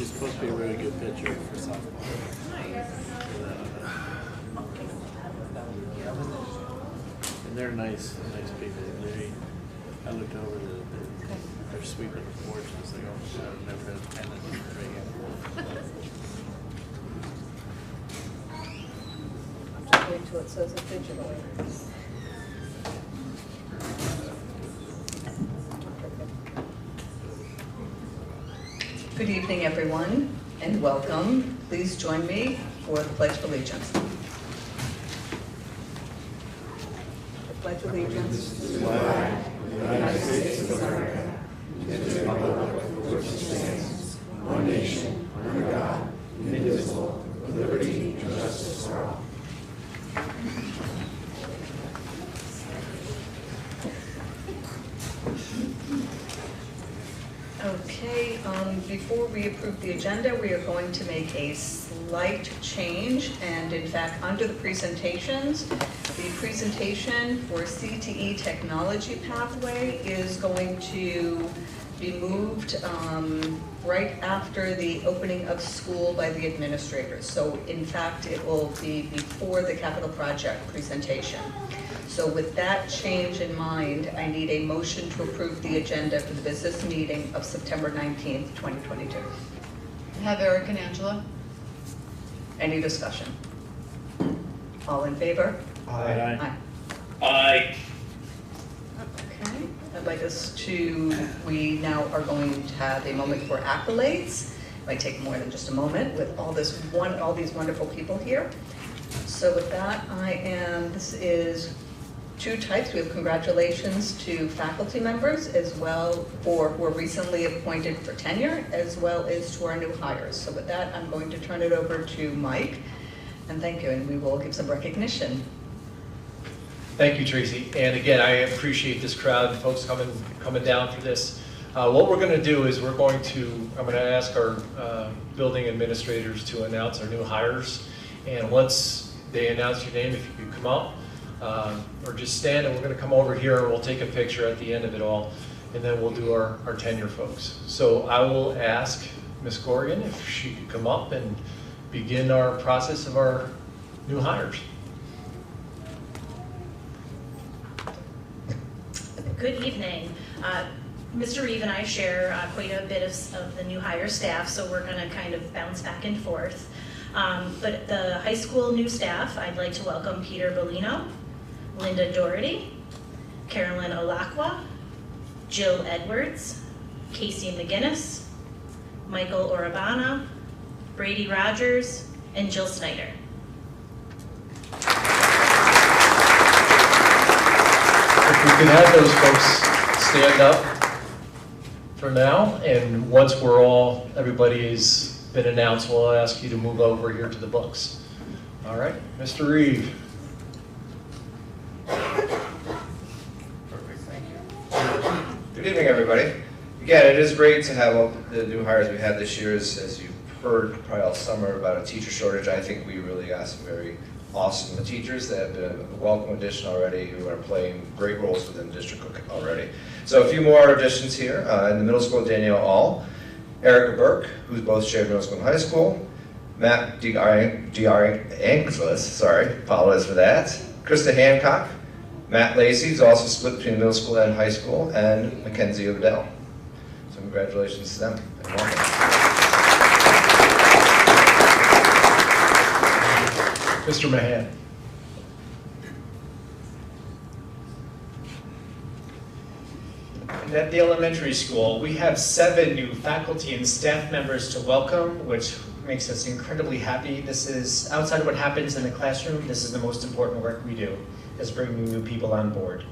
She's supposed to be a really good pitcher for softball. And they're nice people. I looked over they're sweeping the porch and I was like, oh, I've never had a tenant Just wait till it says it digitally. Good evening, everyone, and welcome. Please join me for the Pledge of Allegiance. The Pledge of Allegiance to the flag of the United States of America and to the republic for which it stands, one nation, under God, indivisible, with liberty and justice for all. Okay, before we approve the agenda, we are going to make a slight change, and in fact, under the presentations, the presentation for CTE Technology Pathway is going to be moved right after the opening of school by the administrators. So in fact, it will be before the capital project presentation. So with that change in mind, I need a motion to approve the agenda for the business meeting of September 19th, 2022. I have Eric and Angela. Any discussion? All in favor? Aye. Aye. Okay, I'd like us to, we now are going to have a moment for accolades. It might take more than just a moment with all these wonderful people here. So with that, this is two types. We have congratulations to faculty members as well who were recently appointed for tenure, as well as to our new hires. So with that, I'm going to turn it over to Mike, and thank you, and we will give some recognition. Thank you, Tracy. And again, I appreciate this crowd, folks coming down for this. What we're going to do is I'm going to ask our building administrators to announce our new hires. And once they announce your name, if you could come up or just stand, and we're going to come over here and we'll take a picture at the end of it all. And then we'll do our tenure folks. So I will ask Ms. Corrigan if she could come up and begin our process of our new hires. Good evening. Mr. Reeve and I share quite a bit of the new hire staff, so we're going to kind of bounce back and forth. But the high school new staff, I'd like to welcome Peter Bellino, Linda Doherty, Carolyn Olakwa, Jill Edwards, Casey McGinnis, Michael Orabana, Brady Rogers, and Jill Snyder. If we could have those folks stand up for now, and once everybody has been announced, we'll ask you to move over here to the books. All right, Mr. Reeve. Perfect, thank you. Good evening, everybody. Again, it is great to have all the new hires we had this year. As you've heard probably all summer about a teacher shortage, I think we really got some very awesome teachers that have been a welcome addition already, who are playing great roles within the district already. So a few more additions here. In the middle school, Danielle All, Erica Burke, who's both shared middle school and high school, Matt Angelis, apologize for that, Krista Hancock, Matt Lacey, who's also split between middle school and high school, and Mackenzie Odell. So congratulations to them, and welcome. Mr. Mahan. And at the elementary school, we have 7 new faculty and staff members to welcome, which makes us incredibly happy. This is, outside of what happens in the classroom, this is the most important work we do, is bringing new people on board.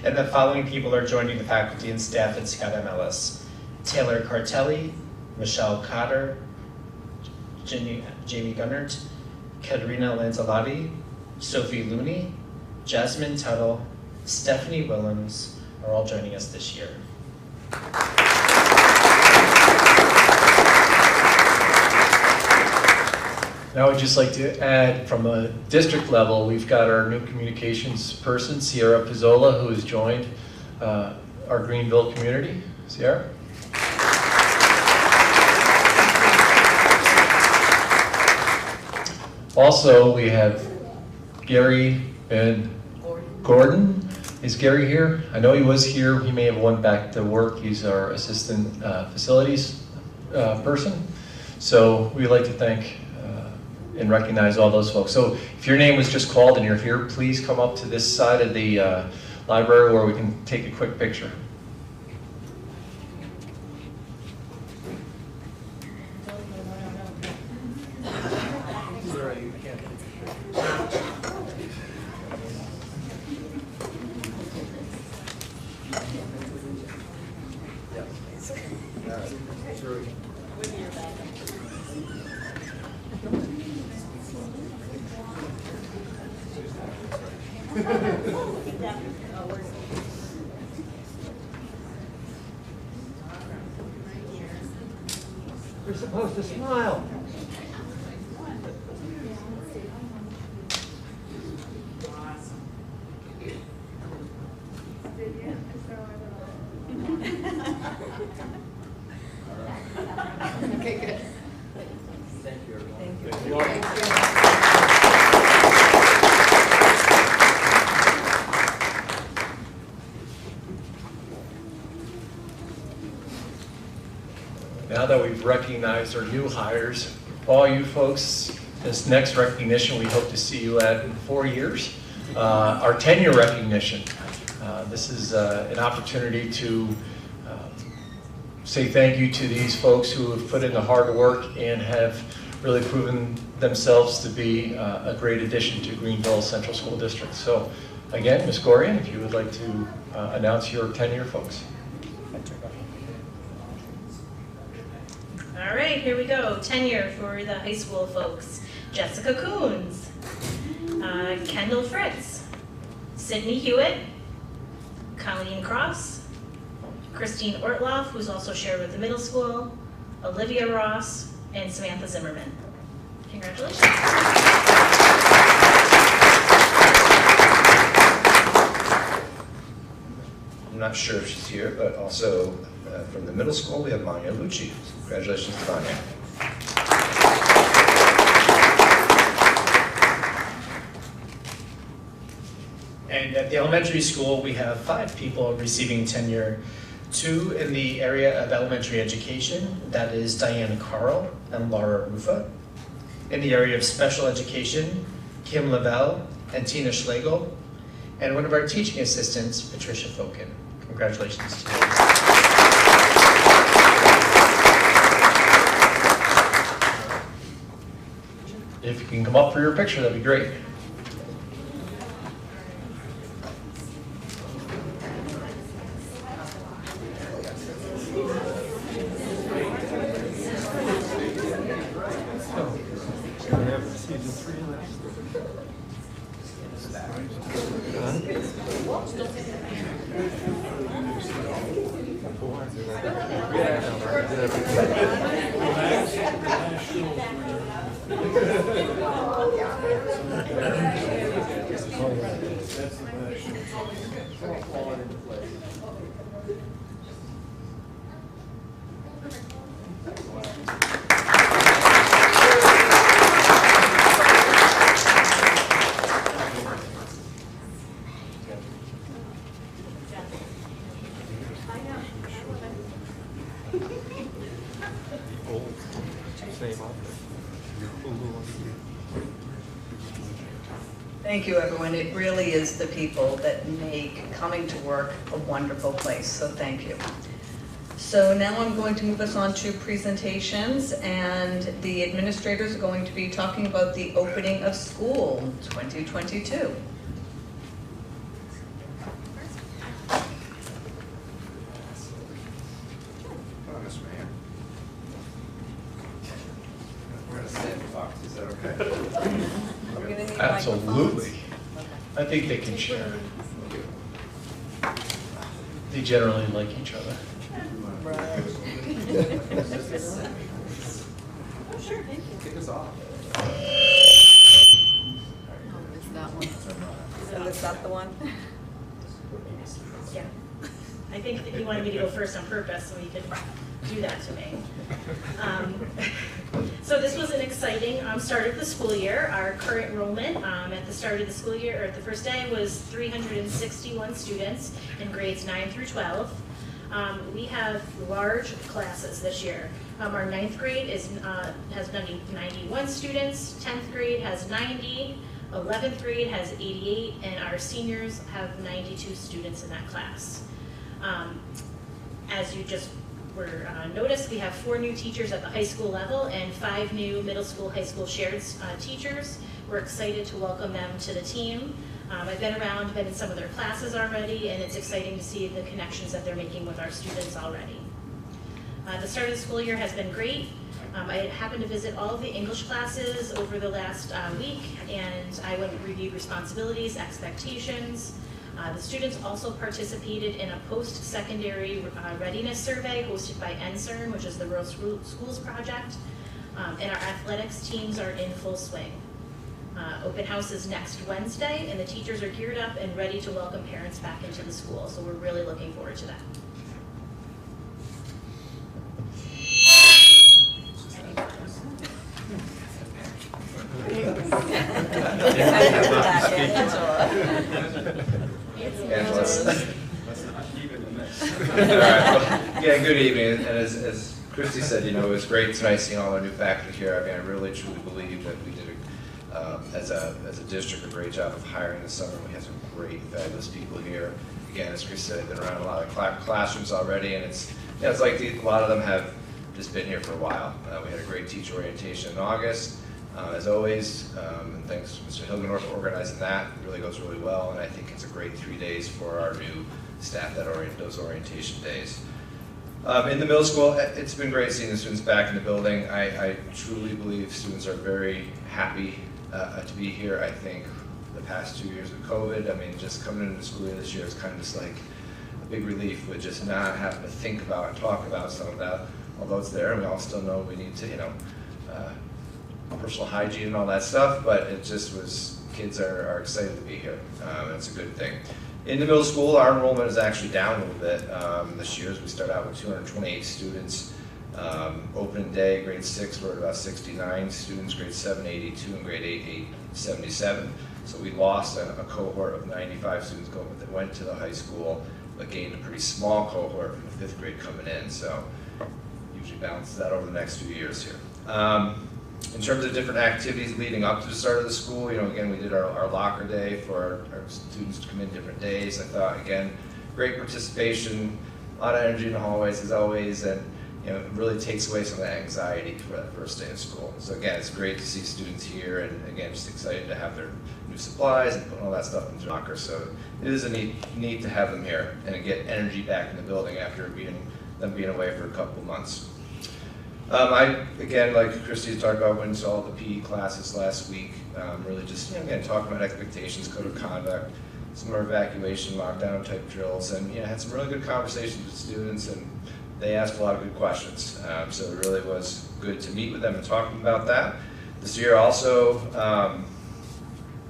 And the following people are joining the faculty and staff at Scott M. Ellis: Taylor Cartelli, Michelle Cotter, Jamie Gunnert, Katerina Lanzalotti, Sophie Looney, Jasmine Tuttle, Stephanie Willems are all joining us this year. Now I'd just like to add, from a district level, we've got our new communications person, Sierra Pizzola, who has joined our Greenville community. Sierra? Also, we have Gary and Gordon. Is Gary here? I know he was here. He may have went back to work. He's our assistant facilities person. So we'd like to thank and recognize all those folks. So if your name was just called and you're here, please come up to this side of the library where we can take a quick picture. You're supposed to smile. Okay, good. Thank you. Now that we've recognized our new hires, all you folks, this next recognition we hope to see you at in 4 years, our tenure recognition. This is an opportunity to say thank you to these folks who have put in the hard work and have really proven themselves to be a great addition to Greenville Central School District. So again, Ms. Gorian, if you would like to announce your tenure folks. All right, here we go. Tenure for the high school folks. Jessica Coons, Kendall Fritz, Sydney Hewitt, Colleen Cross, Christine Ortloff, who's also shared with the middle school, Olivia Ross, and Samantha Zimmerman. Congratulations. I'm not sure if she's here, but also from the middle school, we have Manya Lucci. Congratulations to Manya. And at the elementary school, we have 5 people receiving tenure. 2 in the area of elementary education, that is Diana Carl and Laura Rufa. In the area of special education, Kim Lavelle and Tina Schlegel. And one of our teaching assistants, Patricia Fokin. Congratulations to you. If you can come up for your picture, that'd be great. Thank you, everyone. It really is the people that make coming to work a wonderful place, so thank you. So now I'm going to move us on to presentations, and the administrators are going to be talking about the opening of school 2022. Absolutely. I think they can share. They generally like each other. Sure, thank you. Kick us off. It's that one. So is that the one? Yeah. I think that you wanted me to go first on purpose so you could do that to me. So this was an exciting exciting start of the school year. Our current enrollment at the start of the school year, or at the first day, was 361 students in grades 9 through 12. We have large classes this year. Our 9th grade has 91 students, 10th grade has 90, 11th grade has 88, and our seniors have 92 students in that class. As you just were noticed, we have 4 new teachers at the high school level and 5 new middle school, high school shared teachers. We're excited to welcome them to the team. I've been around, been in some of their classes already, and it's exciting to see the connections that they're making with our students already. The start of the school year has been great. I happened to visit all of the English classes over the last week, and I went and reviewed responsibilities, expectations. The students also participated in a post-secondary readiness survey hosted by NSERN, which is the Rural Schools Project, and our athletics teams are in full swing. Open house is next Wednesday, and the teachers are geared up and ready to welcome parents back into the school, so we're really looking forward to that. Yeah, good evening. And as Christy said, it was great tonight seeing all our new faculty here. I mean, I really truly believe that we did, as a district, a great job of hiring this summer. We had some great, fabulous people here. Again, as Christy said, I've been around a lot of classrooms already, and it's like a lot of them have just been here for a while. We had a great teacher orientation in August. As always, and thanks to Mr. Hilgendorf for organizing that. It really goes really well, and I think it's a great 3 days for our new staff that those orientation days. In the middle school, it's been great seeing the students back in the building. I truly believe students are very happy to be here. I think the past 2 years of COVID, I mean, just coming into the school year this year is kind of just like a big relief with just not having to think about and talk about some of that, although it's there, and we all still know we need to, personal hygiene and all that stuff, but it just was, kids are excited to be here. That's a good thing. In the middle school, our enrollment is actually down a little bit this year, as we start out with 228 students. Opening day, grade 6, we're at about 69 students, grade 7, 82, and grade 8, 77. So we lost a cohort of 95 students that went to the high school, but gained a pretty small cohort from the 5th grade coming in. So usually balances that over the next few years here. In terms of different activities leading up to the start of the school, again, we did our locker day for our students to come in different days. I thought, again, great participation, a lot of energy in the hallways as always, and it really takes away some of the anxiety for that first day of school. So again, it's great to see students here, and again, just excited to have their new supplies and putting all that stuff into the locker. So it is a neat to have them here and get energy back in the building after them being away for a couple of months. Again, like Christy talked about, went to all the PE classes last week, really just, again, talking about expectations, code of conduct, some of our evacuation, lockdown type drills, and had some really good conversations with students, and they asked a lot of good questions. So it really was good to meet with them and talk about that. This year also,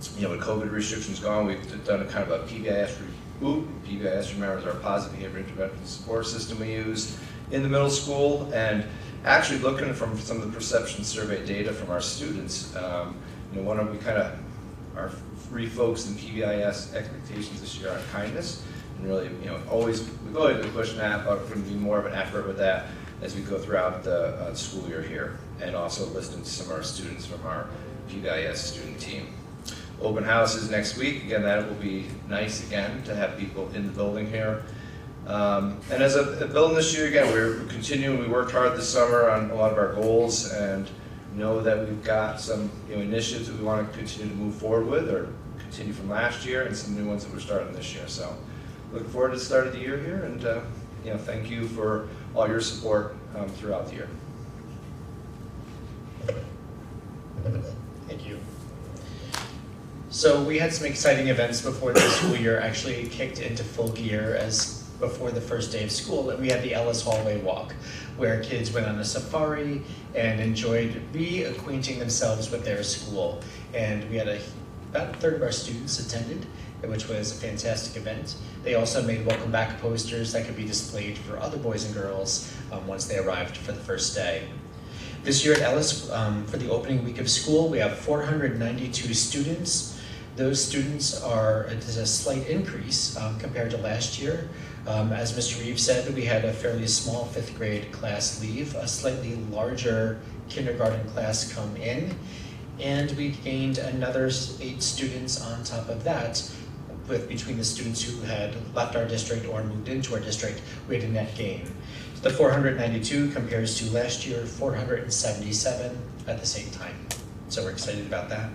with COVID restrictions gone, we've done a kind of a PBIS reboot. PBIS, remember, is our positive behavior intervention support system we use in the middle school, and actually looking from some of the perception survey data from our students, our refocused in PBIS expectations this year on kindness, and really, we've always been pushing that, but we're going to be more of an effort with that as we go throughout the school year here, and also listening to some of our students from our PBIS student team. Open houses next week. Again, that will be nice again to have people in the building here. And as a building this year, again, we're continuing. We worked hard this summer on a lot of our goals, and know that we've got some initiatives that we want to continue to move forward with, or continue from last year, and some new ones that we're starting this year. So looking forward to the start of the year here, and thank you for all your support throughout the year. Thank you. So we had some exciting events before the school year actually kicked into full gear as before the first day of school, and we had the Ellis hallway walk, where kids went on a safari and enjoyed reacquainting themselves with their school. And we had about a third of our students attended, which was a fantastic event. They also made welcome back posters that could be displayed for other boys and girls once they arrived for the first day. This year at Ellis, for the opening week of school, we have 492 students. Those students is a slight increase compared to last year. As Mr. Reeves said, we had a fairly small 5th grade class leave, a slightly larger kindergarten class come in, and we gained another 8 students on top of that. Between the students who had left our district or moved into our district, we had a net gain. The 492 compares to last year 477 at the same time. So we're excited about that.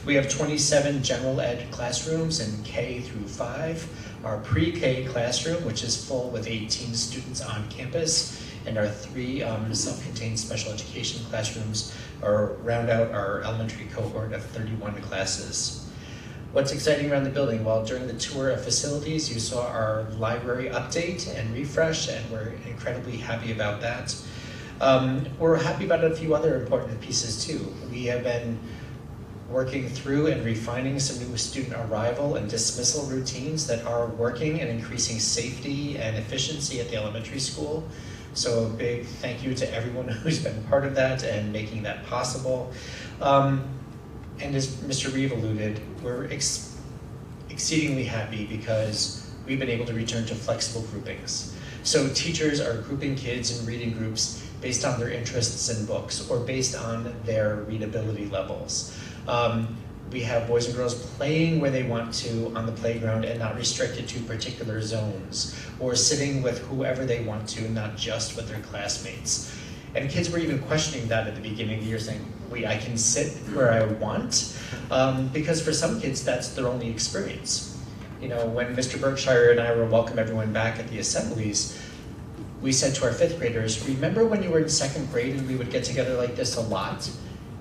We have 27 general ed classrooms in K through 5. Our pre-K classroom, which is full with 18 students on campus, and our 3 self-contained special education classrooms round out our elementary cohort of 31 classes. What's exciting around the building? Well, during the tour of facilities, you saw our library update and refresh, and we're incredibly happy about that. We're happy about a few other important pieces too. We have been working through and refining some new student arrival and dismissal routines that are working and increasing safety and efficiency at the elementary school. So a big thank you to everyone who's been part of that and making that possible. And as Mr. Reeve alluded, we're exceedingly happy because we've been able to return to flexible groupings. So teachers are grouping kids in reading groups based on their interests in books or based on their readability levels. We have boys and girls playing where they want to on the playground and not restricted to particular zones, or sitting with whoever they want to, not just with their classmates. And kids were even questioning that at the beginning of the year, saying, wait, I can sit where I want? Because for some kids, that's their only experience. You know, when Mr. Berkshire and I were welcome everyone back at the assemblies, we said to our 5th graders, remember when you were in 2nd grade and we would get together like this a lot?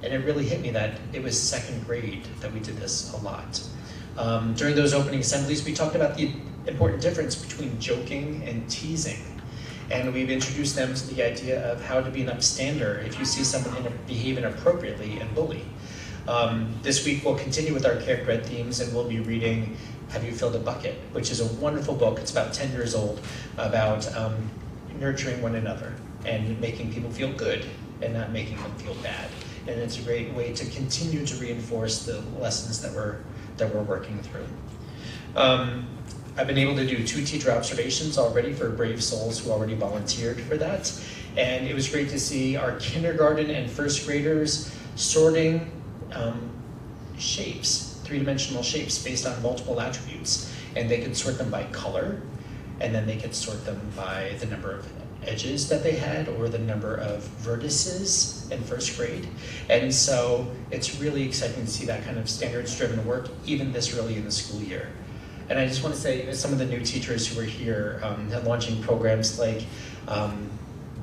And it really hit me that it was 2nd grade that we did this a lot. During those opening assemblies, we talked about the important difference between joking and teasing. And we've introduced them to the idea of how to be an upstander if you see someone behave inappropriately and bully. This week we'll continue with our character ed themes, and we'll be reading Have You Filled a Bucket, which is a wonderful book. It's about 10 years old, about nurturing one another and making people feel good and not making them feel bad. And it's a great way to continue to reinforce the lessons that we're working through. I've been able to do 2 teacher observations already for brave souls who already volunteered for that. And it was great to see our kindergarten and 1st graders sorting shapes, 3-dimensional shapes based on multiple attributes. And they could sort them by color, and then they could sort them by the number of edges that they had or the number of vertices in 1st grade. And so it's really exciting to see that kind of standards-driven work even this early in the school year. And I just want to say some of the new teachers who are here launching programs like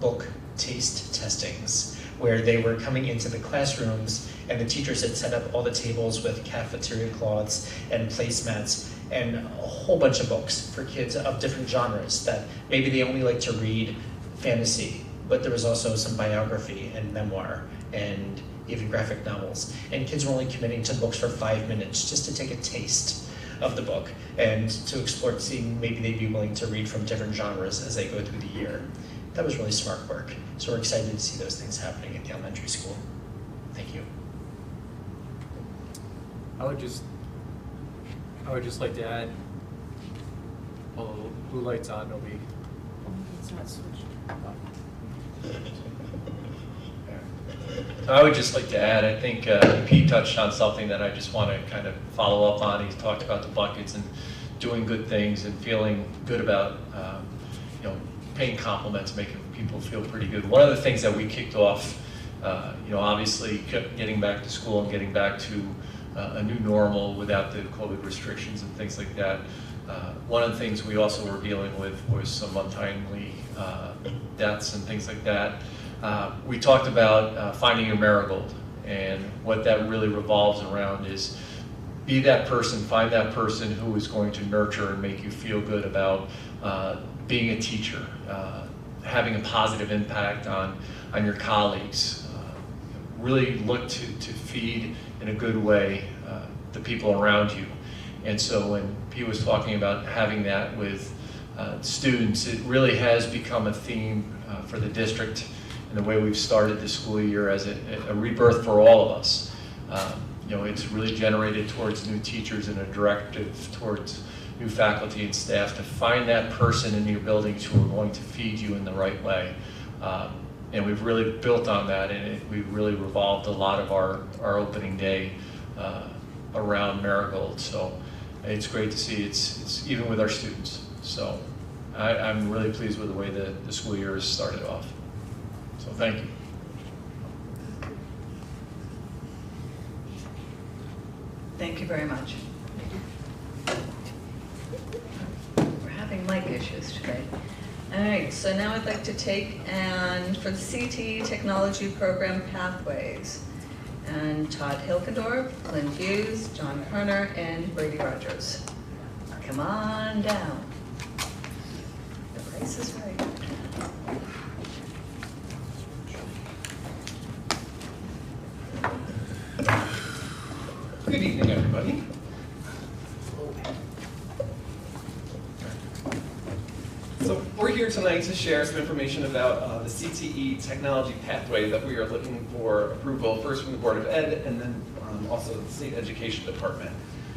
book taste testings, where they were coming into the classrooms and the teachers had set up all the tables with cafeteria cloths and placemats and a whole bunch of books for kids of different genres that maybe they only like to read fantasy, but there was also some biography and memoir and even graphic novels. And kids were only committing to books for 5 minutes just to take a taste of the book and to explore, seeing maybe they'd be willing to read from different genres as they go through the year. That was really smart work. So we're excited to see those things happening at the elementary school. Thank you. I would just like to add, well, blue light's on, nobody. It's not switched. I would just like to add, I think Pete touched on something that I just want to kind of follow up on. He talked about the buckets and doing good things and feeling good about, paying compliments, making people feel pretty good. One of the things that we kicked off, obviously getting back to school and getting back to a new normal without the COVID restrictions and things like that. One of the things we also were dealing with was some untimely deaths and things like that. We talked about finding your marigold, and what that really revolves around is be that person, find that person who is going to nurture and make you feel good about being a teacher, having a positive impact on your colleagues. Really look to feed in a good way the people around you. And so when Pete was talking about having that with students, it really has become a theme for the district and the way we've started the school year as a rebirth for all of us. You know, it's really generated towards new teachers and a directive towards new faculty and staff to find that person in your buildings who are going to feed you in the right way. And we've really built on that, and we've really revolved a lot of our opening day around Marigold. So it's great to see it's even with our students. So I'm really pleased with the way the school year has started off. So thank you. Thank you very much. We're having mic issues today. All right, so now I'd like to take, and for the CTE Technology Program Pathways, and Todd Hilkendorf, Lynn Hughes, John Kerner, and Brady Rogers. Come on down. The price is right. Good evening, everybody. So we're here tonight to share some information about the CTE technology pathway that we are looking for approval, first from the Board of Ed and then also the State Education Department.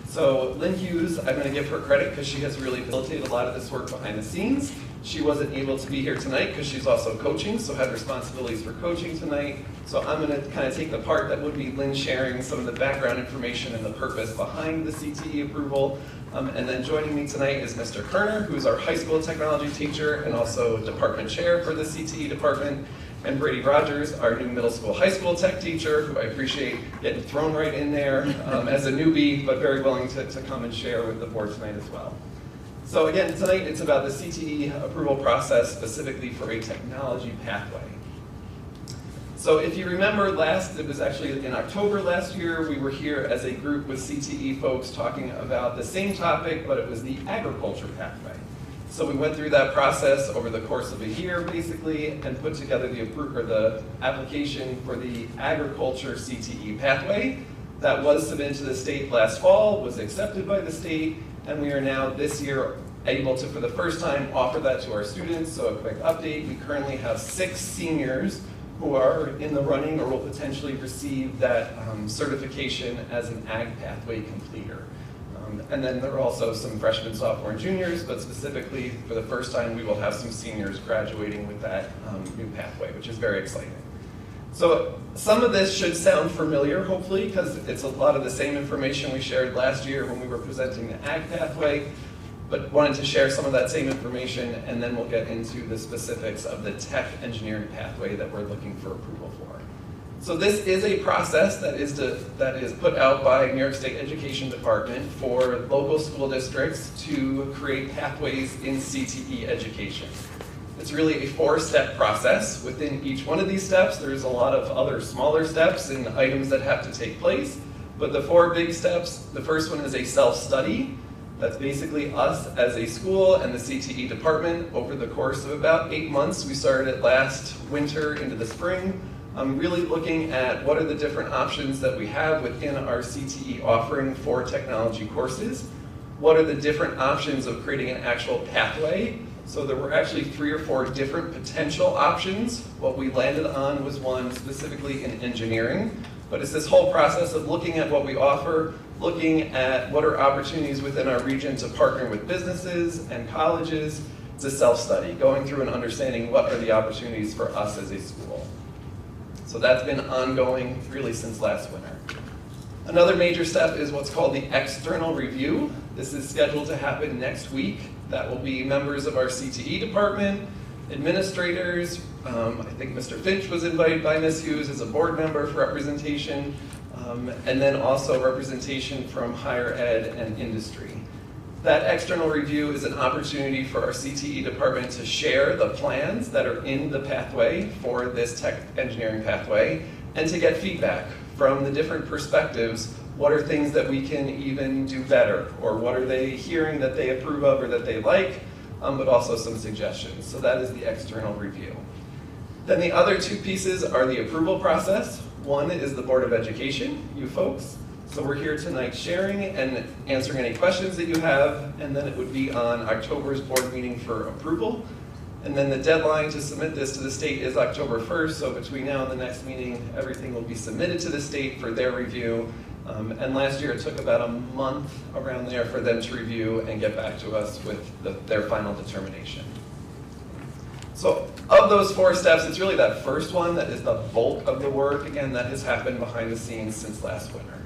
So Lynn Hughes, I'm going to give her credit because she has really facilitated a lot of this work behind the scenes. She wasn't able to be here tonight because she's also coaching, so had responsibilities for coaching tonight. So I'm going to kind of take the part that would be Lynn sharing some of the background information and the purpose behind the CTE approval. And then joining me tonight is Mr. Kerner, who's our high school technology teacher and also department chair for the CTE department. And Brady Rogers, our new middle school, high school tech teacher, who I appreciate getting thrown right in there as a newbie, but very willing to come and share with the board tonight as well. So again, tonight it's about the CTE approval process, specifically for a technology pathway. So if you remember it was actually in October last year, we were here as a group with CTE folks talking about the same topic, but it was the agriculture pathway. So we went through that process over the course of a year, basically, and put together the application for the agriculture CTE pathway. That was submitted to the state last fall, was accepted by the state, and we are now this year able to, for the first time, offer that to our students. So a quick update, we currently have 6 seniors who are in the running or will potentially receive that certification as an ag pathway completer. And then there are also some freshmen, sophomore, and juniors, but specifically for the first time we will have some seniors graduating with that new pathway, which is very exciting. So some of this should sound familiar, hopefully, because it's a lot of the same information we shared last year when we were presenting the ag pathway, but wanted to share some of that same information, and then we'll get into the specifics of the tech engineering pathway that we're looking for approval for. So this is a process that is put out by New York State Education Department for local school districts to create pathways in CTE education. It's really a 4-step process. Within each one of these steps, there's a lot of other smaller steps and items that have to take place. But the 4 big steps, the first one is a self-study. That's basically us as a school and the CTE department over the course of about 8 months. We started it last winter into the spring. I'm really looking at what are the different options that we have within our CTE offering for technology courses. What are the different options of creating an actual pathway? So there were actually 3 or 4 different potential options. What we landed on was one specifically in engineering, but it's this whole process of looking at what we offer, looking at what are opportunities within our region to partner with businesses and colleges. It's a self-study, going through and understanding what are the opportunities for us as a school. So that's been ongoing really since last winter. Another major step is what's called the external review. This is scheduled to happen next week. That will be members of our CTE department, administrators. I think Mr. Finch was invited by Ms. Hughes as a board member for representation, and then also representation from higher ed and industry. That external review is an opportunity for our CTE department to share the plans that are in the pathway for this tech engineering pathway and to get feedback from the different perspectives. What are things that we can even do better, or what are they hearing that they approve of or that they like, but also some suggestions. So that is the external review. Then the other 2 pieces are the approval process. One is the Board of Education, you folks. So we're here tonight sharing and answering any questions that you have, and then it would be on October's board meeting for approval. And then the deadline to submit this to the state is October 1st, so between now and the next meeting, everything will be submitted to the state for their review. And last year, it took about a month around there for them to review and get back to us with their final determination. So of those 4 steps, it's really that first one that is the bulk of the work. Again, that has happened behind the scenes since last winter.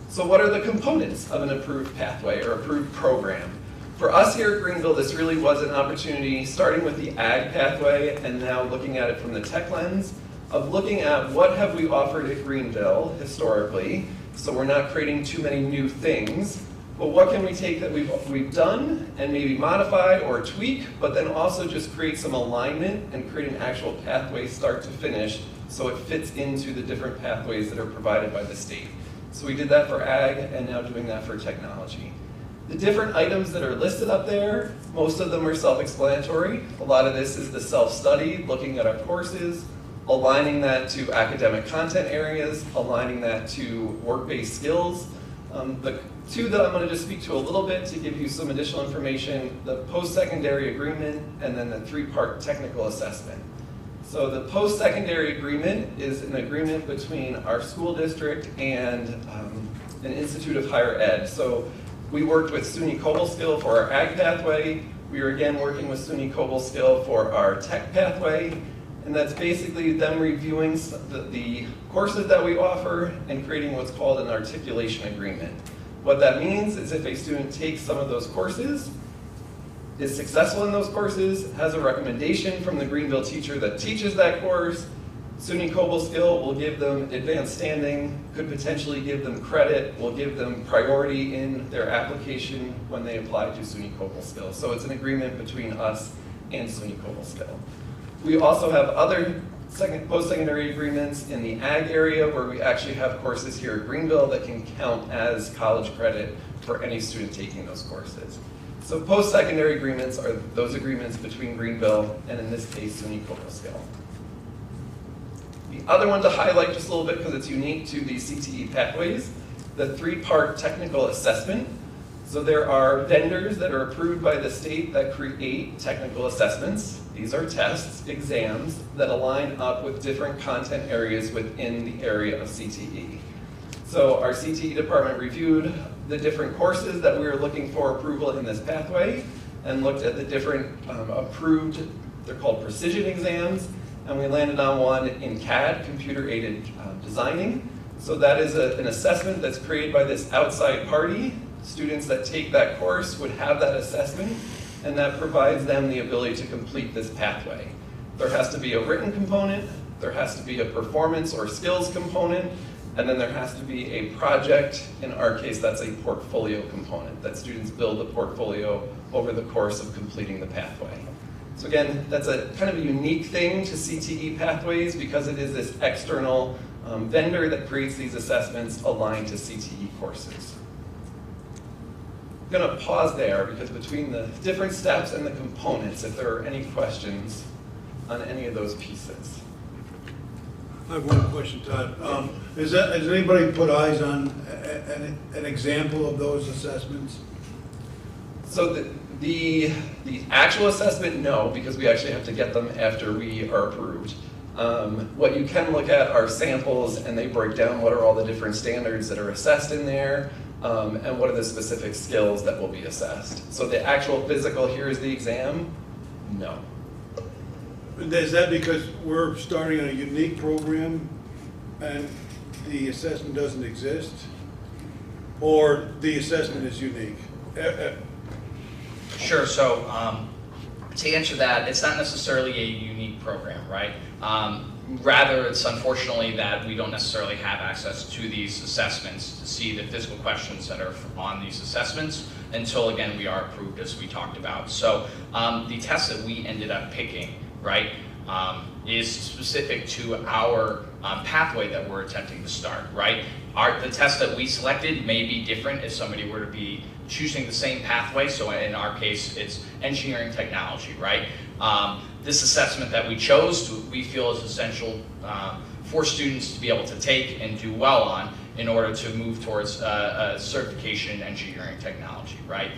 So what are the components of an approved pathway or approved program? For us here at Greenville, this really was an opportunity, starting with the ag pathway and now looking at it from the tech lens, of looking at what have we offered at Greenville historically, so we're not creating too many new things, but what can we take that we've done and maybe modify or tweak, but then also just create some alignment and create an actual pathway start to finish so it fits into the different pathways that are provided by the state. So we did that for ag and now doing that for technology. The different items that are listed up there, most of them are self-explanatory. A lot of this is the self-study, looking at our courses, aligning that to academic content areas, aligning that to work-based skills. The 2 that I'm going to just speak to a little bit to give you some additional information, the post-secondary agreement and then the 3-part technical assessment. So the post-secondary agreement is an agreement between our school district and an institute of higher ed. So we worked with SUNY Cobleskill for our ag pathway. We are again working with SUNY Cobleskill for our tech pathway. And that's basically them reviewing the courses that we offer and creating what's called an articulation agreement. What that means is if a student takes some of those courses, is successful in those courses, has a recommendation from the Greenville teacher that teaches that course, SUNY Cobleskill will give them advanced standing, could potentially give them credit, will give them priority in their application when they apply to SUNY Cobleskill. So it's an agreement between us and SUNY Cobleskill. We also have other post-secondary agreements in the ag area where we actually have courses here at Greenville that can count as college credit for any student taking those courses. So post-secondary agreements are those agreements between Greenville and, in this case, SUNY Cobleskill. The other one to highlight just a little bit because it's unique to the CTE pathways, the 3-part technical assessment. So there are vendors that are approved by the state that create technical assessments. These are tests, exams, that align up with different content areas within the area of CTE. So our CTE department reviewed the different courses that we were looking for approval in this pathway and looked at the different approved, they're called precision exams, and we landed on one in CAD, computer-aided designing. So that is an assessment that's created by this outside party. Students that take that course would have that assessment, and that provides them the ability to complete this pathway. There has to be a written component, there has to be a performance or skills component, and then there has to be a project. In our case, that's a portfolio component, that students build a portfolio over the course of completing the pathway. So again, that's a kind of a unique thing to CTE pathways because it is this external vendor that creates these assessments aligned to CTE courses. I'm going to pause there because between the different steps and the components, if there are any questions on any of those pieces. I have one question, Todd. Has anybody put eyes on an example of those assessments? So the actual assessment, no, because we actually have to get them after we are approved. What you can look at are samples, and they break down what are all the different standards that are assessed in there, and what are the specific skills that will be assessed. So the actual physical, here is the exam, no. Is that because we're starting a unique program and the assessment doesn't exist? Or the assessment is unique? Sure, so to answer that, it's not necessarily a unique program, right? Rather, it's unfortunately that we don't necessarily have access to these assessments to see the physical questions that are on these assessments until, again, we are approved, as we talked about. So the test that we ended up picking, right, is specific to our pathway that we're attempting to start, right? The test that we selected may be different if somebody were to be choosing the same pathway. So in our case, it's engineering technology, right? This assessment that we chose, we feel is essential for students to be able to take and do well on, in order to move towards certification in engineering technology, right?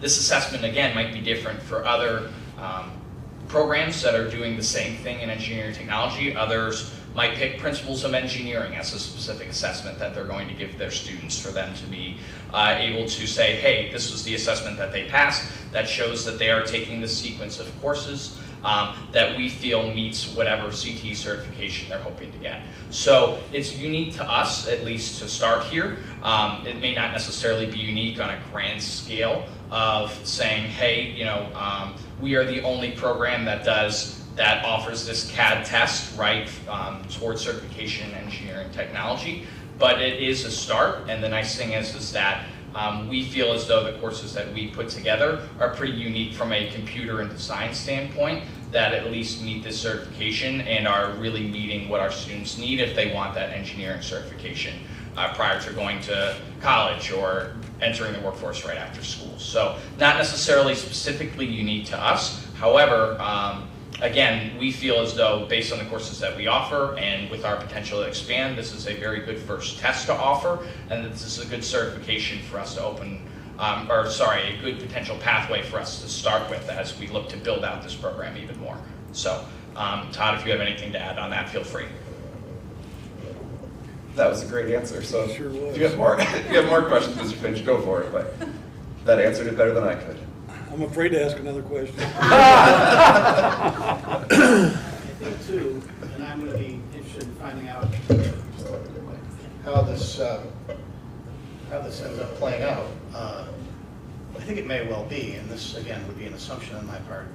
This assessment, again, might be different for other programs that are doing the same thing in engineering technology. Others might pick principles of engineering as a specific assessment that they're going to give their students for them to be able to say, hey, this was the assessment that they passed that shows that they are taking the sequence of courses that we feel meets whatever CTE certification they're hoping to get. So it's unique to us, at least to start here. It may not necessarily be unique on a grand scale of saying, hey, you know, we are the only program that offers this CAD test, right, towards certification in engineering technology. But it is a start, and the nice thing is that we feel as though the courses that we put together are pretty unique from a computer and design standpoint, that at least meet this certification and are really meeting what our students need if they want that engineering certification prior to going to college or entering the workforce right after school. So not necessarily specifically unique to us. However, again, we feel as though based on the courses that we offer and with our potential to expand, this is a very good first test to offer, and this is a good certification for us to open, a good potential pathway for us to start with as we look to build out this program even more. So, Todd, if you have anything to add on that, feel free. That was a great answer. So Sure was. if you have more questions, Mr. Finch, go for it. But that answered it better than I could. I'm afraid to ask another question. I think too, and I'm going to be interested in finding out how this ends up playing out. I think it may well be, and this again would be an assumption on my part,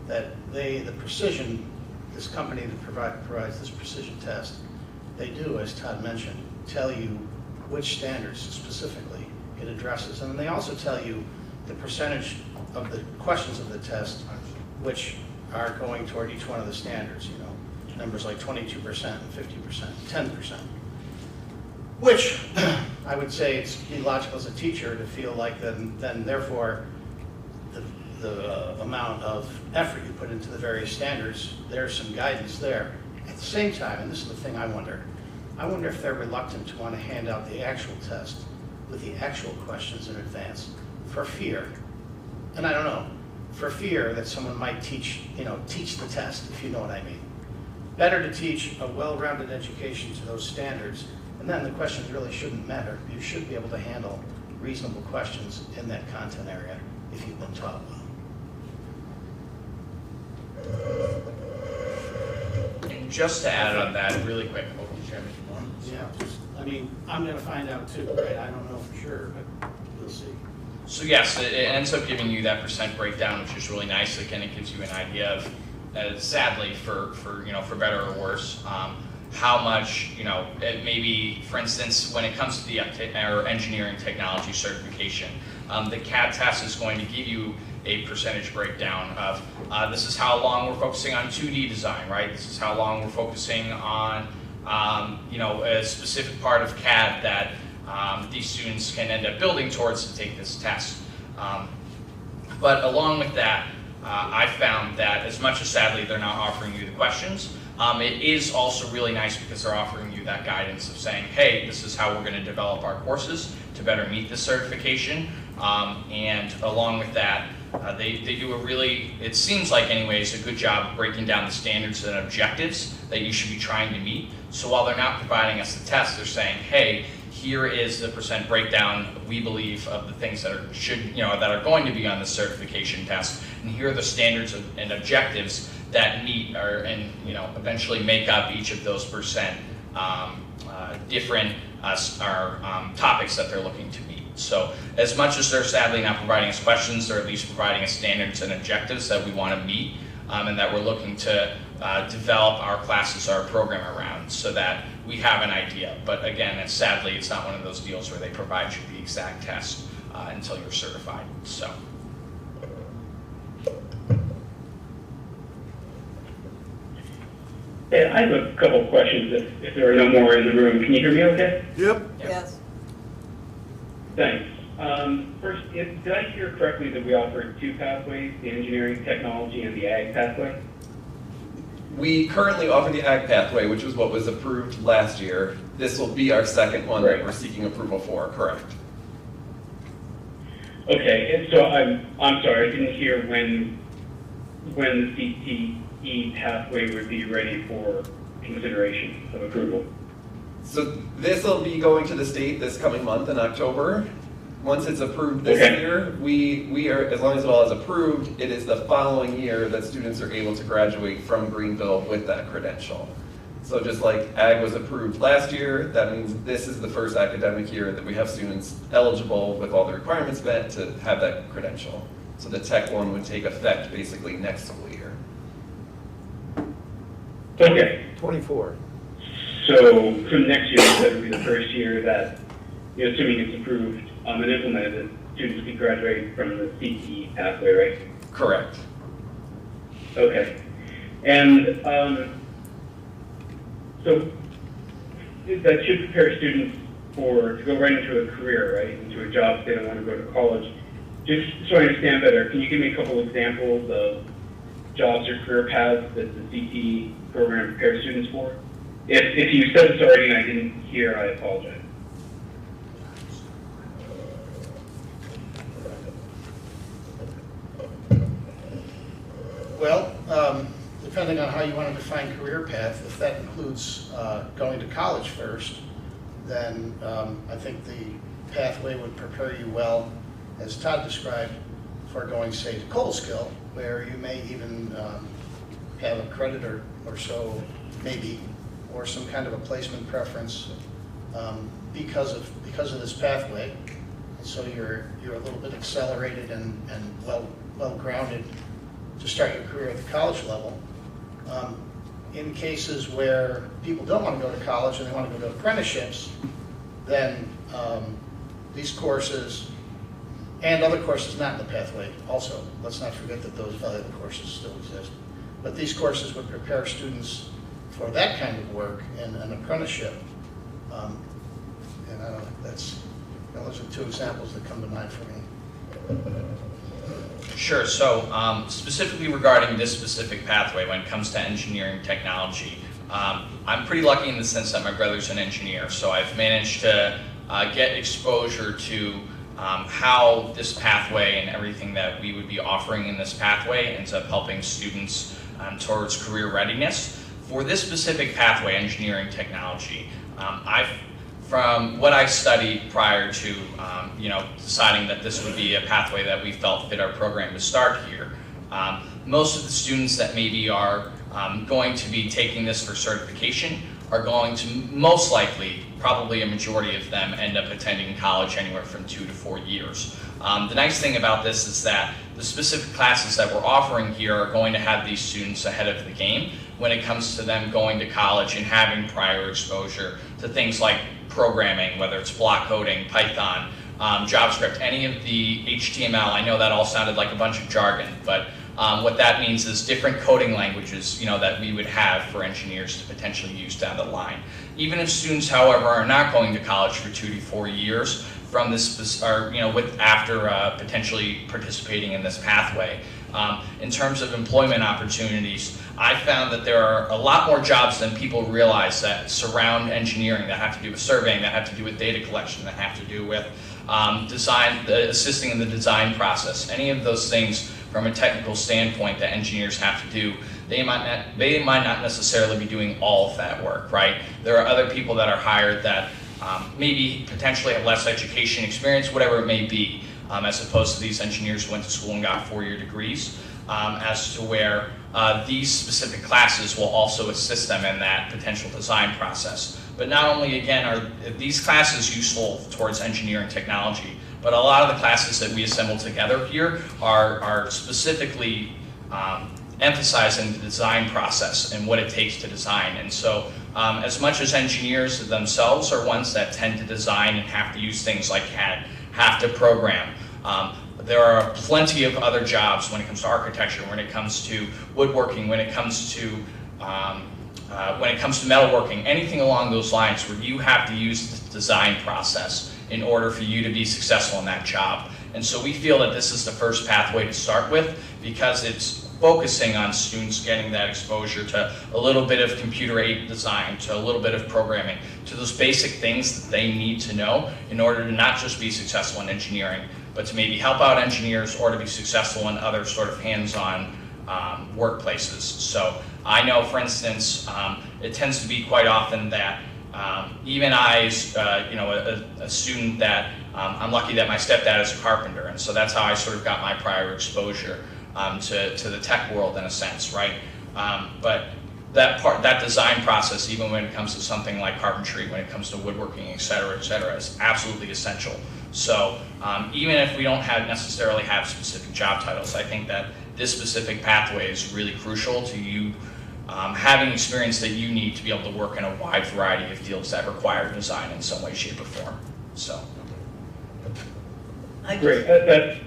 that the precision, this company that provides this precision test, they do, as Todd mentioned, tell you which standards specifically it addresses, and they also tell you the percentage of the questions of the test which are going toward each one of the standards, you know, numbers like 22% and 50%, 10%, which I would say it's illogical as a teacher to feel like then therefore the amount of effort you put into the various standards, there's some guidance there. At the same time, and this is the thing I wonder if they're reluctant to want to hand out the actual test with the actual questions in advance for fear, and I don't know, for fear that someone might teach the test, if you know what I mean. Better to teach a well-rounded education to those standards, and then the questions really shouldn't matter. You should be able to handle reasonable questions in that content area if you've been taught well. And just to add on that really quick, Yeah, I mean, I'm going to find out too, right? I don't know for sure, but we'll see. So yes, it ends up giving you that percent breakdown, which is really nice. Again, it gives you an idea of, sadly, for better or worse, how much, it maybe, for instance, when it comes to the engineering technology certification, the CAD test is going to give you a percentage breakdown of this is how long we're focusing on 2D design, right? This is how long we're focusing on, a specific part of CAD that these students can end up building towards to take this test. But along with that, I found that as much as sadly they're not offering you the questions, it is also really nice because they're offering you that guidance of saying, hey, this is how we're going to develop our courses to better meet the certification. And along with that, they do a really, it seems like anyways, a good job of breaking down the standards and objectives that you should be trying to meet. So while they're not providing us the test, they're saying, hey, here is the percent breakdown, we believe, of the things that are going to be on the certification test, and here are the standards and objectives that meet and eventually make up each of those percent different topics that they're looking to meet. So as much as they're sadly not providing us questions, they're at least providing us standards and objectives that we want to meet and that we're looking to develop our classes, our program around, so that we have an idea. But again, sadly, it's not one of those deals where they provide you the exact test until you're certified. So. Yeah, I have a couple of questions if there are no more in the room. Can you hear me okay? Yep. Yes. Thanks. First, did I hear correctly that we offered two pathways, the engineering technology and the ag pathway? We currently offer the ag pathway, which was what was approved last year. This will be our second one that we're seeking approval for, correct? Okay, and so I'm sorry, I didn't hear when the CTE pathway would be ready for consideration of approval. So this will be going to the state this coming month in October. Once it's approved this year, we are, as long as it all is approved, it is the following year that students are able to graduate from Greenville with that credential. So just like ag was approved last year, that means this is the first academic year that we have students eligible with all the requirements met to have that credential. So the tech one would take effect basically next school year. Okay. 24. So from next year, that would be the first year that, assuming it's approved and implemented, that students can graduate from the CTE pathway, right? Correct. Okay. And so that should prepare students to go right into a career, right? Into a job if they don't want to go to college. Just so I understand better, can you give me a couple examples of jobs or career paths that the CTE program prepares students for? If you said this already and I didn't hear, I apologize. Well, depending on how you want to define career path, if that includes going to college first, then I think the pathway would prepare you well, as Todd described, for going, say, to Coalskill, where you may even have a credit or so, maybe, or some kind of a placement preference because of this pathway. So you're a little bit accelerated and well grounded to start your career at the college level. In cases where people don't want to go to college and they want to go to apprenticeships, then these courses and other courses not in the pathway also, let's not forget that those valuable courses still exist. But these courses would prepare students for that kind of work in an apprenticeship. And I don't know, those are two examples that come to mind for me. Sure. So specifically regarding this specific pathway, when it comes to engineering technology, I'm pretty lucky in the sense that my brother's an engineer. So I've managed to get exposure to how this pathway and everything that we would be offering in this pathway ends up helping students towards career readiness. For this specific pathway, engineering technology, from what I studied prior to deciding that this would be a pathway that we felt fit our program to start here, most of the students that maybe are going to be taking this for certification are going to most likely, probably a majority of them, end up attending college anywhere from 2 to 4 years. The nice thing about this is that the specific classes that we're offering here are going to have these students ahead of the game when it comes to them going to college and having prior exposure to things like programming, whether it's block coding, Python, JavaScript, any of the HTML. I know that all sounded like a bunch of jargon, but what that means is different coding languages, that we would have for engineers to potentially use down the line. Even if students, however, are not going to college for 2 to 4 years from this, or after potentially participating in this pathway, in terms of employment opportunities, I found that there are a lot more jobs than people realize that surround engineering, that have to do with surveying, that have to do with data collection, that have to do with design, assisting in the design process. Any of those things from a technical standpoint that engineers have to do, they might not necessarily be doing all of that work, right? There are other people that are hired that maybe potentially have less education experience, whatever it may be, as opposed to these engineers who went to school and got 4-year degrees, as to where these specific classes will also assist them in that potential design process. But not only, again, are these classes useful towards engineering technology, but a lot of the classes that we assemble together here are specifically emphasizing the design process and what it takes to design. And so as much as engineers themselves are ones that tend to design and have to use things like CAD, have to program, there are plenty of other jobs when it comes to architecture, when it comes to woodworking, when it comes to metalworking, anything along those lines where you have to use the design process in order for you to be successful in that job. And so we feel that this is the first pathway to start with because it's focusing on students getting that exposure to a little bit of computer-aided design, to a little bit of programming, to those basic things that they need to know in order to not just be successful in engineering, but to maybe help out engineers or to be successful in other sort of hands-on workplaces. So I know, for instance, it tends to be quite often that even I, a student that I'm lucky that my stepdad is a carpenter, and so that's how I sort of got my prior exposure to the tech world in a sense, right? But that design process, even when it comes to something like carpentry, when it comes to woodworking, et cetera, is absolutely essential. So even if we don't necessarily have specific job titles, I think that this specific pathway is really crucial to you having experience that you need to be able to work in a wide variety of fields that require design in some way, shape, or form. So. Great, that's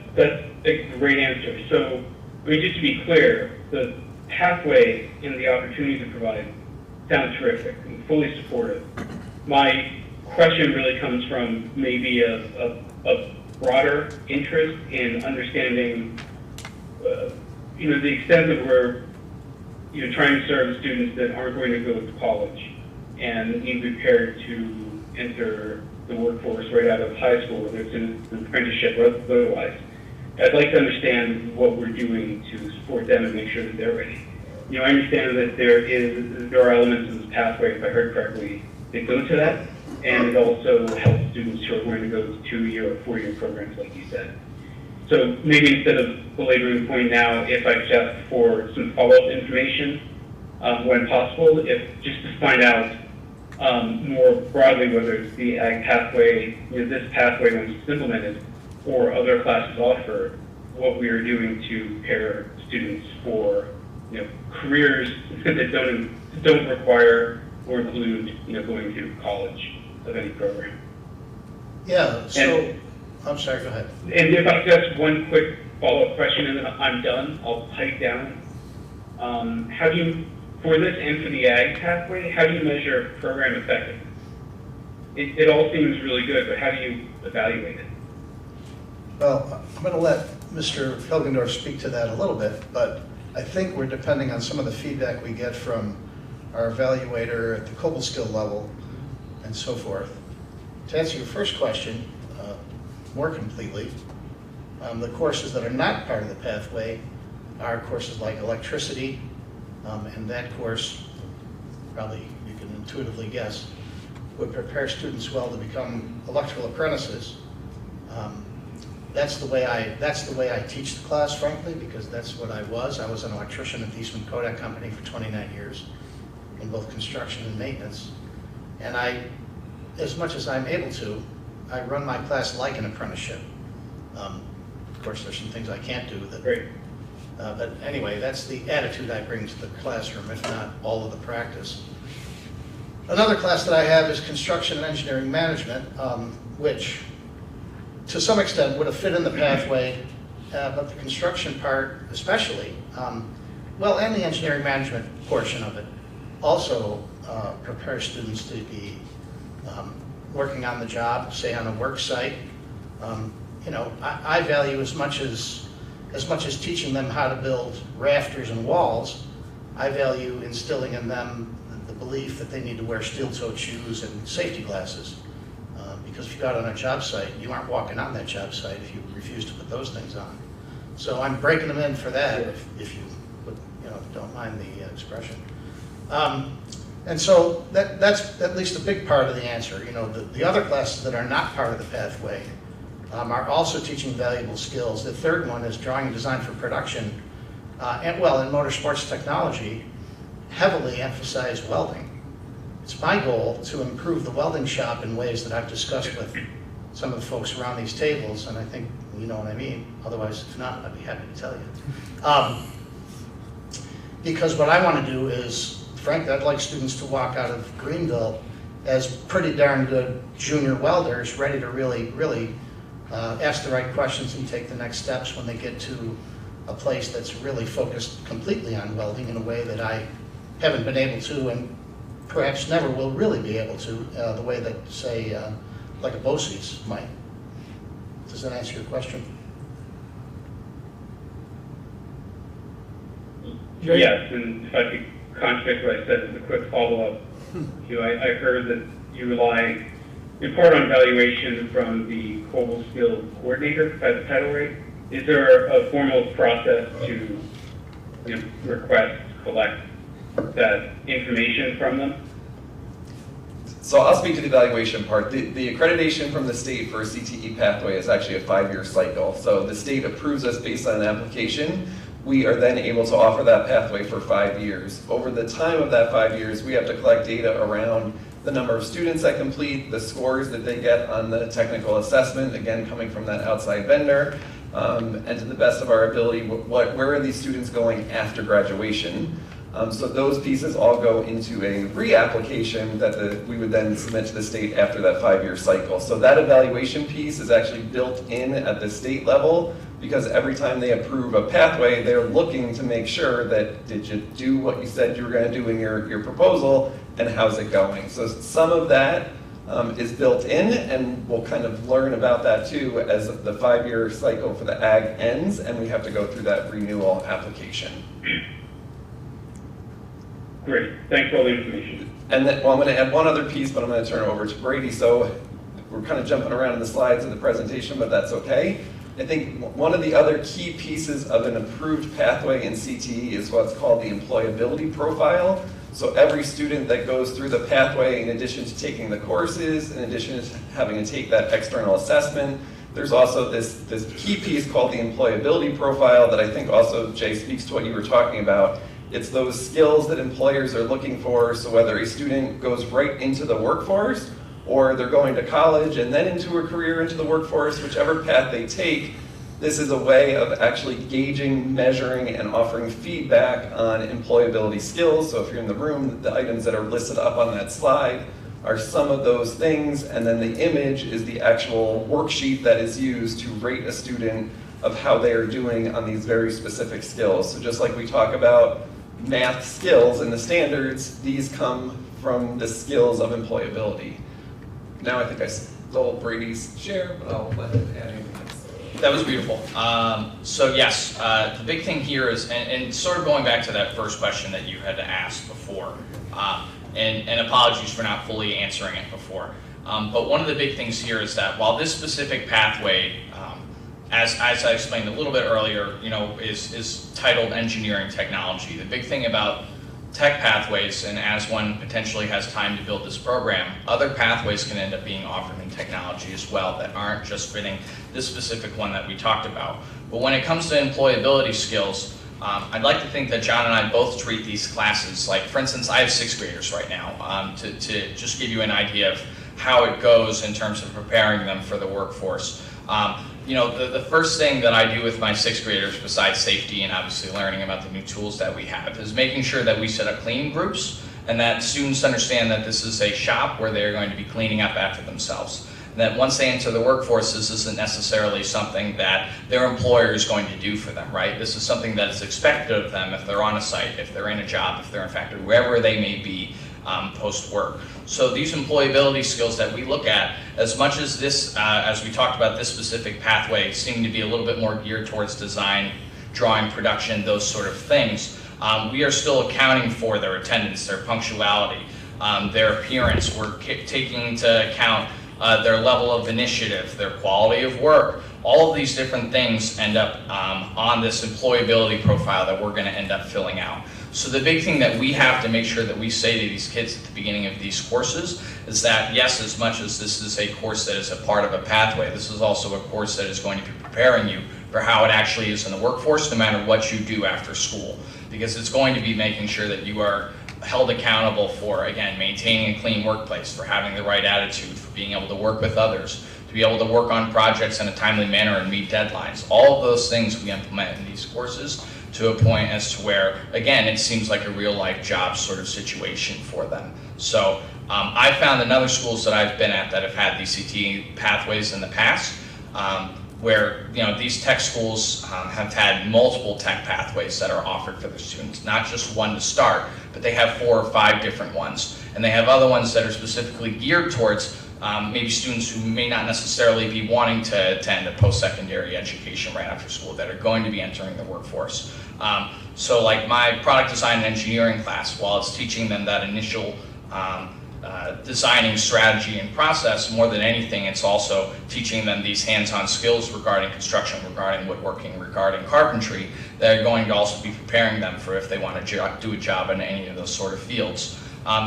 a great answer. So, I mean, just to be clear, the pathway and the opportunities it provides sound terrific and fully supportive. My question really comes from maybe a broader interest in understanding, the extent that we're, trying to serve students that aren't going to go to college and need to be prepared to enter the workforce right out of high school, whether it's in an apprenticeship or otherwise. I'd like to understand what we're doing to support them and make sure that they're ready. I understand that there are elements of this pathway, if I heard correctly, that go to that, and it also helps students who are going to go to 2-year or 4-year programs, like you said. So maybe instead of belaboring the point now, if I could ask for some follow-up information when possible, just to find out more broadly whether it's the ag pathway, this pathway when it's implemented, or other classes offer, what we are doing to prepare students for careers that don't require or include going to college of any program. Yeah, so, I'm sorry, go ahead. And if I could ask one quick follow-up question and then I'm done, I'll pipe down. How do you, for this and for the ag pathway, how do you measure program effectiveness? It all seems really good, but how do you evaluate it? Well, I'm going to let Mr. Hilgendorf speak to that a little bit, but I think we're depending on some of the feedback we get from our evaluator at the COBOL skill level and so forth. To answer your first question more completely, the courses that are not part of the pathway are courses like electricity, and that course, probably you can intuitively guess, would prepare students well to become electrical apprentices. That's the way I teach the class, frankly, because that's what I was. I was an electrician at the Eastman Kodak Company for 29 years in both construction and maintenance. And as much as I'm able to, I run my class like an apprenticeship. Of course, there's some things I can't do that. Great. But anyway, that's the attitude I bring to the classroom, if not all of the practice. Another class that I have is construction and engineering management, which to some extent would have fit in the pathway, but the construction part especially, and the engineering management portion of it also prepares students to be working on the job, say on a work site. I value as much as teaching them how to build rafters and walls, I value instilling in them the belief that they need to wear steel-toed shoes and safety glasses. Because if you go out on a job site, you aren't walking on that job site if you refuse to put those things on. So I'm breaking them in for that, if you don't mind the expression. And so that's at least a big part of the answer. The other classes that are not part of the pathway are also teaching valuable skills. The third one is drawing and design for production. In motorsports technology, heavily emphasize welding. It's my goal to improve the welding shop in ways that I've discussed with some of the folks around these tables, and I think you know what I mean. Otherwise, if not, I'd be happy to tell you. Because what I want to do is, frankly, I'd like students to walk out of Greenville as pretty darn good junior welders, ready to really ask the right questions and take the next steps when they get to a place that's really focused completely on welding in a way that I haven't been able to and perhaps never will really be able to, the way that, say, like a BOCES might. Does that answer your question? Yes, and if I could contradict what I said as a quick follow-up, I heard that you rely in part on evaluation from the global skill coordinator, if that's the title right. Is there a formal process to request, collect that information from them? So I'll speak to the evaluation part. The accreditation from the state for a CTE pathway is actually a 5-year cycle. So the state approves us based on an application. We are then able to offer that pathway for 5 years. Over the time of that 5 years, we have to collect data around the number of students that complete, the scores that they get on the technical assessment, again, coming from that outside vendor, and to the best of our ability, where are these students going after graduation? So those pieces all go into a reapplication that we would then submit to the state after that 5-year cycle. So that evaluation piece is actually built in at the state level, because every time they approve a pathway, they're looking to make sure that did you do what you said you were going to do in your proposal, and how's it going? So some of that is built in, and we'll kind of learn about that too as the 5-year cycle for the ag ends, and we have to go through that renewal application. Great, thanks for all the information. And then, well, I'm going to add one other piece, but I'm going to turn it over to Brady. So we're kind of jumping around in the slides of the presentation, but that's okay. I think one of the other key pieces of an approved pathway in CTE is what's called the Employability Profile. So every student that goes through the pathway, in addition to taking the courses, in addition to having to take that external assessment, there's also this key piece called the Employability Profile that I think also, Jay, speaks to what you were talking about. It's those skills that employers are looking for, so whether a student goes right into the workforce, or they're going to college and then into a career into the workforce, whichever path they take, this is a way of actually gauging, measuring, and offering feedback on employability skills. So if you're in the room, the items that are listed up on that slide are some of those things, and then the image is the actual worksheet that is used to rate a student of how they are doing on these very specific skills. So just like we talk about math skills and the standards, these come from the skills of employability. Now I think I stole Brady's share, but I'll let him add anything else. That was beautiful. So yes, the big thing here is, and sort of going back to that first question that you had asked before, and apologies for not fully answering it before, but one of the big things here is that while this specific pathway, as I explained a little bit earlier, is titled Engineering Technology, the big thing about tech pathways, and as one potentially has time to build this program, other pathways can end up being offered in technology as well that aren't just fitting this specific one that we talked about. But when it comes to employability skills, I'd like to think that John and I both treat these classes, like for instance, I have 6th graders right now, to just give you an idea of how it goes in terms of preparing them for the workforce. The first thing that I do with my 6th graders, besides safety and obviously learning about the new tools that we have, is making sure that we set up cleaning groups and that students understand that this is a shop where they're going to be cleaning up after themselves. And that once they enter the workforce, this isn't necessarily something that their employer is going to do for them, right? This is something that is expected of them if they're on a site, if they're in a job, if they're in a factory, wherever they may be post-work. So these employability skills that we look at, as much as this, as we talked about, this specific pathway seem to be a little bit more geared towards design, drawing, production, those sort of things, we are still accounting for their attendance, their punctuality, their appearance. We're taking into account their level of initiative, their quality of work. All of these different things end up on this employability profile that we're going to end up filling out. So the big thing that we have to make sure that we say to these kids at the beginning of these courses is that, yes, as much as this is a course that is a part of a pathway, this is also a course that is going to be preparing you for how it actually is in the workforce, no matter what you do after school. Because it's going to be making sure that you are held accountable for, again, maintaining a clean workplace, for having the right attitude, for being able to work with others, to be able to work on projects in a timely manner and meet deadlines. All of those things we implement in these courses to a point as to where, again, it seems like a real life job sort of situation for them. So I found in other schools that I've been at that have had these CTE pathways in the past, where these tech schools have had multiple tech pathways that are offered for their students, not just one to start, but they have 4 or 5 different ones. And they have other ones that are specifically geared towards maybe students who may not necessarily be wanting to attend a post-secondary education right after school, that are going to be entering the workforce. So like my product design and engineering class, while it's teaching them that initial designing strategy and process, more than anything, it's also teaching them these hands-on skills regarding construction, regarding woodworking, regarding carpentry, that are going to also be preparing them for if they want to do a job in any of those sort of fields.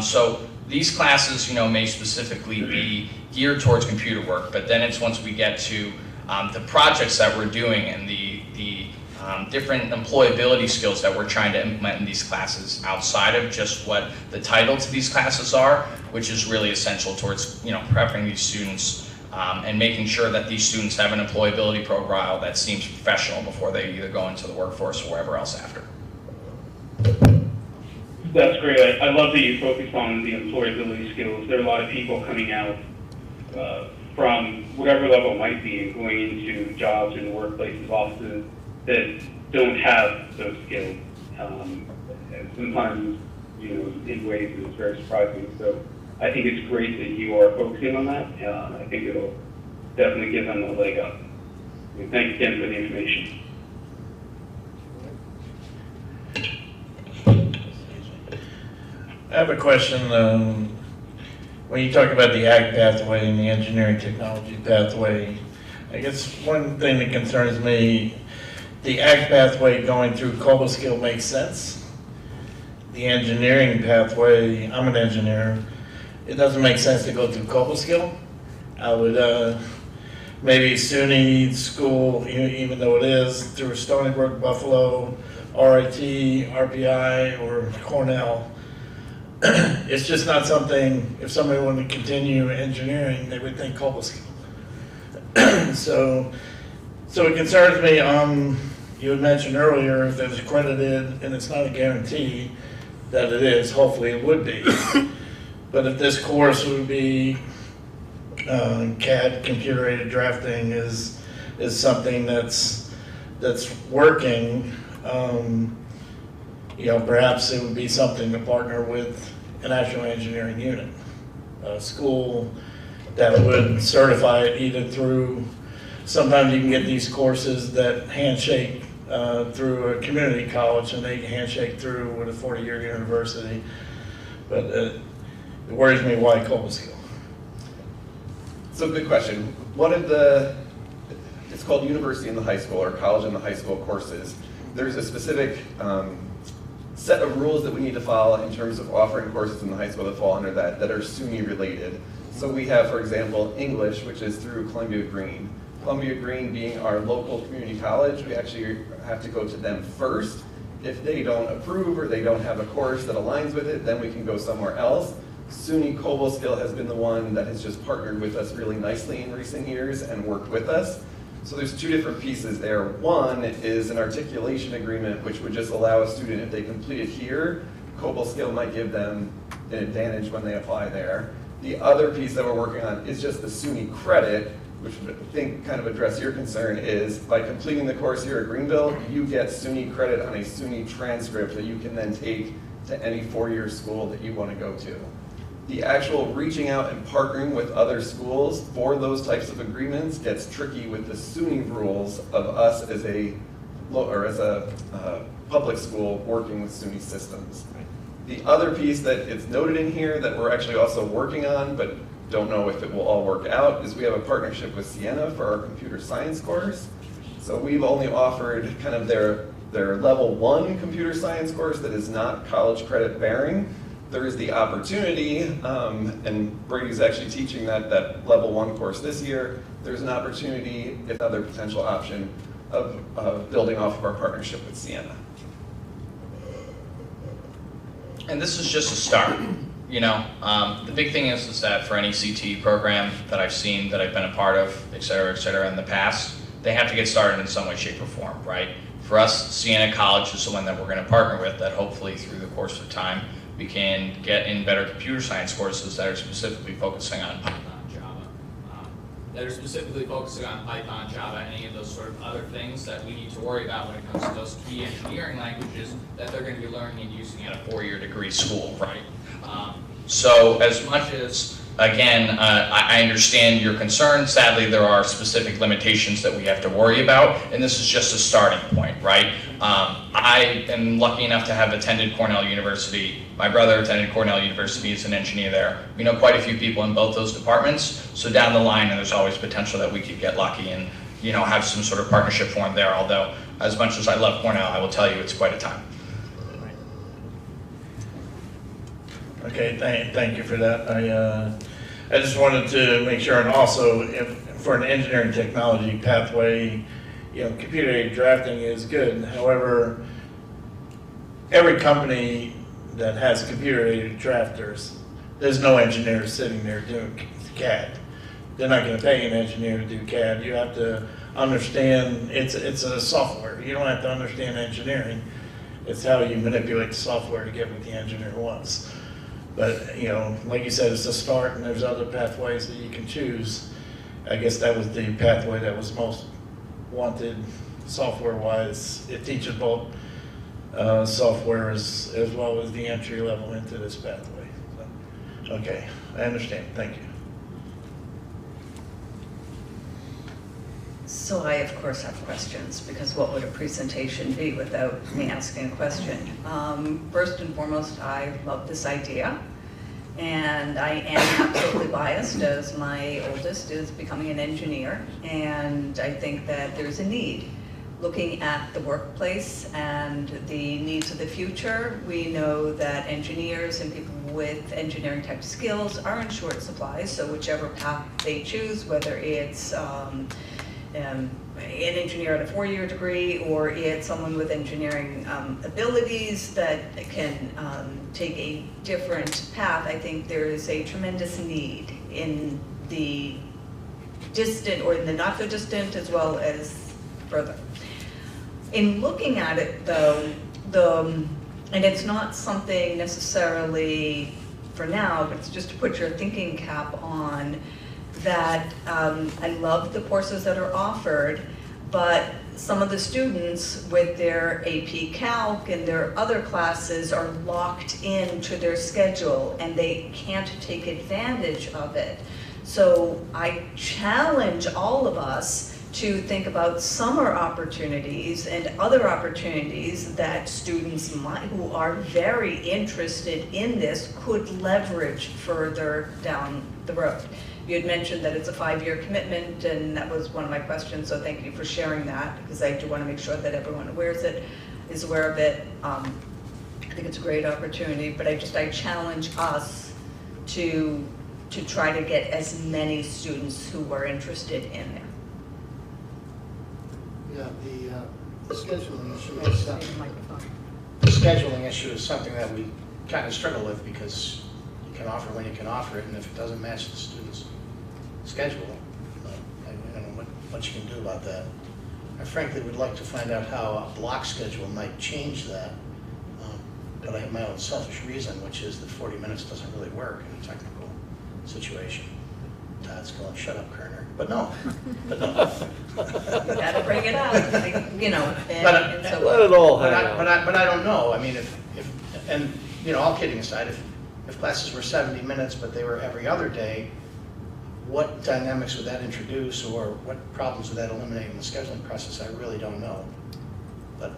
So these classes, may specifically be geared towards computer work, but then it's once we get to the projects that we're doing and the different employability skills that we're trying to implement in these classes outside of just what the title to these classes are, which is really essential towards prepping these students and making sure that these students have an employability profile that seems professional before they either go into the workforce or wherever else after. That's great. I love that you focused on the employability skills. There are a lot of people coming out from whatever level it might be and going into jobs in workplaces often that don't have those skills. Sometimes, in ways it's very surprising. So I think it's great that you are focusing on that. I think it'll definitely give them a leg up. Thanks again for the information. I have a question. When you talk about the ag pathway and the engineering technology pathway, I guess one thing that concerns me, the ag pathway going through Cobleskill makes sense. The engineering pathway, I'm an engineer, it doesn't make sense to go through Cobleskill. I would maybe SUNY school, even though it is, through Stony Brook, Buffalo, RIT, RPI, or Cornell. It's just not something, if somebody wanted to continue engineering, they would think Cobleskill. So it concerns me, you had mentioned earlier that it's accredited, and it's not a guarantee that it is, hopefully it would be. But if this course would be CAD, computer-aided drafting is something that's working, perhaps it would be something to partner with an actual engineering unit, a school that would certify it either through, sometimes you can get these courses that handshake through a community college and they handshake through with a 40-year university. But it worries me why Cobleskill. So good question. One of it's called University in the High School or College in the High School courses. There's a specific set of rules that we need to follow in terms of offering courses in the high school that fall under that are SUNY related. So we have, for example, English, which is through Columbia Green. Columbia Green being our local community college, we actually have to go to them first. If they don't approve or they don't have a course that aligns with it, then we can go somewhere else. SUNY Cobleskill has been the one that has just partnered with us really nicely in recent years and worked with us. So there's two different pieces there. One is an articulation agreement, which would just allow a student, if they complete it here, Cobleskill might give them an advantage when they apply there. The other piece that we're working on is just the SUNY credit, which I think kind of address your concern, is by completing the course here at Greenville, you get SUNY credit on a SUNY transcript that you can then take to any four-year school that you want to go to. The actual reaching out and partnering with other schools for those types of agreements gets tricky with the SUNY rules of us as a public school working with SUNY systems. The other piece that it's noted in here that we're actually also working on, but don't know if it will all work out, is we have a partnership with Siena for our computer science course. So we've only offered kind of their level 1 computer science course that is not college credit bearing. There is the opportunity, and Brady's actually teaching that level 1 course this year. There's an opportunity, if another potential option, of building off of our partnership with Siena. And this is just a start. The big thing is that for any CTE program that I've seen, that I've been a part of, et cetera, in the past, they have to get started in some way, shape, or form, right? For us, Siena College is the one that we're going to partner with, that hopefully through the course of time, we can get in better computer science courses that are specifically focusing on Python, Java, any of those sort of other things that we need to worry about when it comes to those key engineering languages that they're going to be learning and using at a four-year degree school, right? So as much as again, I understand your concern. Sadly, there are specific limitations that we have to worry about, and this is just a starting point, right? I am lucky enough to have attended Cornell University. My brother attended Cornell University as an engineer there. We know quite a few people in both those departments, so down the line, and there's always potential that we could get lucky and have some sort of partnership formed there, although as much as I love Cornell, I will tell you it's quite a time. Okay, thank you for that. I just wanted to make sure, and also for an engineering technology pathway, computer-aided drafting is good. However, every company that has computer-aided drafters, there's no engineers sitting there doing CAD. They're not going to pay an engineer to do CAD. You have to understand, it's a software. You don't have to understand engineering. It's how you manipulate the software to get what the engineer wants. But, like you said, it's a start, and there's other pathways that you can choose. I guess that was the pathway that was most wanted software-wise. It teaches both software as well as the entry level into this pathway. So, okay, I understand. Thank you. So I, of course, have questions, because what would a presentation be without me asking a question? First and foremost, I love this idea, and I am absolutely biased, as my oldest is becoming an engineer, and I think that there's a need. Looking at the workplace and the needs of the future, we know that engineers and people with engineering type skills are in short supply, so whichever path they choose, whether it's an engineer at a 4-year degree, or it's someone with engineering abilities that can take a different path, I think there is a tremendous need in the distant, or in the not so distant, as well as further. In looking at it though, and it's not something necessarily for now, but it's just to put your thinking cap on, that I love the courses that are offered, but some of the students with their AP Calc and their other classes are locked into their schedule and they can't take advantage of it. So I challenge all of us to think about summer opportunities and other opportunities that students who are very interested in this could leverage further down the road. You had mentioned that it's a 5-year commitment, and that was one of my questions, so thank you for sharing that, because I do want to make sure that everyone is aware of it. I think it's a great opportunity, but I challenge us to try to get as many students who are interested in there. Yeah, the scheduling issue is something. The scheduling issue is something that we kind of struggle with, because you can offer when you can offer it, and if it doesn't match the student's schedule, I don't know what you can do about that. I frankly would like to find out how a block schedule might change that, but I have my own selfish reason, which is that 40 minutes doesn't really work in a technical situation. Todd's going, shut up, Kerner. But no. You gotta bring it up, and so. Let it all hang out. But I don't know. I mean, if all kidding aside, if classes were 70 minutes, but they were every other day, what dynamics would that introduce, or what problems would that eliminate in the scheduling process? I really don't know. But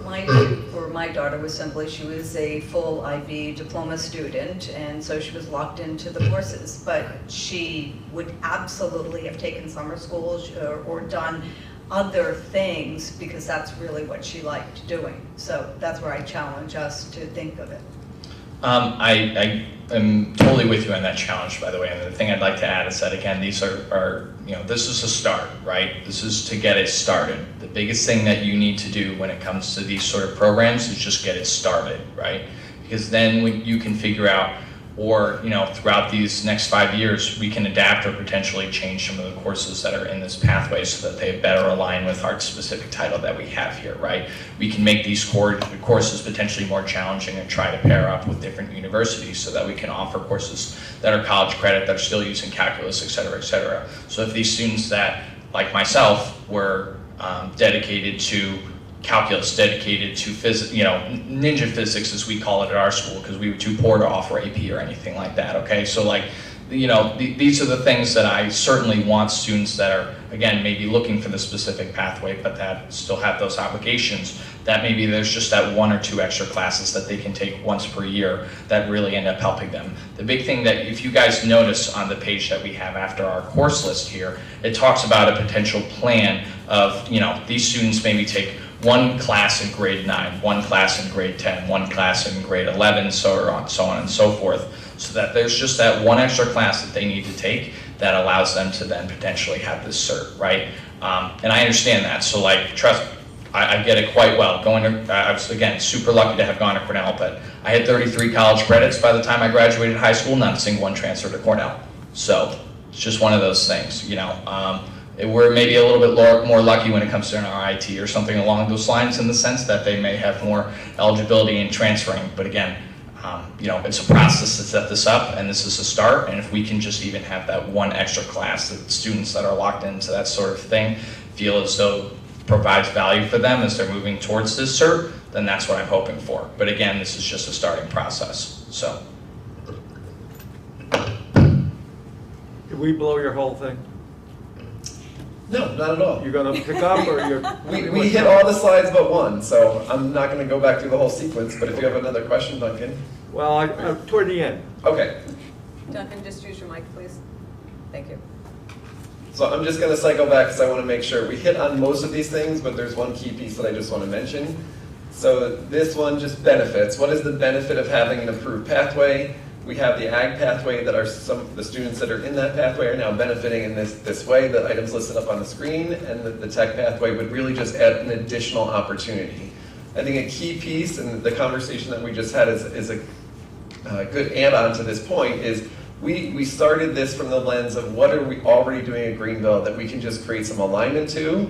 My view for my daughter was simply, she was a full IB diploma student, and so she was locked into the courses, but she would absolutely have taken summer school or done other things, because that's really what she liked doing. So that's where I challenge us to think of it. I am totally with you on that challenge, by the way. And the thing I'd like to add is that, again, these are this is a start, right? This is to get it started. The biggest thing that you need to do when it comes to these sort of programs is just get it started, right? Because then when you can figure out, or throughout these next 5 years, we can adapt or potentially change some of the courses that are in this pathway so that they better align with our specific title that we have here, right? We can make these courses potentially more challenging and try to pair up with different universities so that we can offer courses that are college credit, that are still using calculus, et cetera, et cetera. So if these students that, like myself, were dedicated to calculus, dedicated to physics, ninja physics as we call it at our school, because we were too poor to offer AP or anything like that, okay? So like, these are the things that I certainly want students that are, again, maybe looking for the specific pathway, but that still have those obligations, that maybe there's just that 1 or 2 extra classes that they can take once per year that really end up helping them. The big thing that, if you guys notice on the page that we have after our course list here, it talks about a potential plan of, these students maybe take 1 class in grade 9, 1 class in grade 10, 1 class in grade 11, so on and so forth, so that there's just that 1 extra class that they need to take that allows them to then potentially have this cert, right? And I understand that, so like, trust me, I get it quite well. I was, again, super lucky to have gone to Cornell, but I had 33 college credits by the time I graduated high school, not a single one transferred to Cornell. So it's just one of those things, We're maybe a little bit more lucky when it comes to an RIT or something along those lines, in the sense that they may have more eligibility in transferring. But again, it's a process to set this up, and this is a start. And if we can just even have that 1 extra class that students that are locked into that sort of thing feel as though provides value for them as they're moving towards this cert, then that's what I'm hoping for. But again, this is just a starting process. So, Did we blow your whole thing? No, not at all. You're gonna pick up, or you're? We hit all the slides but 1, so I'm not gonna go back through the whole sequence, but if you have another question, Duncan. Well, toward the end. Okay. Duncan, just use your mic, please. Thank you. So I'm just gonna cycle back because I wanna make sure we hit on most of these things, but there's one key piece that I just wanna mention. So this one, just benefits. What is the benefit of having an approved pathway? We have the ag pathway that the students that are in that pathway are now benefiting in this way, the items listed up on the screen, and the tech pathway would really just add an additional opportunity. I think a key piece, and the conversation that we just had is a good add-on to this point, is we started this from the lens of what are we already doing at Greenville that we can just create some alignment to.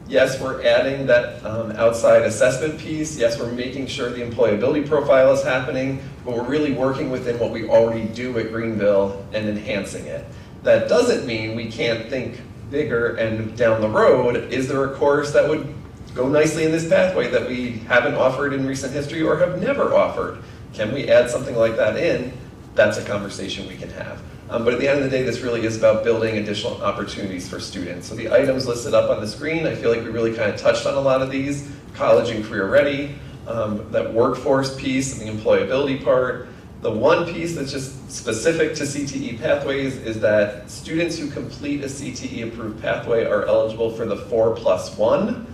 Yes, we're adding that outside assessment piece. Yes, we're making sure the employability profile is happening, but we're really working within what we already do at Greenville and enhancing it. That doesn't mean we can't think bigger and down the road. Is there a course that would go nicely in this pathway that we haven't offered in recent history or have never offered? Can we add something like that in? That's a conversation we can have. But at the end of the day, this really is about building additional opportunities for students. So the items listed up on the screen, I feel like we really kind of touched on a lot of these. College and career ready, that workforce piece and the employability part. The one piece that's just specific to CTE pathways is that students who complete a CTE approved pathway are eligible for the 4+1.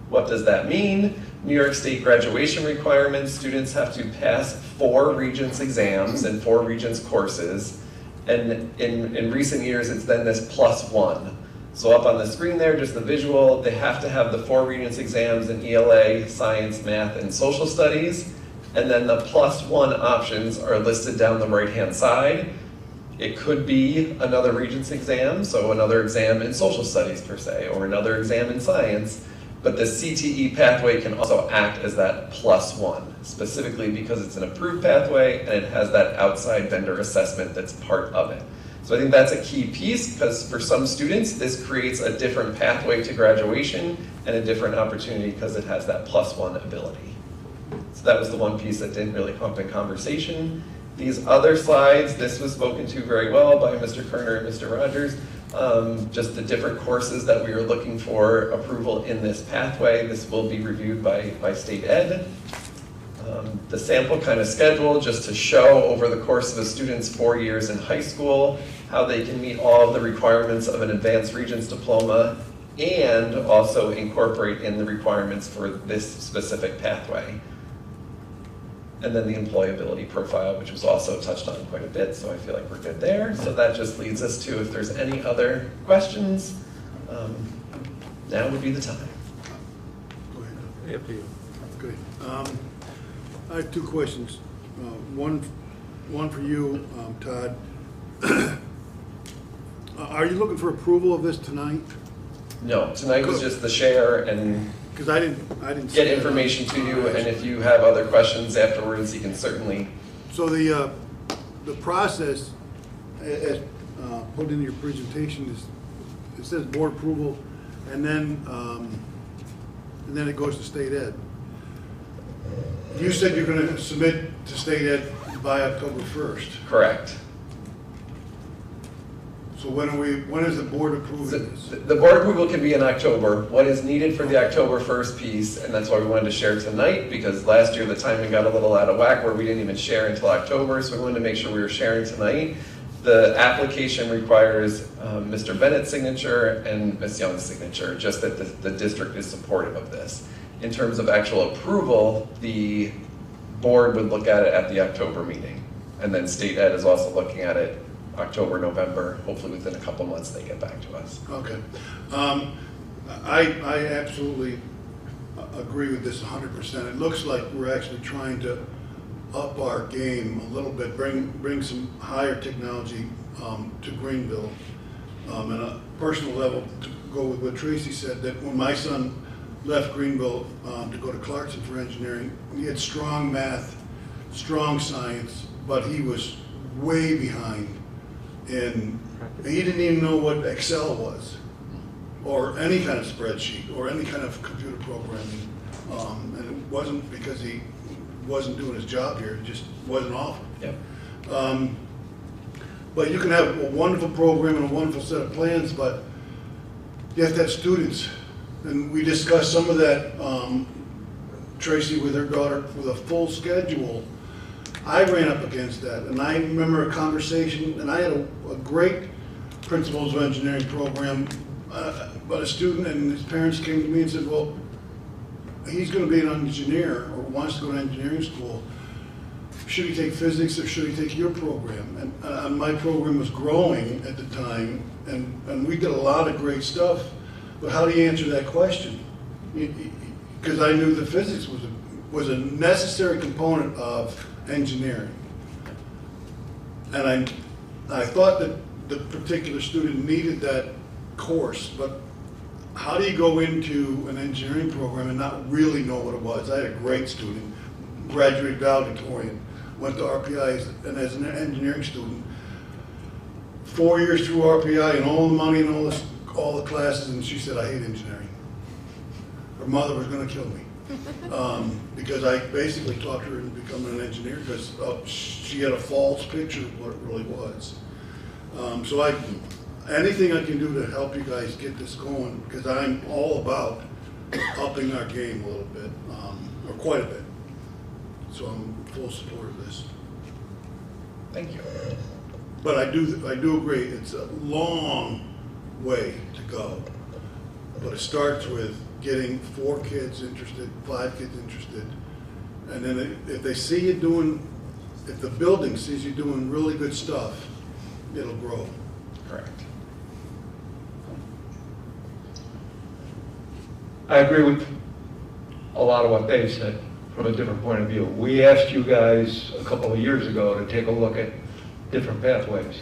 What does that mean? New York State graduation requirements, students have to pass 4 Regents exams and 4 Regents courses. And in recent years, it's then this +1. So up on the screen there, just the visual, they have to have the 4 Regents exams in ELA, science, math, and social studies. And then the +1 options are listed down the right-hand side. It could be another Regents exam, so another exam in social studies per se, or another exam in science. But the CTE pathway can also act as that +1, specifically because it's an approved pathway and it has that outside vendor assessment that's part of it. So I think that's a key piece, because for some students, this creates a different pathway to graduation and a different opportunity because it has that +1 ability. So that was the one piece that didn't really come up in conversation. These other slides, this was spoken to very well by Mr. Kerner and Mr. Rogers. Just the different courses that we are looking for approval in this pathway. This will be reviewed by state ed. The sample kind of schedule, just to show over the course of a student's 4 years in high school, how they can meet all of the requirements of an advanced Regents diploma and also incorporate in the requirements for this specific pathway. And then the employability profile, which was also touched on quite a bit, so I feel like we're good there. So that just leads us to, if there's any other questions, now would be the time. Go ahead. Up to you. Good. I have 2 questions. One for you, Todd. Are you looking for approval of this tonight? No, tonight was just the share and because I didn't get information to you, and if you have other questions afterwards, you can certainly. So the process, as put in your presentation, is it says board approval, and then it goes to state ed. You said you're going to submit to state ed by October 1st. Correct. So when is the board approving this? The board approval can be in October. What is needed for the October 1st piece, and that's why we wanted to share tonight, because last year the timing got a little out of whack where we didn't even share until October, so we wanted to make sure we were sharing tonight. The application requires Mr. Bennett's signature and Ms. Young's signature, just that the district is supportive of this. In terms of actual approval, the board would look at it at the October meeting. And then state ed is also looking at it October, November, hopefully within a couple months they get back to us. Okay. I absolutely agree with this 100%. It looks like we're actually trying to up our game a little bit, bring some higher technology to Greenville. On a personal level, to go with what Tracy said, that when my son left Greenville to go to Clarkson for engineering, he had strong math, strong science, but he was way behind. And he didn't even know what Excel was, or any kind of spreadsheet, or any kind of computer programming. And it wasn't because he wasn't doing his job here, it just wasn't offered. Yep. But you can have a wonderful program and a wonderful set of plans, but you have to have students. And we discussed some of that, Tracy with her daughter, with a full schedule. I ran up against that, and I remember a conversation, and I had a great principles of engineering program, but a student and his parents came to me and said, well, he's going to be an engineer or wants to go to engineering school. Should he take physics or should he take your program? And my program was growing at the time, and we did a lot of great stuff, but how do you answer that question? Because I knew that physics was a necessary component of engineering. And I thought that the particular student needed that course, but how do you go into an engineering program and not really know what it was? I had a great student, graduated valedictorian, went to RPI and as an engineering student, 4 years through RPI and all the money and all the classes, and she said, I hate engineering. Her mother was gonna kill me. Because I basically taught her into becoming an engineer because she had a false picture of what it really was. So anything I can do to help you guys get this going, because I'm all about upping our game a little bit, or quite a bit. So I'm in full support of this. Thank you. But I do agree, it's a long way to go. But it starts with getting 4 kids interested, 5 kids interested, and then if they see you doing, if the building sees you doing really good stuff, it'll grow. Correct. I agree with a lot of what Dave said from a different point of view. We asked you guys a couple of years ago to take a look at different pathways.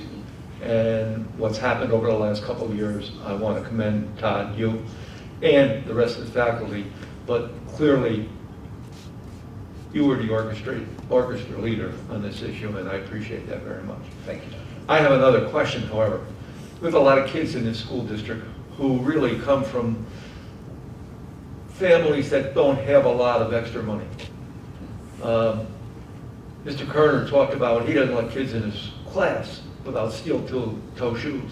And what's happened over the last couple of years, I want to commend Todd, you, and the rest of the faculty, but clearly you were the orchestra leader on this issue, and I appreciate that very much. Thank you. I have another question, however. We have a lot of kids in this school district who really come from families that don't have a lot of extra money. Mr. Kerner talked about he doesn't let kids in his class without steel-toe shoes.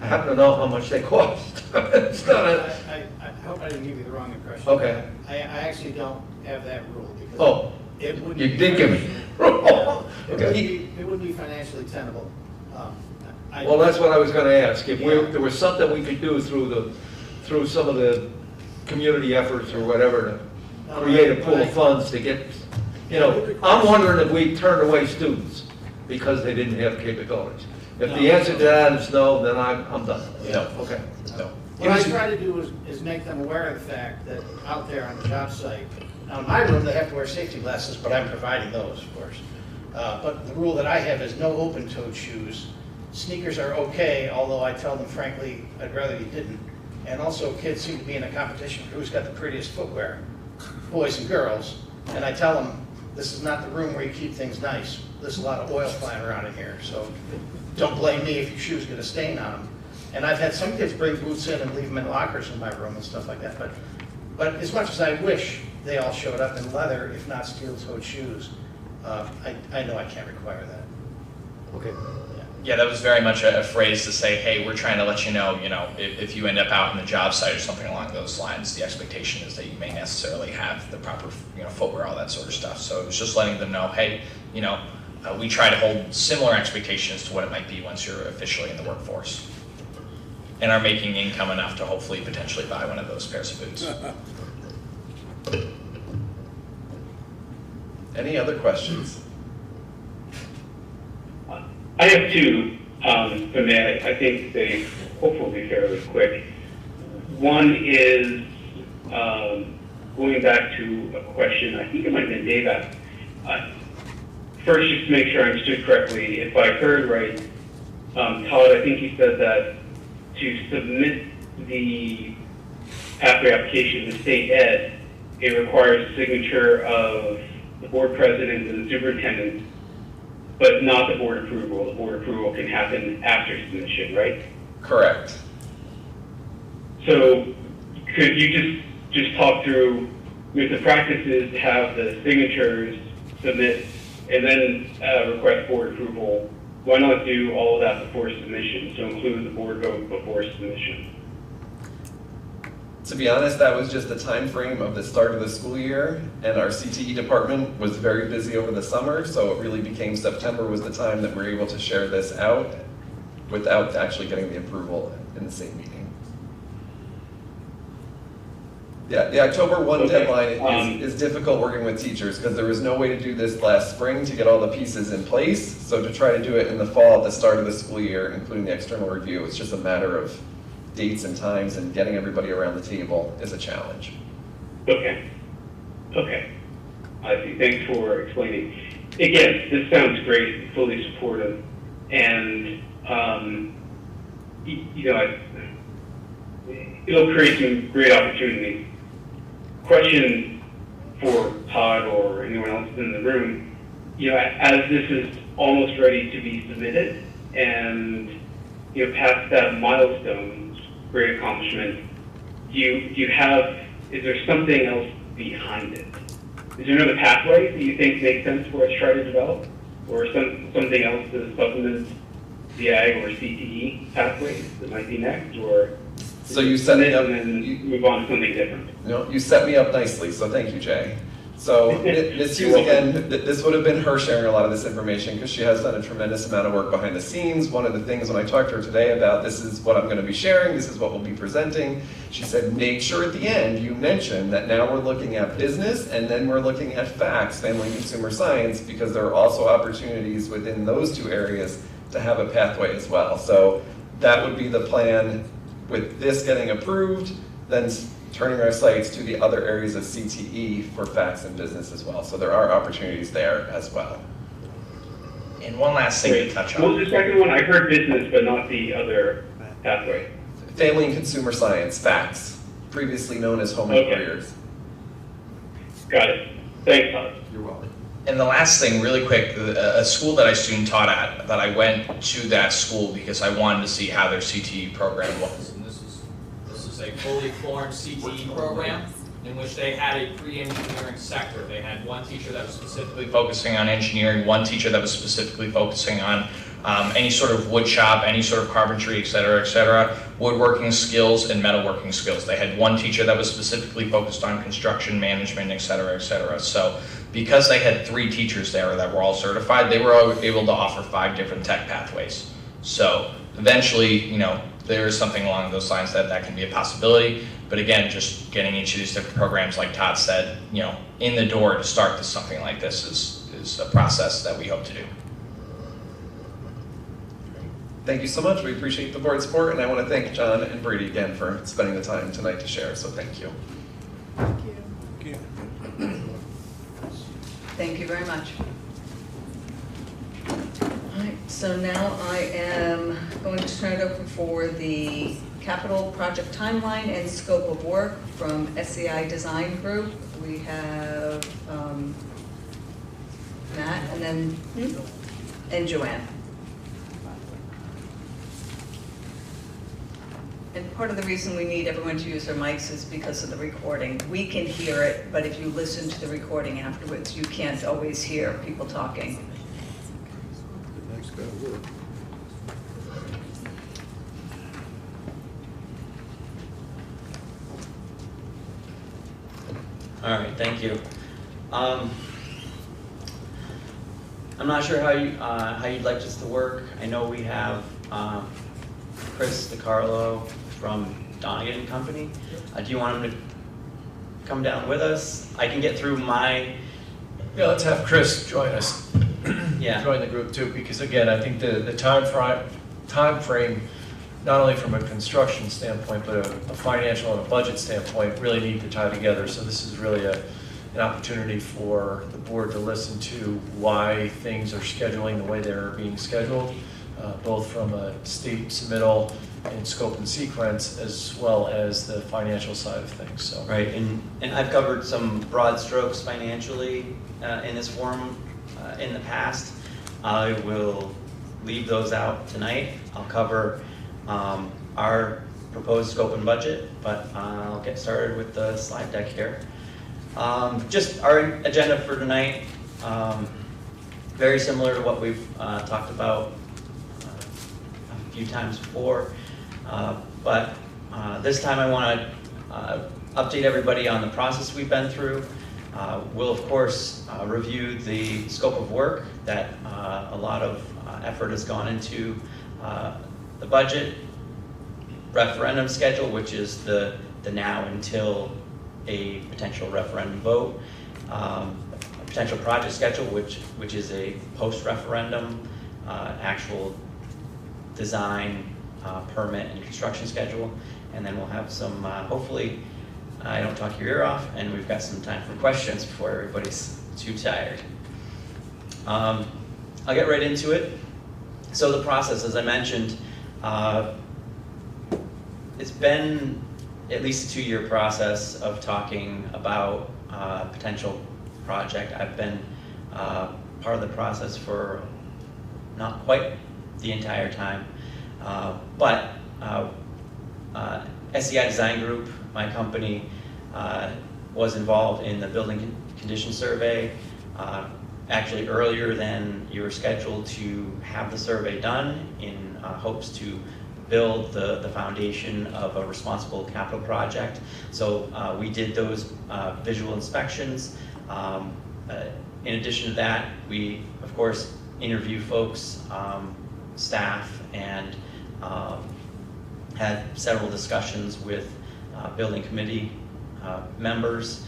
I happen to know how much they cost. It's not a... I hope I didn't give you the wrong impression. Okay. I actually don't have that rule because Oh, it wouldn't you be did give me. financially- it wouldn't be financially tenable. Well, that's what I was going to ask. If there was something we could do through some of the community efforts or whatever to create a pool of funds to get, I'm wondering if we turned away students because they didn't have capabilities. If the answer to that is no, then I'm done. No. Okay. No. What I try to do is make them aware of the fact that out there on the job site, now in my room, they have to wear safety glasses, but I'm providing those, of course. But the rule that I have is no open-toed shoes. Sneakers are okay, although I tell them frankly, I'd rather you didn't. And also kids seem to be in a competition for who's got the prettiest footwear, boys and girls. And I tell them, this is not the room where you keep things nice. There's a lot of oil flying around in here, so don't blame me if your shoes get a stain on them. And I've had some kids bring boots in and leave them in lockers in my room and stuff like that. But as much as I wish they all showed up in leather, if not steel-toed shoes, I know I can't require that. Okay. Yeah. Yeah, that was very much a phrase to say, hey, we're trying to let you know, if you end up out in the job site or something along those lines, the expectation is that you may necessarily have the proper, footwear, all that sort of stuff. So it was just letting them know, hey, we try to hold similar expectations to what it might be once you're officially in the workforce, and are making income enough to hopefully potentially buy one of those pairs of boots. Any other questions? I have two, but I think they hopefully be fairly quick. One is going back to a question, I think it might have been Dave asked. First, just to make sure I understood correctly, if I heard right, Todd, I think you said that to submit the pathway application to state ed, it requires a signature of the board president and the superintendent, but not the board approval. The board approval can happen after submission, right? Correct. So could you just talk through, with the practices to have the signatures, submit, and then request board approval? Why not do all of that before submission? So include the board vote before submission. To be honest, that was just the time frame of the start of the school year, and our CTE department was very busy over the summer, so it really became September was the time that we were able to share this out without actually getting the approval in the same meeting. Yeah, the October 1 deadline is difficult working with teachers because there was no way to do this last spring to get all the pieces in place. So to try to do it in the fall at the start of the school year, including the external review, it's just a matter of dates and times, and getting everybody around the table is a challenge. Okay. I see. Thanks for explaining. Again, this sounds great, fully supportive, and it'll create some great opportunities. Question for Todd or anyone else in the room, as this is almost ready to be submitted and past that milestone, great accomplishment, is there something else behind it? Is there another pathway that you think makes sense for us to try to develop? Or something else to supplement the ag or CTE pathways that might be next? Or so you set me up, and then move on to something different? You set me up nicely, so thank you, Jay. So Ms. Hughes, again, this would have been her sharing a lot of this information because she has done a tremendous amount of work behind the scenes. One of the things when I talked to her today about this is what I'm going to be sharing, this is what we'll be presenting, she said, make sure at the end you mention that now we're looking at business and then we're looking at facts, family and consumer science, because there are also opportunities within those two areas to have a pathway as well. So that would be the plan with this getting approved, then turning our sights to the other areas of CTE for facts and business as well. So there are opportunities there as well. And one last thing to touch on. What was the second one? I heard business, but not the other pathway. Family and consumer science, facts, previously known as home and careers. Got it. Thanks, Todd. You're welcome. And the last thing, really quick, a school that I student taught at, that I went to that school because I wanted to see how their CTE program was. This is a fully formed CTE program in which they had a pre-engineering sector. They had one teacher that was specifically focusing on engineering, one teacher that was specifically focusing on any sort of wood shop, any sort of carpentry, et cetera, woodworking skills and metalworking skills. They had one teacher that was specifically focused on construction management, et cetera, et cetera. So because they had 3 teachers there that were all certified, they were able to offer 5 different tech pathways. So eventually, there is something along those lines that can be a possibility. But again, just getting each of these different programs, like Todd said, in the door to start something like this is a process that we hope to do. Thank you so much. We appreciate the board's support, and I want to thank John and Brady again for spending the time tonight to share. So thank you. Thank you. Thank you very much. All right, so now I am going to turn it over for the capital project timeline and scope of work from SEI Design Group. We have Matt and then and Joanne. And part of the reason we need everyone to use their mics is because of the recording. We can hear it, but if you listen to the recording afterwards, you can't always hear people talking. All right, thank you. I'm not sure how you'd like this to work. I know we have Chris DiCarlo from Donegan and Company. Do you want him to come down with us? I can get through my... Yeah, let's have Chris join us. Yeah. Join the group too, because again, I think the time frame, not only from a construction standpoint, but a financial and a budget standpoint, really need to tie together. So this is really an opportunity for the board to listen to why things are scheduling the way they're being scheduled, both from a state submittal and scope and sequence, as well as the financial side of things. So. Right, and I've covered some broad strokes financially in this forum in the past. I will leave those out tonight. I'll cover our proposed scope and budget, but I'll get started with the slide deck here. Just our agenda for tonight, very similar to what we've talked about a few times before, but this time I want to update everybody on the process we've been through. We'll of course review the scope of work that a lot of effort has gone into the budget, referendum schedule, which is the now until a potential referendum vote, a potential project schedule, which is a post-referendum actual design, permit, and construction schedule, and then we'll have some, hopefully, I don't talk your ear off, and we've got some time for questions before everybody's too tired. I'll get right into it. So the process, as I mentioned, it's been at least a 2-year process of talking about a potential project. I've been part of the process for not quite the entire time, but SEI Design Group, my company, was involved in the building condition survey actually earlier than you were scheduled to have the survey done, in hopes to build the foundation of a responsible capital project. So we did those visual inspections. In addition to that, we of course interview folks, staff, and had several discussions with building committee members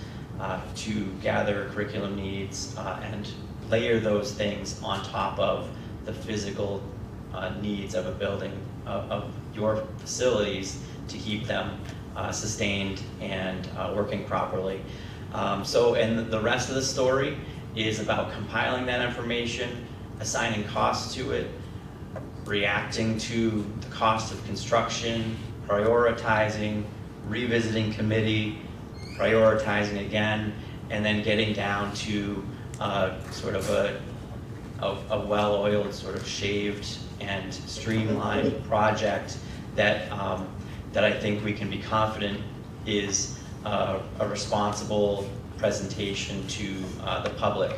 to gather curriculum needs and layer those things on top of the physical needs of a building, of your facilities, to keep them sustained and working properly. And the rest of the story is about compiling that information, assigning costs to it, reacting to the cost of construction, prioritizing, revisiting committee, prioritizing again, and then getting down to sort of a well-oiled, sort of shaved and streamlined project that that I think we can be confident is a responsible presentation to the public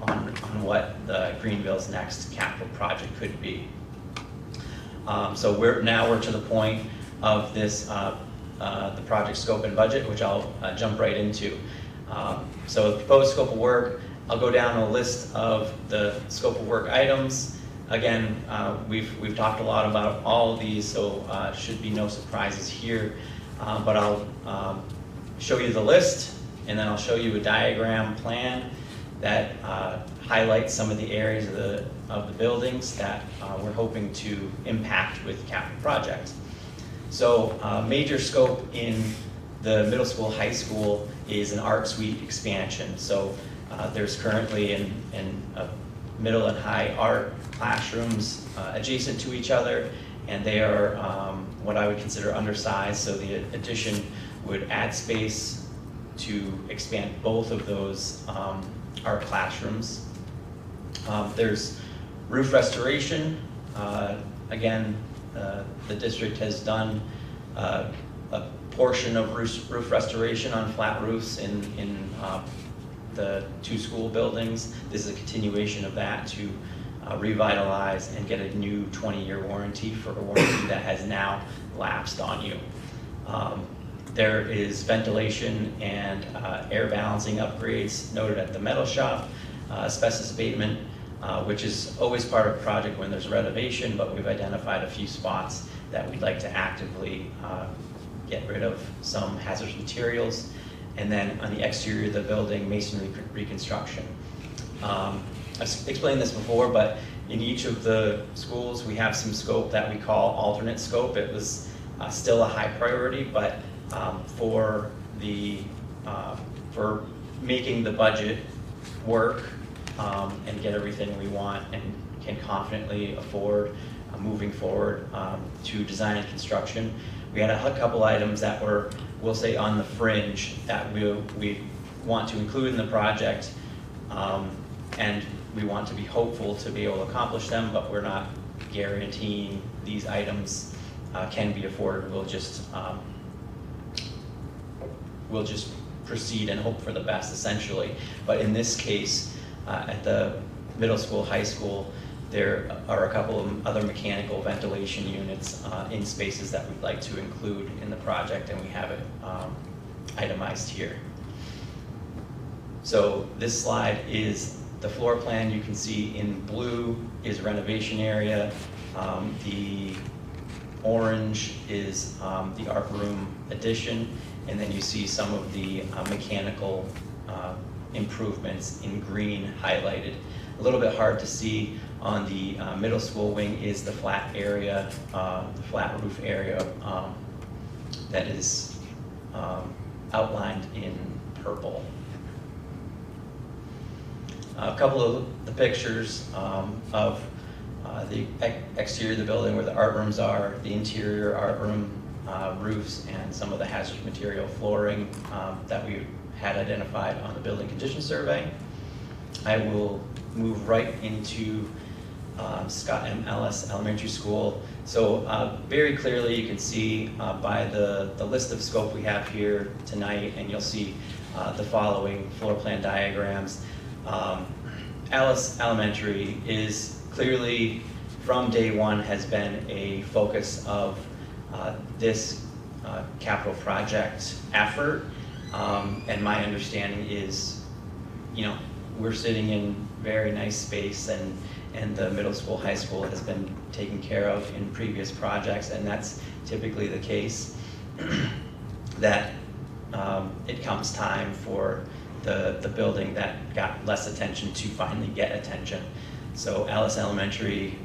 on what Greenville's next capital project could be. So we're to the point of this the project scope and budget, which I'll jump right into. So the proposed scope of work, I'll go down a list of the scope of work items. Again, we've talked a lot about all of these, so should be no surprises here. But I'll show you the list, and then I'll show you a diagram plan that highlights some of the areas of the buildings that we're hoping to impact with capital projects. So major scope in the middle school, high school is an art suite expansion. So there's currently in middle and high art classrooms adjacent to each other, and they are what I would consider undersized. So the addition would add space to expand both of those art classrooms. There's roof restoration. Again, the district has done a portion of roof restoration on flat roofs in the 2 school buildings. This is a continuation of that to revitalize and get a new 20-year warranty for a warranty that has now lapsed on you. There is ventilation and air balancing upgrades noted at the metal shop, asbestos abatement, which is always part of a project when there's renovation, but we've identified a few spots that we'd like to actively get rid of some hazardous materials. And then on the exterior of the building, masonry reconstruction. I've explained this before, but in each of the schools, we have some scope that we call alternate scope. It was still a high priority, but for making the budget work and get everything we want and can confidently afford moving forward to design and construction. We had a couple items that were, we'll say, on the fringe that we want to include in the project, and we want to be hopeful to be able to accomplish them, but we're not guaranteeing these items can be afforded. We'll just proceed and hope for the best, essentially. But in this case, at the middle school, high school, there are a couple of other mechanical ventilation units in spaces that we'd like to include in the project, and we have it itemized here. So this slide is the floor plan. You can see in blue is renovation area. The orange is the art room addition, and then you see some of the mechanical improvements in green highlighted. A little bit hard to see on the middle school wing is the flat area, the flat roof area that is outlined in purple. A couple of the pictures of the exterior of the building where the art rooms are, the interior art room roofs, and some of the hazardous material flooring that we had identified on the building condition survey. I will move right into Scott M. Ellis Elementary School. So very clearly you can see by the list of scope we have here tonight, and you'll see the following floor plan diagrams. Ellis Elementary is clearly, from day one, has been a focus of this capital project effort. And my understanding is, we're sitting in very nice space, and the middle school, high school has been taken care of in previous projects, and that's typically the case, that it comes time for the building that got less attention to finally get attention. So Ellis Elementary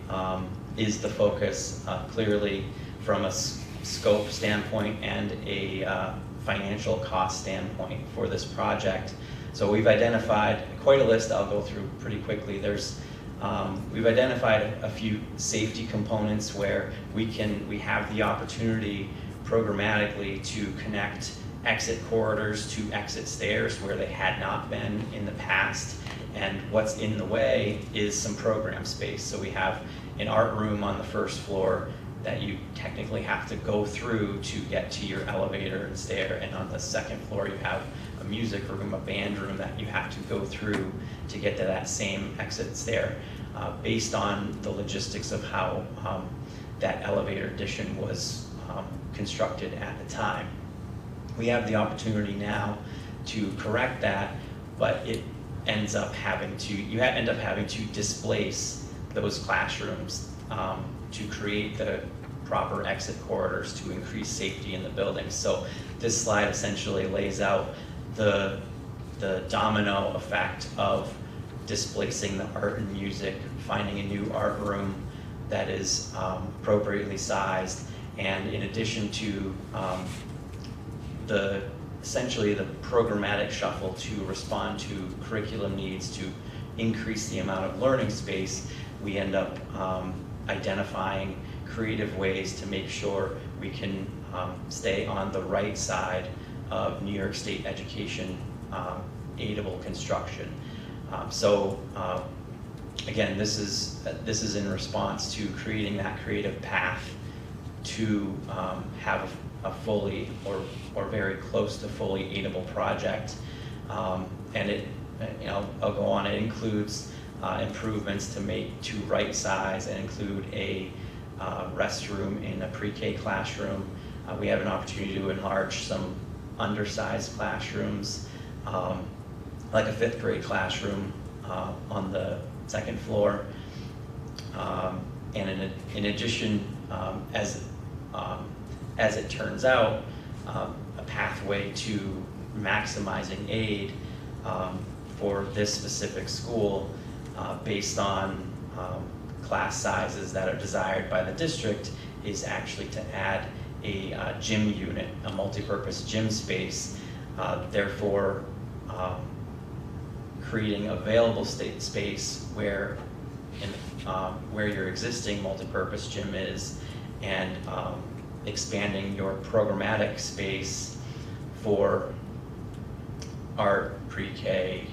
is the focus, clearly from a scope standpoint and a financial cost standpoint for this project. So we've identified quite a list. I'll go through pretty quickly. We've identified a few safety components where we have the opportunity programmatically to connect exit corridors to exit stairs where they had not been in the past. And what's in the way is some program space. So we have an art room on the first floor that you technically have to go through to get to your elevator and stair. And on the second floor, you have a music room, a band room that you have to go through to get to that same exit stair, based on the logistics of how that elevator addition was constructed at the time. We have the opportunity now to correct that, but it ends up having to, you end up having to displace those classrooms to create the proper exit corridors to increase safety in the building. So this slide essentially lays out the domino effect of displacing the art and music, finding a new art room that is appropriately sized, and in addition to essentially the programmatic shuffle to respond to curriculum needs to increase the amount of learning space, we end up identifying creative ways to make sure we can stay on the right side of New York State education aidable construction. Again, this is in response to creating that creative path to have a fully or very close to fully aidable project. And it, I'll go on, it includes improvements to right size and include a restroom in a pre-K classroom, We have an opportunity to enlarge some undersized classrooms, like a 5th grade classroom on the 2nd floor. And in addition, as it turns out, a pathway to maximizing aid for this specific school based on class sizes that are desired by the district is actually to add a gym unit, a multi-purpose gym space, therefore creating available state space where your existing multi-purpose gym is, and expanding your programmatic space for art, pre-K,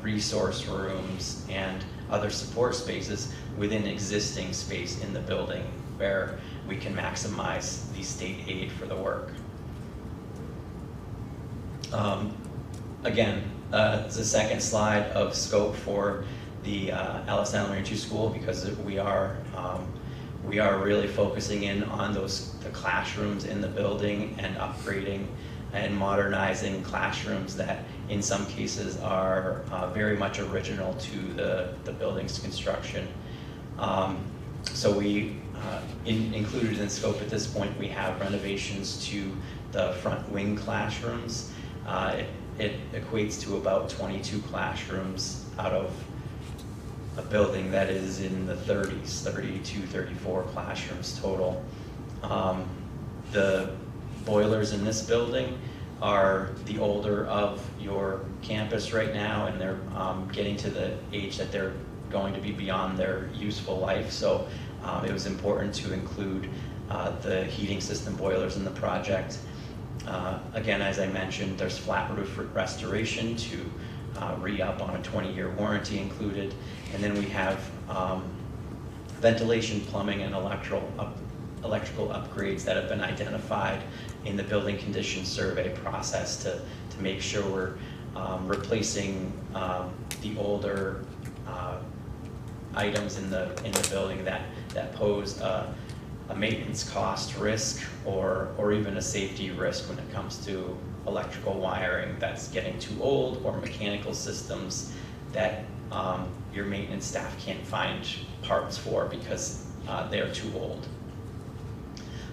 resource rooms, and other support spaces within existing space in the building where we can maximize the state aid for the work. Again, it's the second slide of scope for the Ellis Elementary School, because we are really focusing in on the classrooms in the building and upgrading and modernizing classrooms that in some cases are very much original to the building's construction. So we, included in scope at this point, we have renovations to the front wing classrooms. It equates to about 22 classrooms out of a building that is in the 30s, 32, 34 classrooms total. The boilers in this building are the older of your campus right now, and they're getting to the age that they're going to be beyond their useful life. So it was important to include the heating system boilers in the project. Again, as I mentioned, there's flat roof restoration to re-up on a 20-year warranty included. And then we have ventilation, plumbing, and electrical upgrades that have been identified in the building condition survey process to make sure we're replacing the older items in the building that pose a maintenance cost risk or even a safety risk when it comes to electrical wiring that's getting too old, or mechanical systems that your maintenance staff can't find parts for because they're too old.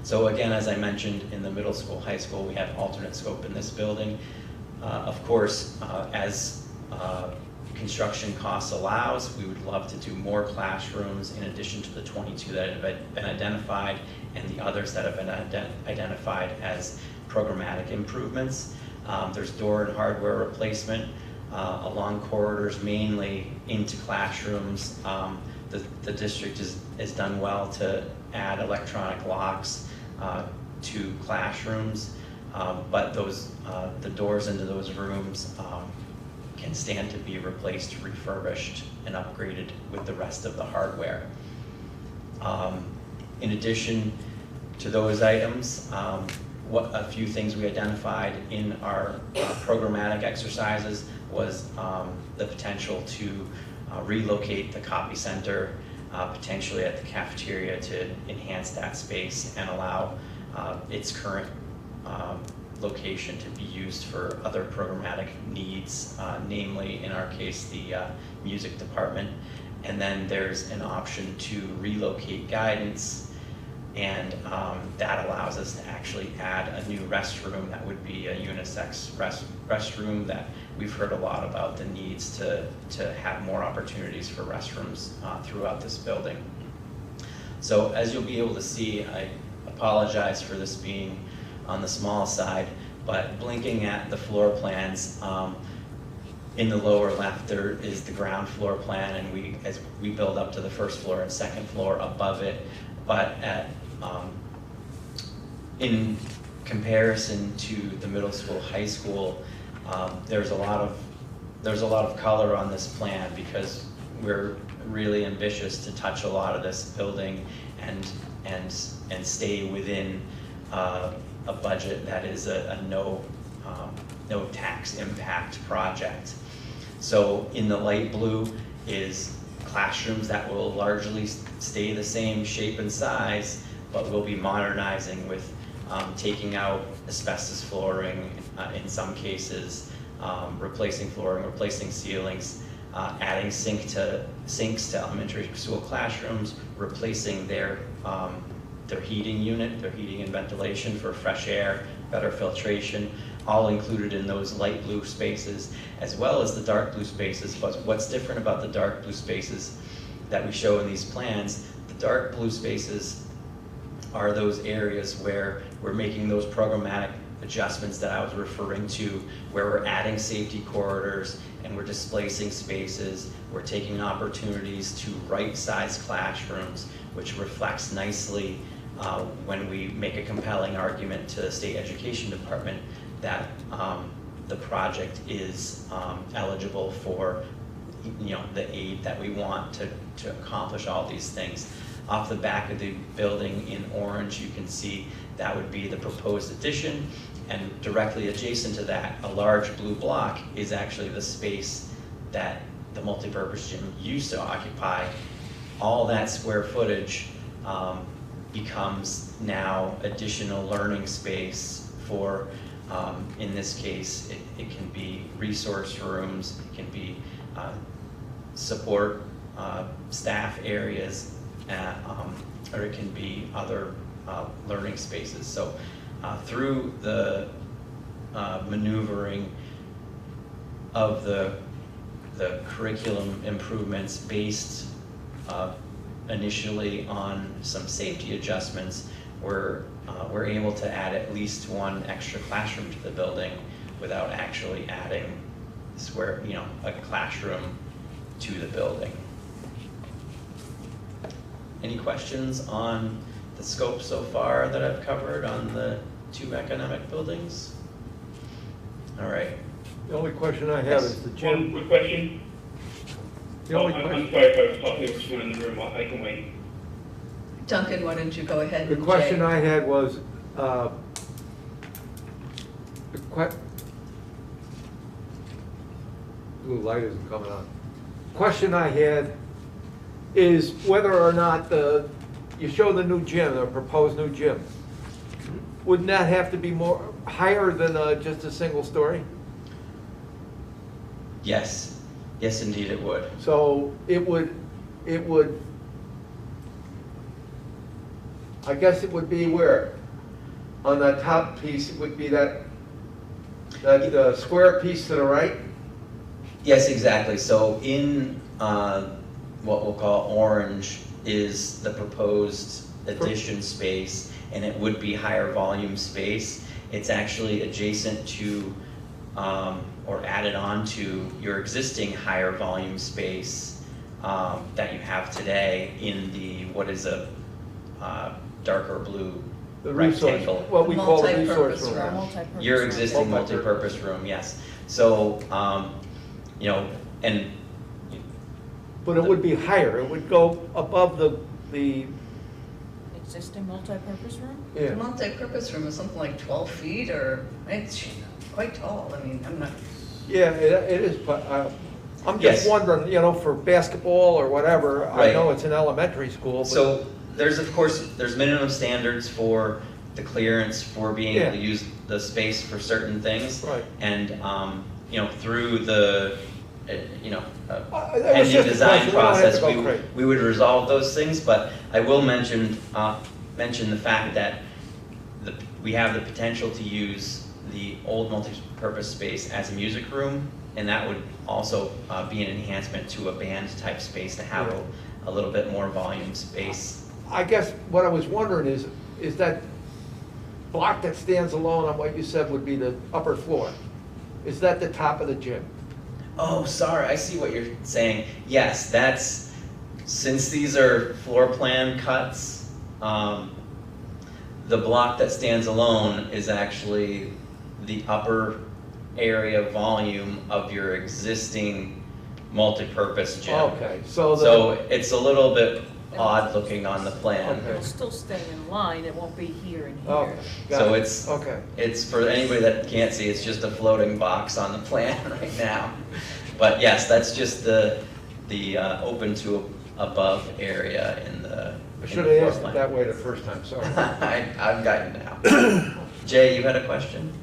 So again, as I mentioned, in the middle school, high school, we have alternate scope in this building. Of course, as construction costs allows, we would love to do more classrooms in addition to the 22 that have been identified and the others that have been identified as programmatic improvements. There's door and hardware replacement along corridors, mainly into classrooms. The district has done well to add electronic locks to classrooms, but the doors into those rooms can stand to be replaced, refurbished, and upgraded with the rest of the hardware. In addition to those items, a few things we identified in our programmatic exercises was the potential to relocate the copy center, potentially at the cafeteria, to enhance that space and allow its current location to be used for other programmatic needs, namely, in our case, the music department. And then there's an option to relocate guidance, and that allows us to actually add a new restroom that would be a unisex restroom that we've heard a lot about the needs to have more opportunities for restrooms throughout this building. So as you'll be able to see, I apologize for this being on the small side, but blinking at the floor plans, in the lower left there is the ground floor plan, and as we build up to the first floor and second floor above it, but in comparison to the middle school, high school, there's a lot of color on this plan because we're really ambitious to touch a lot of this building and stay within a budget that is a no tax impact project. So in the light blue is classrooms that will largely stay the same shape and size, but we'll be modernizing with taking out asbestos flooring in some cases, replacing flooring, replacing ceilings, adding sinks to elementary school classrooms, replacing their heating unit, their heating and ventilation for fresh air, better filtration, all included in those light blue spaces, as well as the dark blue spaces. But what's different about the dark blue spaces that we show in these plans, the dark blue spaces are those areas where we're making those programmatic adjustments that I was referring to, where we're adding safety corridors and we're displacing spaces. We're taking opportunities to right-size classrooms, which reflects nicely when we make a compelling argument to the state education department that the project is eligible for the aid that we want to accomplish all these things. Off the back of the building in orange, you can see that would be the proposed addition, and directly adjacent to that, a large blue block is actually the space that the multipurpose gym used to occupy. All that square footage becomes now additional learning space for, in this case, it can be resource rooms, it can be support staff areas, or it can be other learning spaces. So through the maneuvering of the curriculum improvements based initially on some safety adjustments, we're able to add at least one extra classroom to the building without actually adding a classroom to the building. Any questions on the scope so far that I've covered on the two academic buildings? All right. The only question I have is the gym. One quick question. The only I'm question. sorry if I was talking to someone in the room. I can wait. Duncan, why don't you go ahead? The and question Jay. I had was, blue light isn't coming on. Question I had is whether or not you show the new gym, the proposed new gym. Wouldn't that have to be more higher than just a single story? Yes, yes, indeed it would. So it would, I guess it would be where? On that top piece, it would be that square piece to the right? Yes, exactly. So in what we'll call orange is the proposed addition space, and it would be higher volume space. It's actually adjacent to or added on to your existing higher volume space that you have today in the, what is a darker blue The rectangle. resource, what we call the resource room. Multi-purpose Your room. existing multipurpose room, yes. So, and But it would be higher, it would go above the Existing multi-purpose room? The yeah. multi-purpose room is something like 12 feet, or it's quite tall. I mean, I'm not, Yeah, it is, but I'm just Yes. wondering, for basketball or whatever, I Right. know it's an elementary school, but. so there's minimum standards for the clearance for being able to Yeah. use the space for certain things. Right. And, through the, That was pending just a design question. We don't have to process, go crazy. we would resolve those things, but I will mention the fact that we have the potential to use the old multi-purpose space as a music room, and that would also be an enhancement to a band type space to have a little bit more volume space. I guess what I was wondering is that block that stands alone on what you said would be the upper floor, is that the top of the gym? Oh, sorry, I see what you're saying. Yes, since these are floor plan cuts, the block that stands alone is actually the upper area volume of your existing multipurpose gym. Okay, so So it's a little bit odd looking on the plan. Okay. It'll still stay in line, it won't be here and here. Okay, got So it. it's, Okay. it's for anybody that can't see, it's just a floating box on the plan right now. But yes, that's just the open to above area in I should have asked it that way the first time, sorry. I've got you now. Jay, you had a question?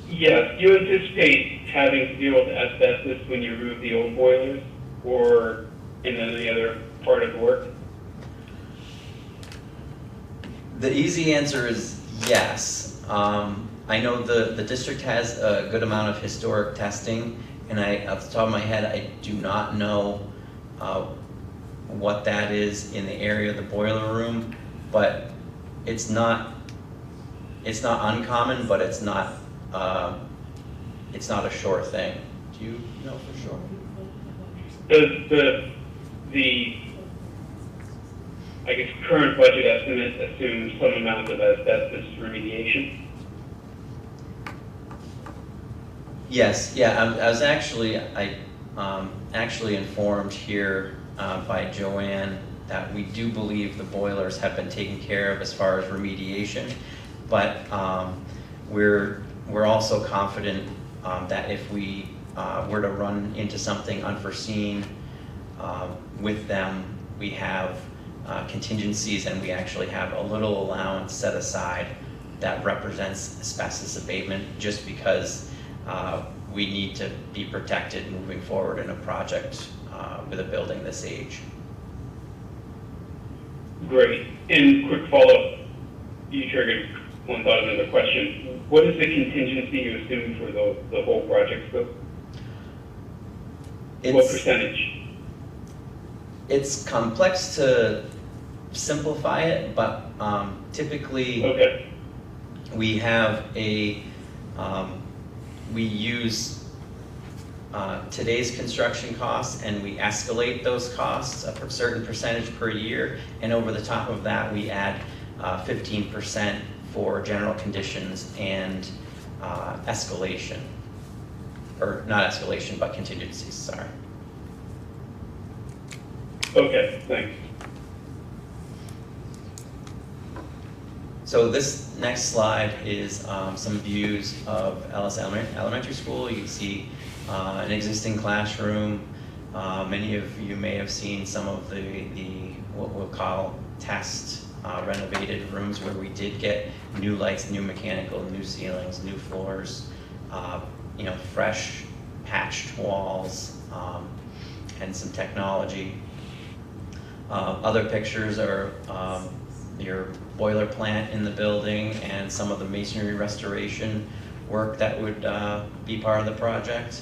Yes, do you anticipate having to deal with asbestos when you remove the old boilers or in any other part of the work? The easy answer is yes. I know the district has a good amount of historic testing, and off the top of my head, I do not know what that is in the area of the boiler room, but it's not uncommon, but it's not a sure thing. Do you know for sure? Does the I guess current budget estimate assumes some amount of asbestos remediation? Yes, yeah, I was actually informed here by Joanne that we do believe the boilers have been taken care of as far as remediation, but we're also confident that if we were to run into something unforeseen with them, we have contingencies, and we actually have a little allowance set aside that represents asbestos abatement, just because we need to be protected moving forward in a project with a building this age. Great. And quick follow-up, you triggered one thought of another question. What is the contingency you assume for the whole project scope? What percentage? It's complex to simplify it, but typically we have we use today's construction costs, and we escalate those costs a certain percentage per year, and over the top of that we add 15% for general conditions and escalation, or not escalation, but contingencies, sorry. Okay, thanks. So this next slide is some views of Ellis Elementary School. You can see an existing classroom. Many of you may have seen some of the what we'll call test renovated rooms, where we did get new lights, new mechanical, new ceilings, new floors, fresh patched walls, and some technology. Other pictures are your boiler plant in the building and some of the masonry restoration work that would be part of the project.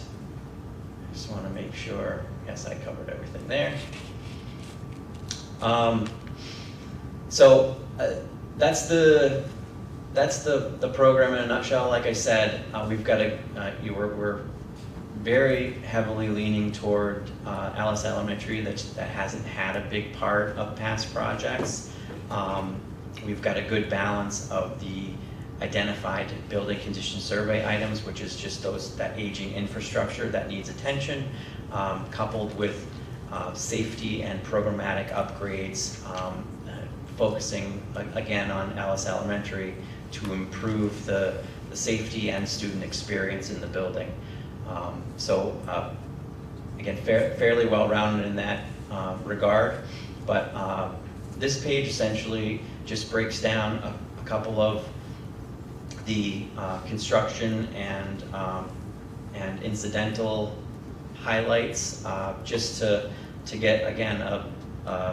Just want to make sure, yes, I covered everything there. So that's the program in a nutshell. Like I said, we've got we're very heavily leaning toward Ellis Elementary that hasn't had a big part of past projects. We've got a good balance of the identified building condition survey items, which is just that aging infrastructure that needs attention, coupled with safety and programmatic upgrades, focusing again on Ellis Elementary to improve the safety and student experience in the building. Again, fairly well-rounded in that regard, but this page essentially just breaks down a couple of the construction and incidental highlights, just to get, again, a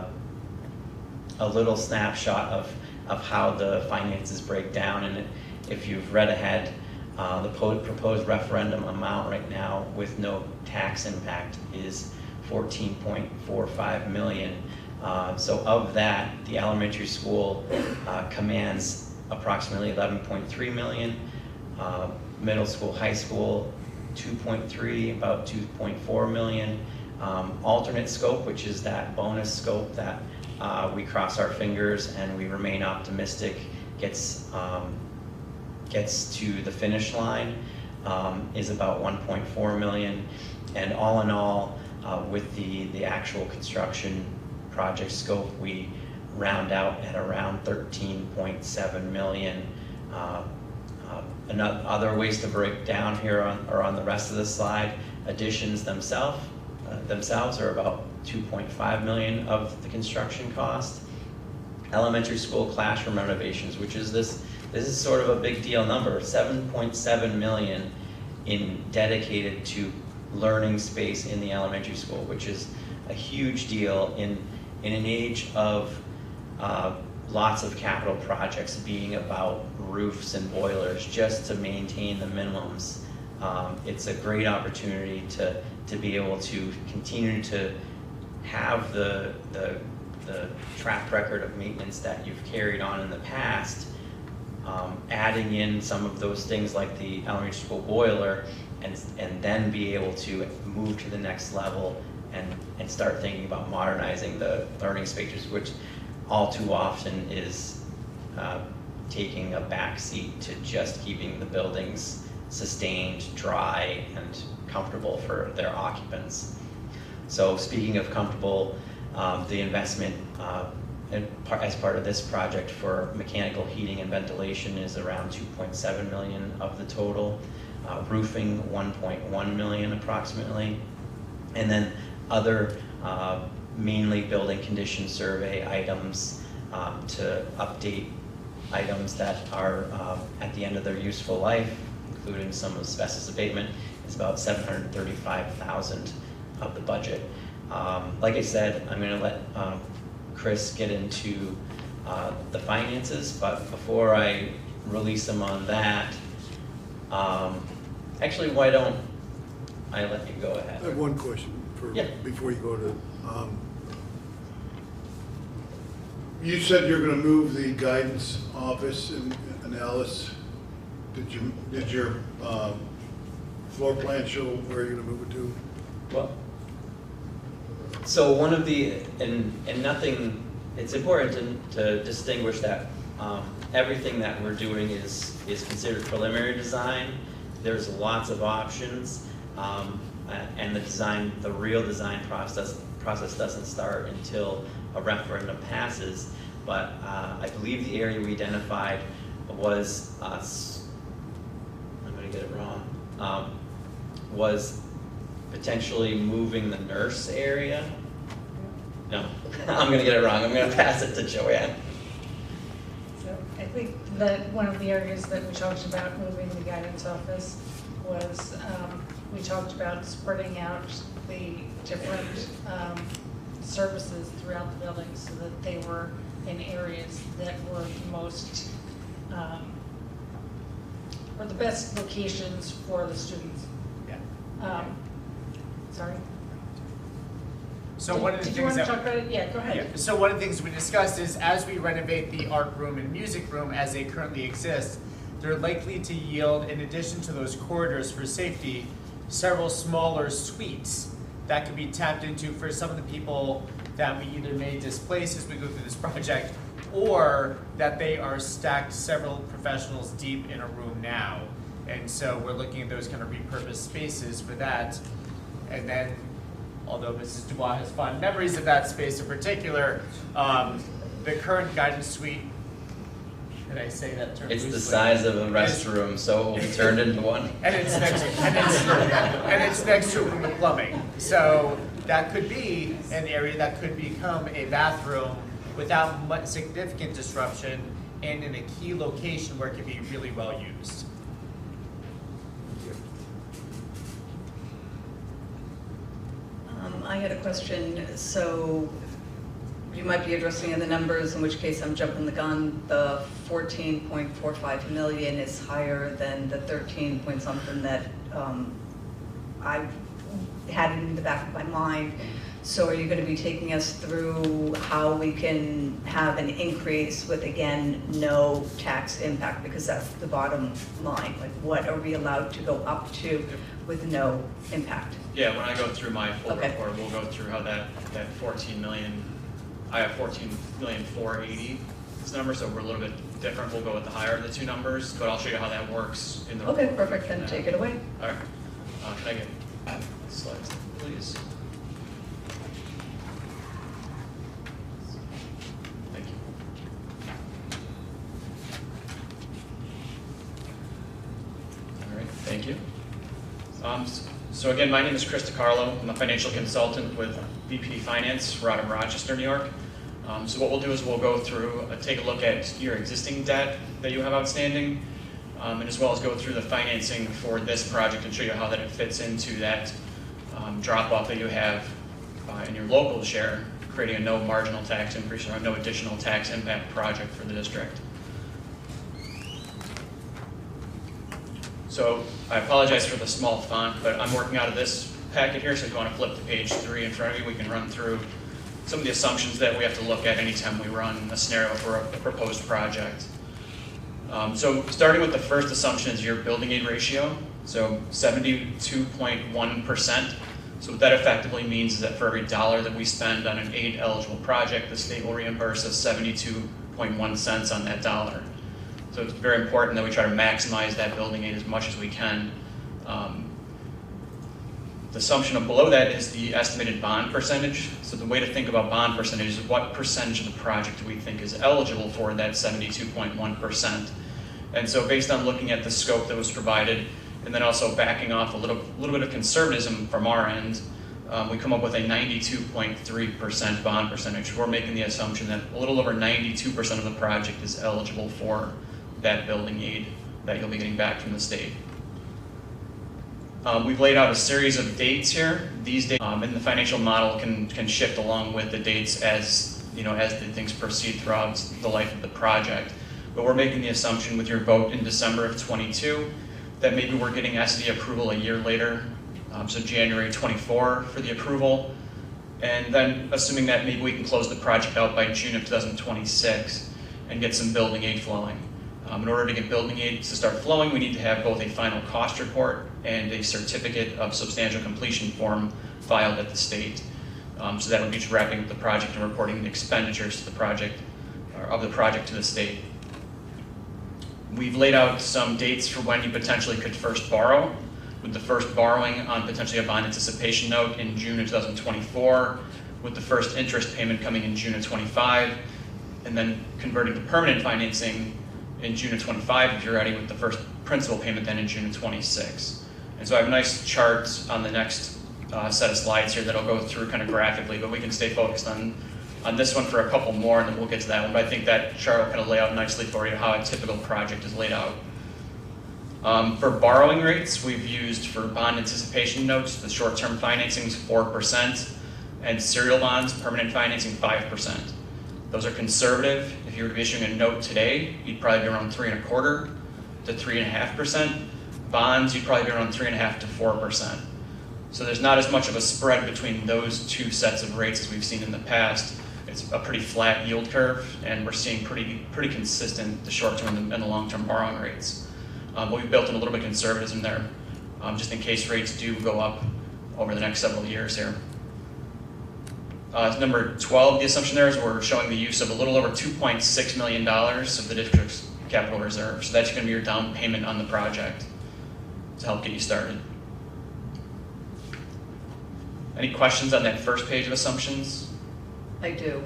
little snapshot of how the finances break down. And if you've read ahead, the proposed referendum amount right now with no tax impact is $14.45 million. So of that, the elementary school commands approximately $11.3 million, middle school, high school, 2.3, about 2.4 million. Alternate scope, which is that bonus scope that we cross our fingers and we remain optimistic gets to the finish line, is about 1.4 million. And all in all, with the actual construction project scope, we round out at around 13.7 million. Other ways to break down here are on the rest of the slide. Additions themselves are about 2.5 million of the construction cost. Elementary school classroom renovations, which is this is sort of a big deal number, 7.7 million in dedicated to learning space in the elementary school, which is a huge deal in an age of lots of capital projects being about roofs and boilers just to maintain the minimums. It's a great opportunity to be able to continue to have the track record of maintenance that you've carried on in the past, adding in some of those things like the elementary school boiler, and then be able to move to the next level and start thinking about modernizing the learning spaces, which all too often is taking a back seat to just keeping the buildings sustained, dry, and comfortable for their occupants. So speaking of comfortable, the investment as part of this project for mechanical heating and ventilation is around 2.7 million of the total. Roofing, 1.1 million approximately. And then other mainly building condition survey items to update items that are at the end of their useful life, including some asbestos abatement, is about 735,000 of the budget. Like I said, I'm going to let Chris get into the finances, but before I release him on that, actually, why don't I let you go ahead? I have one question before you go to. You said you're going to move the guidance office in Ellis. Did your floor plan show where you're going to move it to? Well, so one of the, and nothing, it's important to distinguish that everything that we're doing is considered preliminary design. There's lots of options, and the real design process doesn't start until a referendum passes. But I believe the area we identified was, I'm going to get it wrong, was potentially moving the nurse area. No, I'm going to get it wrong. I'm going to pass it to Joanne. So I think that one of the areas that we talked about moving the guidance office was we talked about spreading out the different services throughout the building so that they were in areas that were most or the best locations for the students. Yeah. Sorry. So one of the Did things you want to that, talk about it? Yeah, go ahead. Yeah. So one of the things we discussed is as we renovate the art room and music room as they currently exist, they're likely to yield, in addition to those corridors for safety, several smaller suites that could be tapped into for some of the people that we either may displace as we go through this project, or that they are stacked several professionals deep in a room now. And so we're looking at those kind of repurposed spaces for that. And then, although Mrs. Dubois has fond memories of that space in particular, the current guidance suite, did I say that term It's loosely? the size of a restroom, so it will be turned into one. And it's next, and it's next to the plumbing. So that could be an area that could become a bathroom without much significant disruption and in a key location where it can be really well used. I had a question. So you might be addressing in the numbers, in which case I'm jumping the gun. The 14.45 million is higher than the 13 point something that I had in the back of my mind. So are you going to be taking us through how we can have an increase with, again, no tax impact? Because that's the bottom line. Like, what are we allowed to go up to with no impact? Yeah, when I go through my full Okay. report, we'll go through how that 14 million, I have 14,480,000 this number, so we're a little bit different. We'll go with the higher of the two numbers, but I'll show you how that works in the report. Okay, perfect, then take it away. All right. Can I get slides, please? Thank you. All right, thank you. So again, my name is Chris DiCarlo. I'm a financial consultant with VP Finance. We're out of Rochester, New York. So what we'll do is we'll go through, take a look at your existing debt that you have outstanding, and as well as go through the financing for this project and show you how that it fits into that drop-off that you have in your local share, creating a no marginal tax increase or a no additional tax impact project for the district. So I apologize for the small font, but I'm working out of this packet here, so if you want to flip to page 3 in front of you, we can run through some of the assumptions that we have to look at anytime we run a scenario for a proposed project. So starting with the first assumption is your building aid ratio, so 72.1%. So what that effectively means is that for every dollar that we spend on an aid eligible project, the state will reimburse us 72.1 cents on that dollar. So it's very important that we try to maximize that building aid as much as we can. The assumption below that is the estimated bond percentage. So the way to think about bond percentage is what percentage of the project do we think is eligible for that 72.1%. And so based on looking at the scope that was provided, and then also backing off a little bit of conservatism from our end, we come up with a 92.3% bond percentage. We're making the assumption that a little over 92% of the project is eligible for that building aid that you'll be getting back from the state. We've laid out a series of dates here. These dates in the financial model can shift along with the dates as the things proceed throughout the life of the project. But we're making the assumption with your vote in December of 22 that maybe we're getting SD approval a year later, so January 24 for the approval, and then assuming that maybe we can close the project out by June of 2026 and get some building aid flowing. In order to get building aid to start flowing, we need to have both a final cost report and a certificate of substantial completion form filed at the state. So that would be just wrapping up the project and reporting the expenditures to the project, or of the project to the state. We've laid out some dates for when you potentially could first borrow, with the first borrowing on potentially a bond anticipation note in June of 2024, with the first interest payment coming in June of 25, and then converting to permanent financing in June of 25 if you're ready, with the first principal payment then in June of 26. And so I have a nice chart on the next set of slides here that I'll go through kind of graphically, but we can stay focused on this one for a couple more and then we'll get to that one. But I think that chart will kind of lay out nicely for you how a typical project is laid out. For borrowing rates, we've used for bond anticipation notes, the short-term financing is 4%, and serial bonds, permanent financing, 5%. Those are conservative. If you were to be issuing a note today, you'd probably be around 3.25% to 3.5%. Bonds, you'd probably be around 3.5% to 4%. So there's not as much of a spread between those two sets of rates as we've seen in the past. It's a pretty flat yield curve, and we're seeing pretty consistent the short-term and the long-term borrowing rates. But we've built in a little bit of conservatism there, just in case rates do go up over the next several years here. Number 12, the assumption there is we're showing the use of a little over $2.6 million of the district's capital reserve. So that's going to be your down payment on the project to help get you started. Any questions on that first page of assumptions? I do.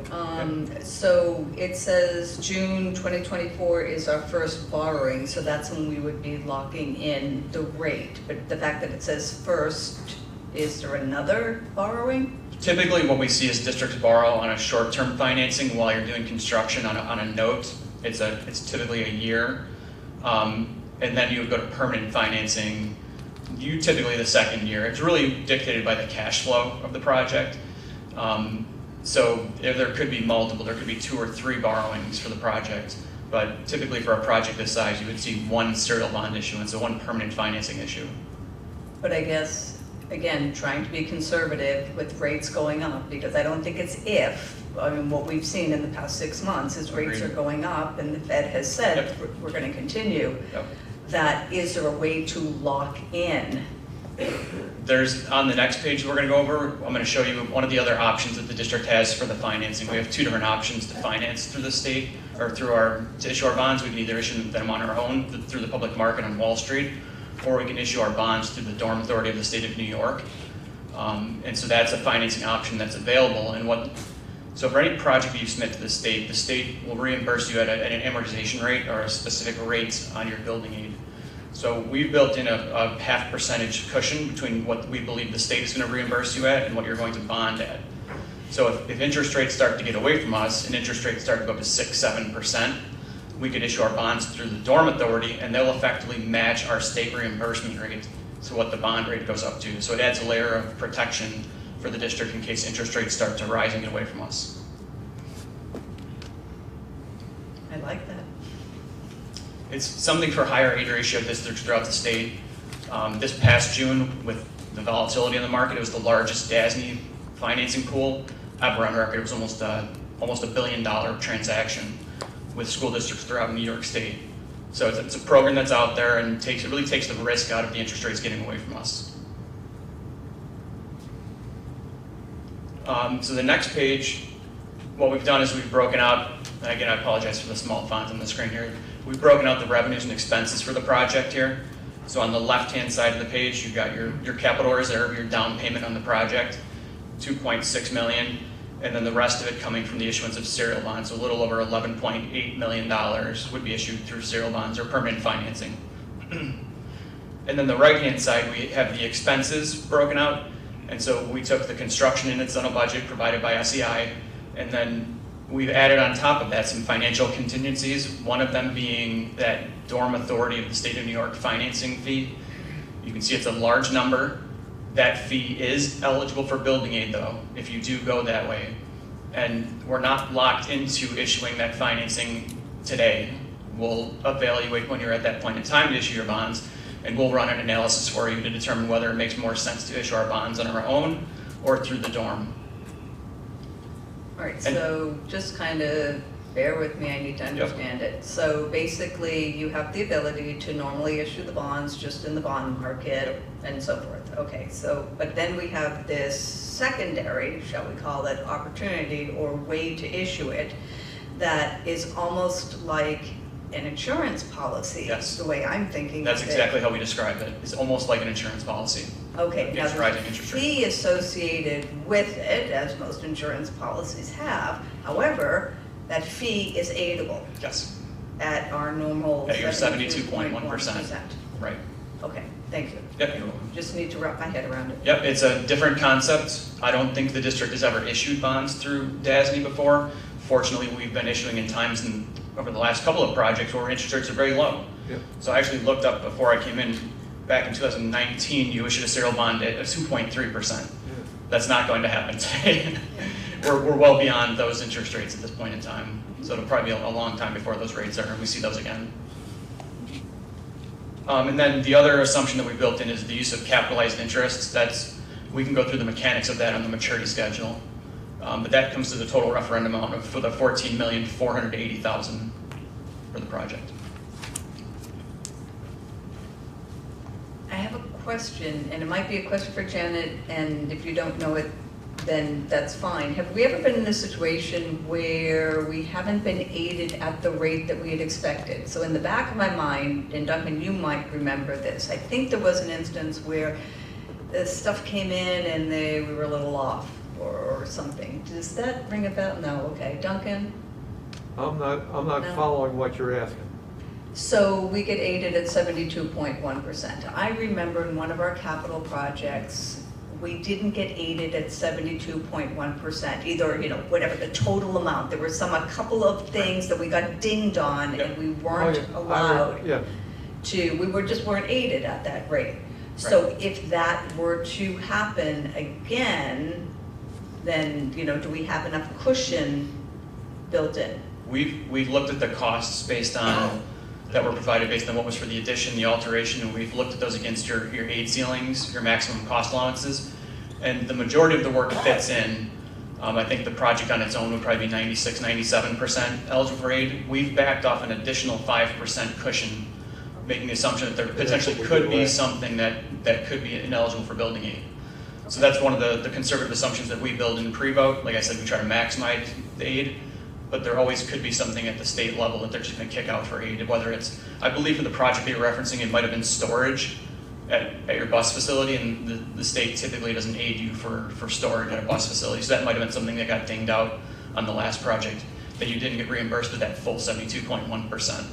So it says June 2024 is our first borrowing, so that's when we would be locking in the rate. But the fact that it says first, is there another borrowing? Typically what we see is districts borrow on a short-term financing while you're doing construction on a note. It's typically a year. And then you would go to permanent financing, typically the second year. It's really dictated by the cash flow of the project. So if there could be multiple, there could be 2 or 3 borrowings for the project. But typically for a project this size, you would see one serial bond issuance, so one permanent financing issue. But I guess, again, trying to be conservative with rates going up, because I don't think it's if. I mean, what we've seen in the past 6 months is rates are going up, and the Fed has said we're going to continue. That is there a way to lock in? There's, on the next page we're going to go over, I'm going to show you one of the other options that the district has for the financing. We have 2 different options to finance through the state, or to issue our bonds. We can either issue them on our own through the public market on Wall Street, or we can issue our bonds through the Dorm Authority of the state of New York. And so that's a financing option that's available. And so for any project that you submit to the state will reimburse you at an amortization rate or a specific rate on your building aid. So we've built in a half percentage cushion between what we believe the state is going to reimburse you at and what you're going to bond at. So if interest rates start to get away from us and interest rates start to go up to 6-7%, we could issue our bonds through the dorm authority and they'll effectively match our state reimbursement rate to what the bond rate goes up to. So it adds a layer of protection for the district in case interest rates start to rise and get away from us. I like that. It's something for higher aid ratio districts throughout the state. This past June, with the volatility in the market, it was the largest DASNY financing pool ever on record. It was almost a $1 billion transaction with school districts throughout New York State. So it's a program that's out there and it really takes the risk out of the interest rates getting away from us. So the next page, what we've done is we've broken out, and again I apologize for the small font on the screen here, we've broken out the revenues and expenses for the project here. So on the left-hand side of the page, you've got your capital reserve, your down payment on the project, $2.6 million, and then the rest of it coming from the issuance of serial bonds. So a little over $11.8 million would be issued through serial bonds or permanent financing. And then the right-hand side, we have the expenses broken out. And so we took the construction in its own budget provided by SEI, and then we've added on top of that some financial contingencies, one of them being that dorm authority of the state of New York financing fee. You can see it's a large number. That fee is eligible for building aid though, if you do go that way. And we're not locked into issuing that financing today. We'll evaluate when you're at that point in time to issue your bonds, and we'll run an analysis for you to determine whether it makes more sense to issue our bonds on our own or through the dorm. All right, so just kind of bear with me, I need to understand it. So basically, you have the ability to normally issue the bonds just in the bond market and so forth. Okay, so, but then we have this secondary, shall we call it, opportunity or way to issue it that is almost like an insurance policy. Yes. The way I'm thinking That's of exactly it. how we describe it. It's almost like an insurance policy. Okay, now Against the rising interest rates. fee associated with it, as most insurance policies have, however, that fee is aidable. Yes. At our normal At your 72.1%. Right. Okay, thank you. Yep, you're welcome. Just need to wrap my head around it. Yep, it's a different concept. I don't think the district has ever issued bonds through DASNY before. Fortunately, we've been issuing in times over the last couple of projects where interest rates are very low. Yep. So I actually looked up before I came in, back in 2019, you issued a serial bond at 2.3%. That's not going to happen today. We're well beyond those interest rates at this point in time. So it'll probably be a long time before those rates are, and we see those again. And then the other assumption that we built in is the use of capitalized interest. We can go through the mechanics of that on the maturity schedule. But that comes to the total referendum amount for the $14,480,000 for the project. I have a question, and it might be a question for Janet, and if you don't know it, then that's fine. Have we ever been in a situation where we haven't been aided at the rate that we had expected? So in the back of my mind, and Duncan, you might remember this, I think there was an instance where the stuff came in and we were a little off or something. Does that ring a bell? No, okay. Duncan? I'm not No. following what you're asking. So we get aided at 72.1%. I remember in one of our capital projects, we didn't get aided at 72.1%, either, whatever the total amount. There were a couple of things that we got dinged on and we weren't allowed to, we just weren't aided at that rate. So if that were to happen again, then, do we have enough cushion built in? We've looked at the costs that were provided based on what was for the addition, the alteration, and we've looked at those against your aid ceilings, your maximum cost allowances, and the majority of the work fits in. I think the project on its own would probably be 96, 97% eligible for aid. We've backed off an additional 5% cushion, making the assumption that there potentially could be something that could be ineligible for building aid. So that's one of the conservative assumptions that we build in pre-vote. Like I said, we try to maximize the aid, but there always could be something at the state level that they're just going to kick out for aid, whether it's, I believe for the project that you're referencing, it might have been storage at your bus facility, and the state typically doesn't aid you for storage at a bus facility. So that might have been something that got dinged out on the last project, that you didn't get reimbursed with that full 72.1%.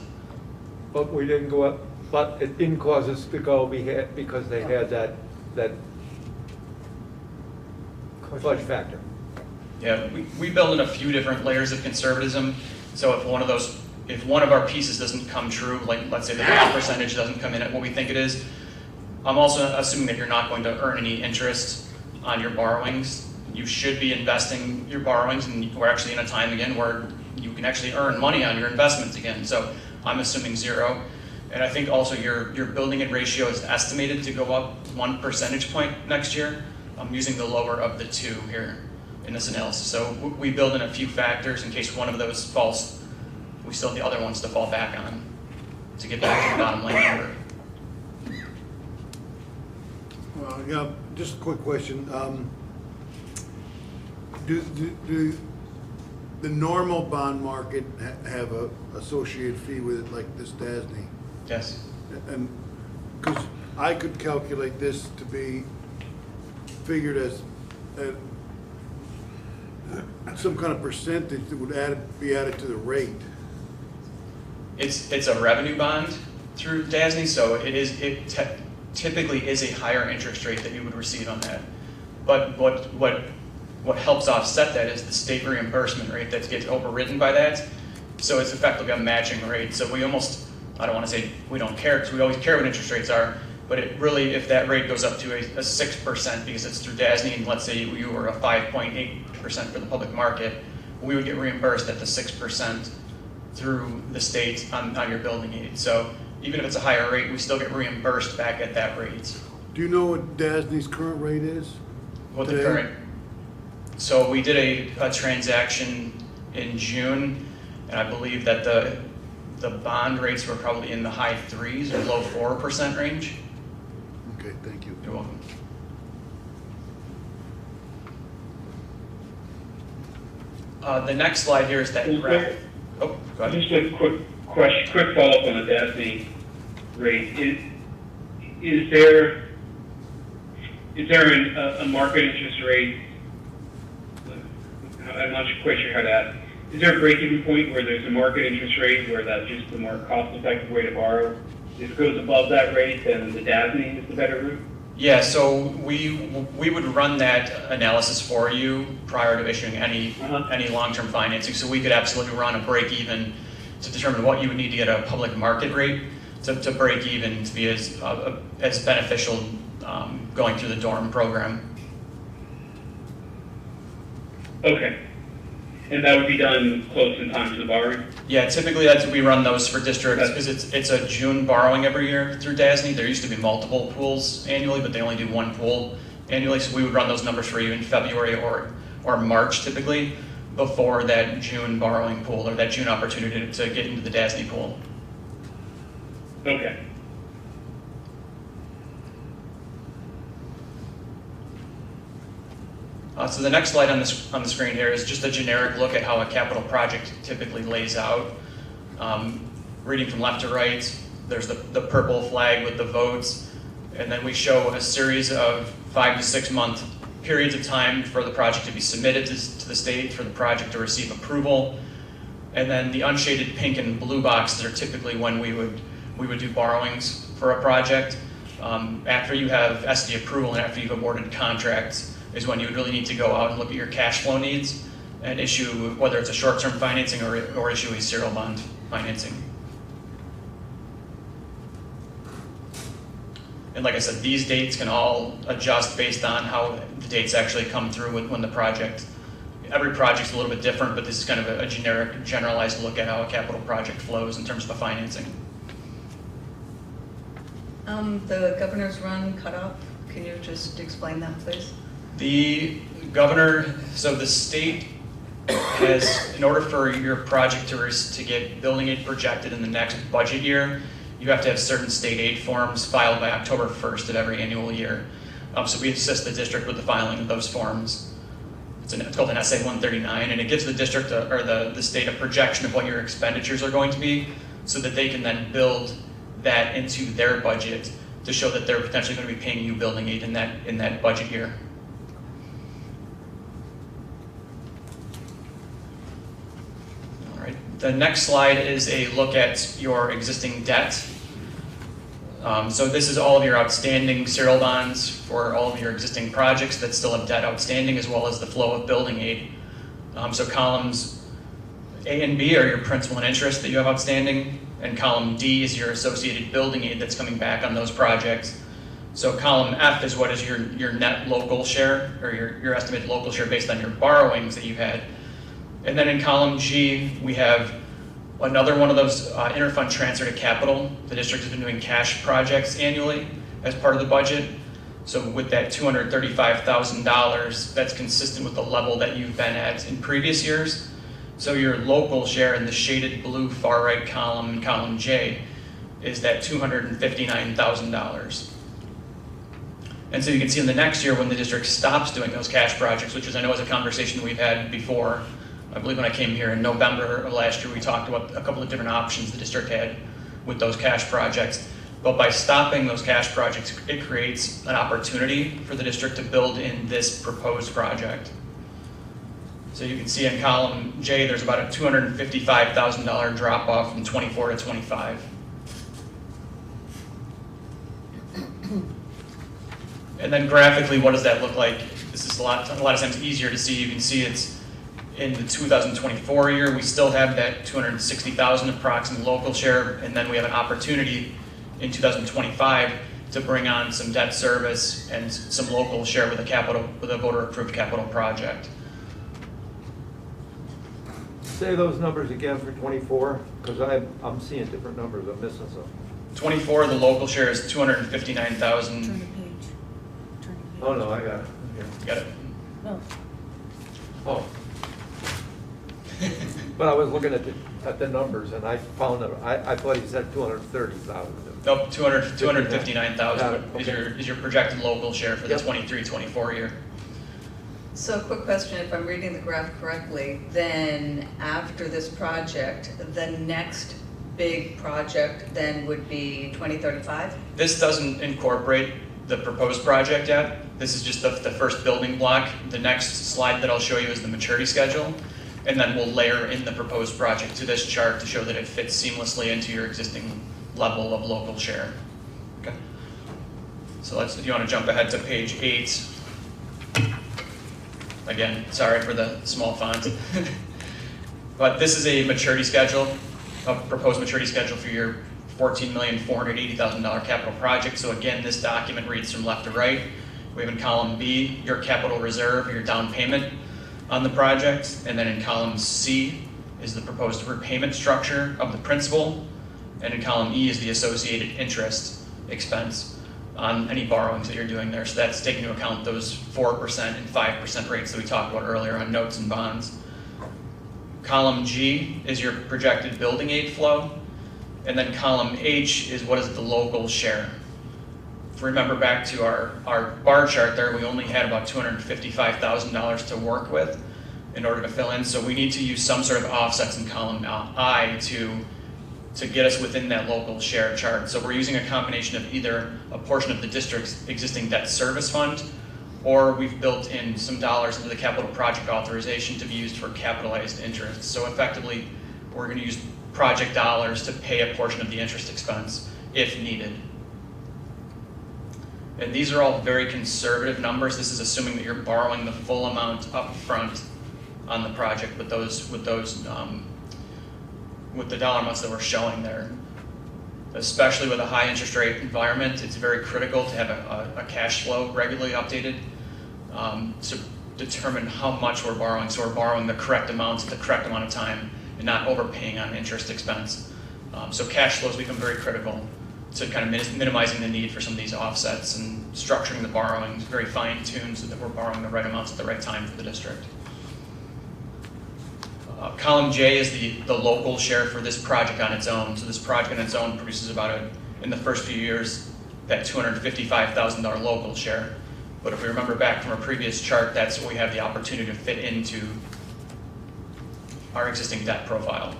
But we didn't go up, But it didn't cause us to go because they had that fudge factor. Yeah, we build in a few different layers of conservatism. So if one of our pieces doesn't come true, like let's say the rate percentage doesn't come in at what we think it is, I'm also assuming that you're not going to earn any interest on your borrowings. You should be investing your borrowings, and we're actually in a time again where you can actually earn money on your investments again. So I'm assuming 0. And I think also your building in ratio is estimated to go up 1 percentage point next year. I'm using the lower of the 2 here in this analysis. So we build in a few factors in case one of those falls. We still have the other ones to fall back on to get back to the bottom line number. Well, yeah, just a quick question. Do the normal bond market have a associated fee with it like this DASNY? Yes. And, because I could calculate this to be figured as some kind of percentage that would be added to the rate. It's a revenue bond through DASNY, so it typically is a higher interest rate that you would receive on that. But what helps offset that is the state reimbursement rate that gets overridden by that. So it's effectively a matching rate. So we almost, I don't want to say we don't care, because we always care what interest rates are, but it really, if that rate goes up to a 6% because it's through DASNY, and let's say you were a 5.8% for the public market, we would get reimbursed at the 6% through the state on your building aid. So even if it's a higher rate, we still get reimbursed back at that rate. Do you know what DASNY's current rate is? What the current? So we did a transaction in June, and I believe that the bond rates were probably in the high 3s or low 4% range. Okay, thank you. You're welcome. The next slide here is that graph. Oh, go ahead. Just a quick follow-up on the DASNY rate. Is there a market interest rate? I'm not quite sure how to ask. Is there a break-even point where there's a market interest rate where that's just the more cost-effective way to borrow? If it goes above that rate, then the DASNY is the better route? Yeah, so we would run that analysis for you prior to issuing any long-term financing. So we could absolutely run a break-even to determine what you would need to get a public market rate to break even to be as beneficial going through the dorm program. Okay. And that would be done close in time to the borrowing? Yeah, typically we run those for districts because it's a June borrowing every year through DASNY. There used to be multiple pools annually, but they only do one pool annually. So we would run those numbers for you in February or March typically before that June borrowing pool or that June opportunity to get into the DASNY pool. Okay. So the next slide on the screen here is just a generic look at how a capital project typically lays out. Reading from left to right, there's the purple flag with the votes, and then we show a series of 5 to 6 month periods of time for the project to be submitted to the state, for the project to receive approval, and then the unshaded pink and blue boxes are typically when we would do borrowings for a project. After you have SD approval and after you've awarded contracts is when you would really need to go out and look at your cash flow needs and issue, whether it's a short-term financing or issue a serial bond financing. And like I said, these dates can all adjust based on how the dates actually come through when the project, every project's a little bit different, but this is kind of a generic, generalized look at how a capital project flows in terms of the financing. The governor's run cutoff, can you just explain that, please? The governor, so the state has, in order for your project to get building aid projected in the next budget year, you have to have certain state aid forms filed by October 1st of every annual year. So we assist the district with the filing of those forms. It's called an SA 139, and it gives the district or the state a projection of what your expenditures are going to be so that they can then build that into their budget to show that they're potentially going to be paying you building aid in that budget year. All right. The next slide is a look at your existing debt. So this is all of your outstanding serial bonds for all of your existing projects that still have debt outstanding, as well as the flow of building aid. So columns A and B are your principal and interest that you have outstanding, and column D is your associated building aid that's coming back on those projects. So column F is what is your net local share, or your estimated local share based on your borrowings that you've had. And then in column G, we have another one of those interfund transfer to capital. The district has been doing cash projects annually as part of the budget. So with that $235,000, that's consistent with the level that you've been at in previous years. So your local share in the shaded blue far right column, column J, is that $259,000. And so you can see in the next year when the district stops doing those cash projects, which is I know is a conversation we've had before. I believe when I came here in November of last year, we talked about a couple of different options the district had with those cash projects. But by stopping those cash projects, it creates an opportunity for the district to build in this proposed project. So you can see in column J, there's about a $255,000 drop off from 24 to 25. And then graphically, what does that look like? This is a lot of times easier to see. You can see it's in the 2024 year, we still have that $260,000 approximate local share, and then we have an opportunity in 2025 to bring on some debt service and some local share with a voter-approved capital project. Say those numbers again for 24, because I'm seeing different numbers. I'm missing some. 24, the local share is $259,000. Oh no, I got it. Okay. Got it. No. Oh. But I was looking at the numbers, and I found that I thought he said 230,000. Nope, 259,000 Okay. is your projected local share for the Yep. 23-24 year. So a quick question, if I'm reading the graph correctly, then after this project, the next big project then would be 2035? This doesn't incorporate the proposed project yet. This is just the first building block. The next slide that I'll show you is the maturity schedule, and then we'll layer in the proposed project to this chart to show that it fits seamlessly into your existing level of local share. Okay. So if you want to jump ahead to page 8. Again, sorry for the small font. But this is a maturity schedule, a proposed maturity schedule for your $14,480,000 capital project. So again, this document reads from left to right. We have in column B, your capital reserve, your down payment on the project. And then in column C is the proposed repayment structure of the principal. And in column E is the associated interest expense on any borrowings that you're doing there. So that's taking into account those 4% and 5% rates that we talked about earlier on notes and bonds. Column G is your projected building aid flow. And then column H is what is the local share. If we remember back to our bar chart there, we only had about $255,000 to work with in order to fill in. So we need to use some sort of offsets in column I to get us within that local share chart. So we're using a combination of either a portion of the district's existing debt service fund, or we've built in some dollars into the capital project authorization to be used for capitalized interest. So effectively, we're going to use project dollars to pay a portion of the interest expense if needed. And these are all very conservative numbers. This is assuming that you're borrowing the full amount up front on the project with the dollar amounts that we're showing there. Especially with a high interest rate environment, it's very critical to have a cash flow regularly updated to determine how much we're borrowing. So we're borrowing the correct amounts at the correct amount of time and not overpaying on interest expense. So cash flows become very critical to kind of minimizing the need for some of these offsets and structuring the borrowings very fine-tuned so that we're borrowing the right amounts at the right time for the district. Column J is the local share for this project on its own. So this project on its own produces about, in the first few years, that $255,000 local share. But if we remember back from a previous chart, that's what we have the opportunity to fit into our existing debt profile.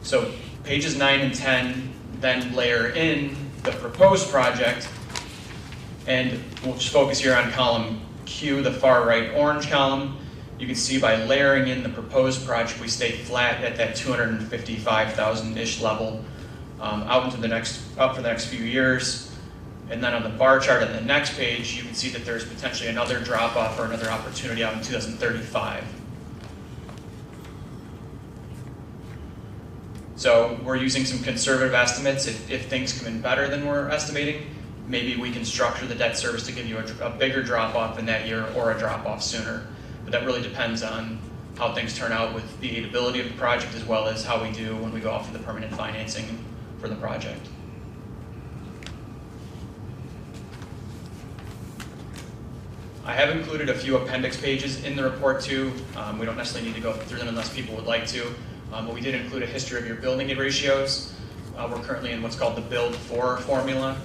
So pages 9 and 10 then layer in the proposed project, and we'll just focus here on column Q, the far right orange column. You can see by layering in the proposed project, we stay flat at that $255,000-ish level out into up for the next few years. And then on the bar chart on the next page, you can see that there's potentially another drop off or another opportunity out in 2035. So we're using some conservative estimates. If things come in better than we're estimating, maybe we can structure the debt service to give you a bigger drop off in that year or a drop off sooner. But that really depends on how things turn out with the aidability of the project, as well as how we do when we go out for the permanent financing for the project. I have included a few appendix pages in the report too. We don't necessarily need to go through them unless people would like to. But we did include a history of your building aid ratios. We're currently in what's called the Build 4 formula.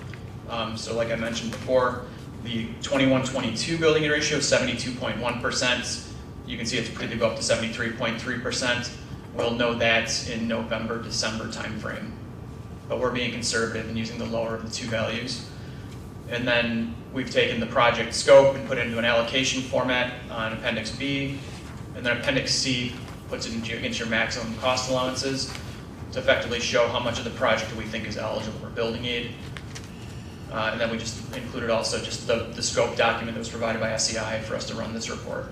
So like I mentioned before, the 21-22 building aid ratio is 72.1%. You can see it's pretty go up to 73.3%. We'll know that in November, December timeframe. But we're being conservative and using the lower of the two values. And then we've taken the project scope and put it into an allocation format on Appendix B. And then Appendix C puts it against your maximum cost allowances to effectively show how much of the project we think is eligible for building aid. And then we just included also just the scope document that was provided by SEI for us to run this report.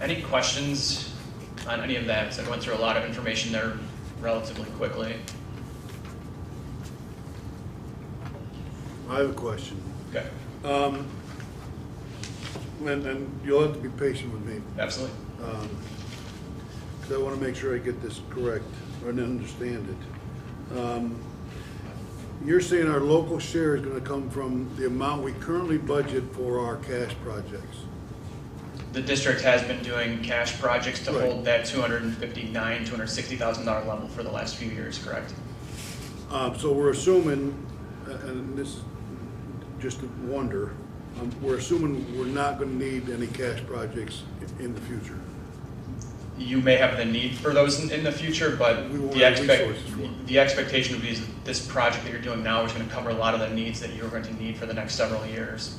Any questions on any of that? Because I went through a lot of information there relatively quickly. I have a question. Okay. And you'll have to be patient with me. Absolutely. Because I want to make sure I get this correct or understand it. You're saying our local share is going to come from the amount we currently budget for our cash projects? The district has been doing cash projects to Right. hold that $260,000 level for the last few years, correct? So we're assuming, and this is just a wonder, we're assuming we're not going to need any cash projects in the future. You may have the need for those in the future, but We won't the, have resources for it. the expectation would be is that this project that you're doing now is going to cover a lot of the needs that you're going to need for the next several years.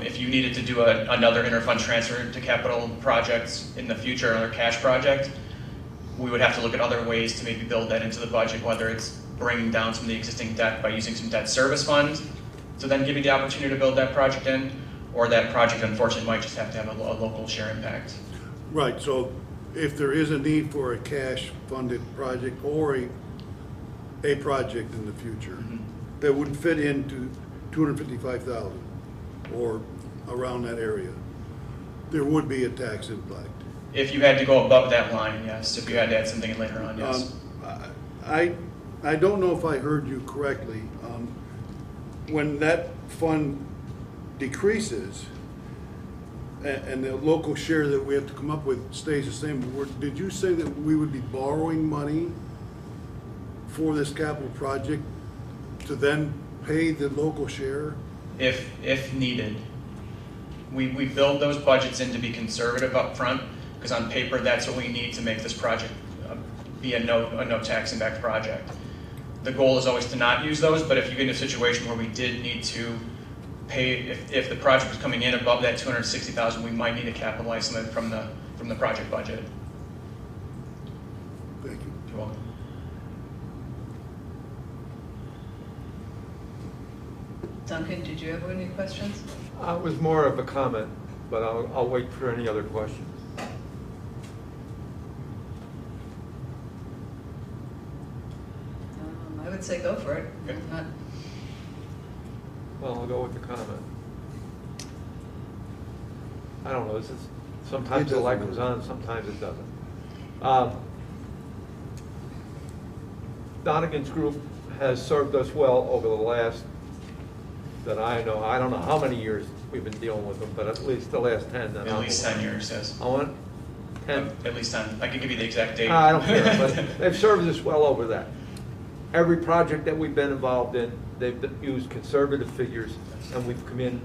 If you needed to do another interfund transfer to capital projects in the future, another cash project, we would have to look at other ways to maybe build that into the budget, whether it's bringing down some of the existing debt by using some debt service fund to then give you the opportunity to build that project in, or that project unfortunately might just have to have a local share impact. Right, so if there is a need for a cash-funded project or a project in the future that would fit into 255,000 or around that area, there would be a tax impact. If you had to go above that line, yes. If you had to add something in later on, yes. I don't know if I heard you correctly. When that fund decreases and the local share that we have to come up with stays the same, did you say that we would be borrowing money for this capital project to then pay the local share? If needed. We build those budgets in to be conservative up front, because on paper that's what we need to make this project be a no tax impact project. The goal is always to not use those, but if you get in a situation where we did need to pay, if the project was coming in above that 260,000, we might need to capitalize some of it from the project budget. Thank you. You're welcome. Duncan, did you have any questions? It was more of a comment, but I'll wait for any other questions. I would say go for it. Okay. Well, I'll go with the comment. I don't know, sometimes the light comes on, sometimes it doesn't. Donegan's group has served us well over the last, that I know, I don't know how many years we've been dealing with them, but at least the last 10. At least 10 years, yes. I want 10. At least 10. I can give you the exact date. I don't care, but they've served us well over that. Every project that we've been involved in, they've used conservative figures, and we've come in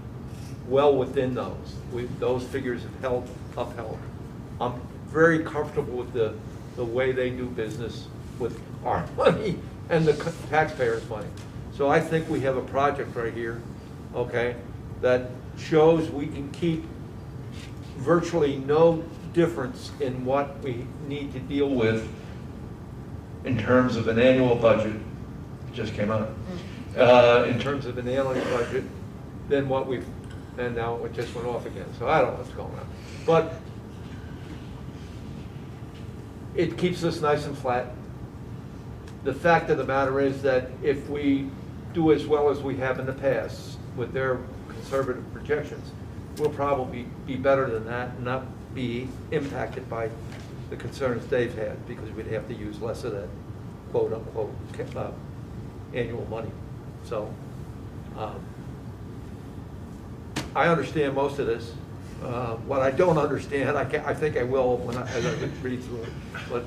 well within those. Those figures have upheld. I'm very comfortable with the way they do business with our money and the taxpayers' money. So I think we have a project right here, okay, that shows we can keep virtually no difference in what we need to deal with in terms of an annual budget, just came out, in terms of an annual budget, than what we've, and now it just went off again, so I don't know what's going on. But it keeps us nice and flat. The fact of the matter is that if we do as well as we have in the past with their conservative projections, we'll probably be better than that and not be impacted by the concerns they've had, because we'd have to use less of that quote-unquote annual money. So I understand most of this. What I don't understand, I think I will when as I read through it, but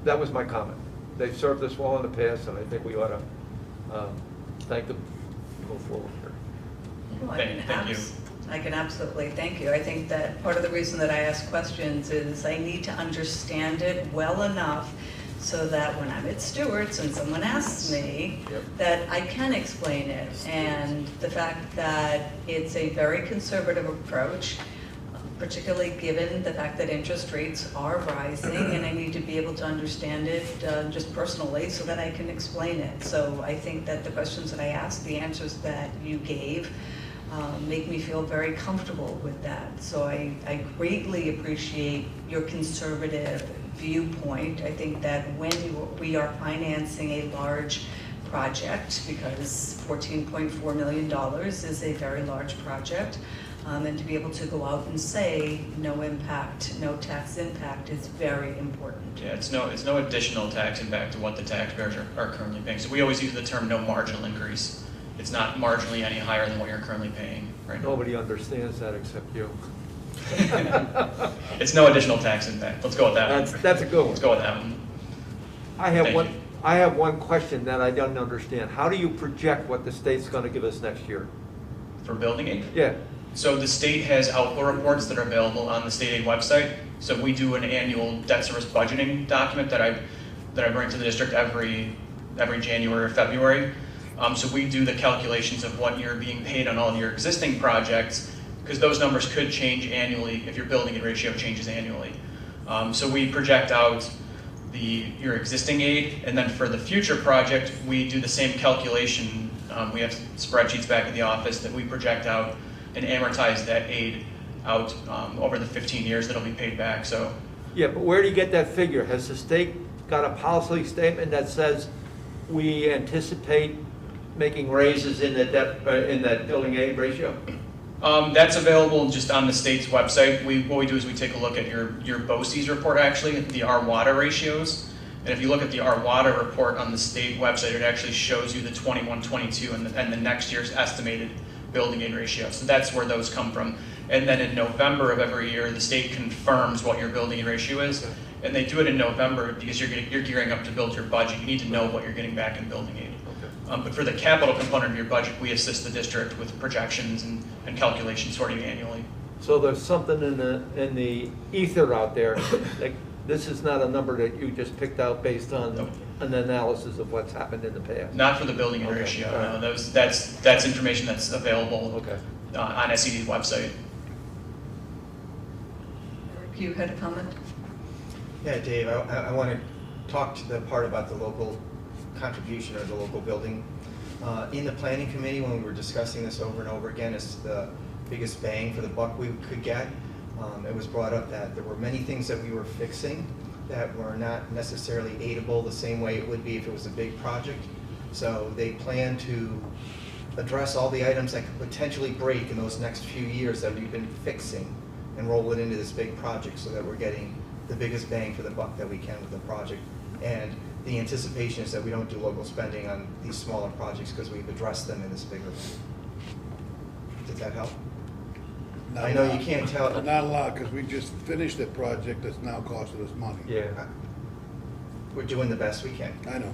that was my comment. They've served us well in the past, and I think we ought to thank them and go forward here. Well, Thank you. I can absolutely thank you. I think that part of the reason that I ask questions is I need to understand it well enough so that when I'm at Stewart's and someone asks me, that I can explain it. And the fact that it's a very conservative approach, particularly given the fact that interest rates are rising, and I need to be able to understand it just personally so that I can explain it. So I think that the questions that I asked, the answers that you gave, make me feel very comfortable with that. So I greatly appreciate your conservative viewpoint. I think that when we are financing a large project, because $14.4 million is a very large project, and to be able to go out and say no impact, no tax impact is very important. Yeah, it's no additional tax impact to what the taxpayers are currently paying. So we always use the term no marginal increase. It's not marginally any higher than what you're currently paying right now. Nobody understands that except you. It's no additional tax impact. Let's go with that one. That's a good one. Let's go with that one. I have one question that I don't understand. How do you project what the state's going to give us next year? For building aid? Yeah. So the state has outflow reports that are available on the state aid website. So we do an annual debt service budgeting document that I bring to the district every January or February. So we do the calculations of what you're being paid on all of your existing projects, because those numbers could change annually if your building aid ratio changes annually. So we project out your existing aid, and then for the future project, we do the same calculation. We have spreadsheets back at the office that we project out and amortize that aid out over the 15 years that'll be paid back. So yeah, but where do you get that figure? Has the state got a policy statement that says we anticipate making raises in the debt in that building aid ratio? That's available just on the state's website. What we do is we take a look at your BOCES report, actually, the R-WATA ratios. And if you look at the R-WATA report on the state website, it actually shows you the 21-22 and the next year's estimated building aid ratio. So that's where those come from. And then in November of every year, the state confirms what your building aid ratio is. Okay. And they do it in November because you're gearing up to build your budget. You need to know what you're getting back in building aid. Okay. But for the capital component of your budget, we assist the district with projections and calculations sorting annually. So there's something in the ether out there. Like, this is not a number that you just picked out based on an analysis of what's happened in the past. Not for the building aid ratio. No, that's information that's available on SED's website. You had a comment? Yeah, Dave, I want to talk to the part about the local contribution or the local building. In the planning committee, when we were discussing this over and over again, it's the biggest bang for the buck we could get. It was brought up that there were many things that we were fixing that were not necessarily aidable the same way it would be if it was a big project. So they plan to address all the items that could potentially break in those next few years that we've been fixing and roll it into this big project so that we're getting the biggest bang for the buck that we can with the project. And the anticipation is that we don't do local spending on these smaller projects because we've addressed them in this bigger one. Did that help? Not I know a lot. you can't tell. Not a lot, because we just finished a project that's now costing us money. Yeah. We're doing the best we can. I know.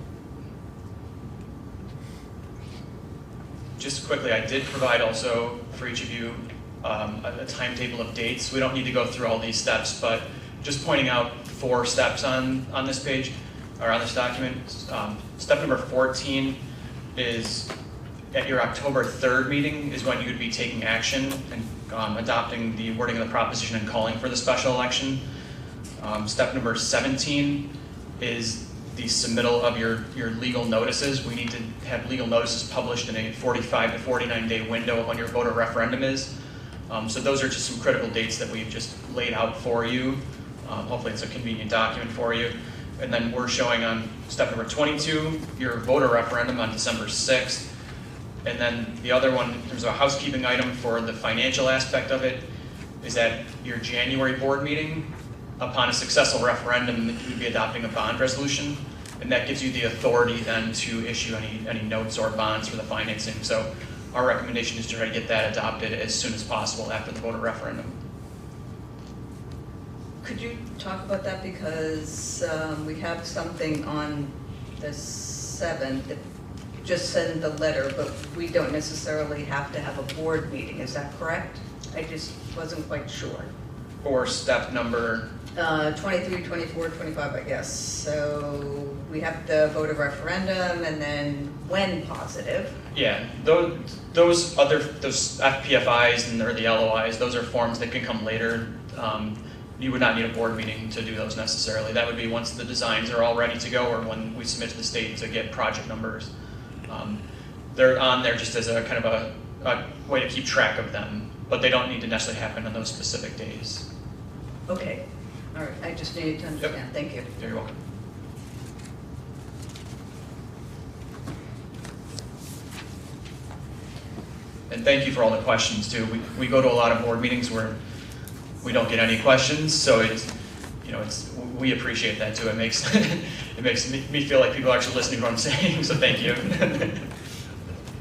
Just quickly, I did provide also for each of you a timetable of dates. We don't need to go through all these steps, but just pointing out 4 steps on this page, or on this document. Step number 14 is at your October 3rd meeting is when you would be taking action and adopting the wording of the proposition and calling for the special election. Step number 17 is the submittal of your legal notices. We need to have legal notices published in a 45 to 49 day window of when your voter referendum is. So those are just some critical dates that we've just laid out for you. Hopefully it's a convenient document for you. And then we're showing on step number 22, your voter referendum on December 6th. And then the other one, in terms of a housekeeping item for the financial aspect of it, is that your January board meeting, upon a successful referendum, you would be adopting a bond resolution, and that gives you the authority then to issue any notes or bonds for the financing. So our recommendation is to try to get that adopted as soon as possible after the voter referendum. Could you talk about that, because we have something on the 7th that just send the letter, but we don't necessarily have to have a board meeting, is that correct? I just wasn't quite sure. For step number? 23, 24, 25, I guess. So we have the voter referendum, and then when positive. Yeah, those FPFIs or the LOIs, those are forms that can come later. You would not need a board meeting to do those necessarily. That would be once the designs are all ready to go, or when we submit to the state to get project numbers. They're on there just as a kind of a way to keep track of them, but they don't need to necessarily happen on those specific days. Okay, all right, I just needed to understand. Yep. Thank you. You're welcome. And thank you for all the questions too. We go to a lot of board meetings where we don't get any questions, so we appreciate that too. It makes it makes me feel like people are actually listening to what I'm saying. So thank you.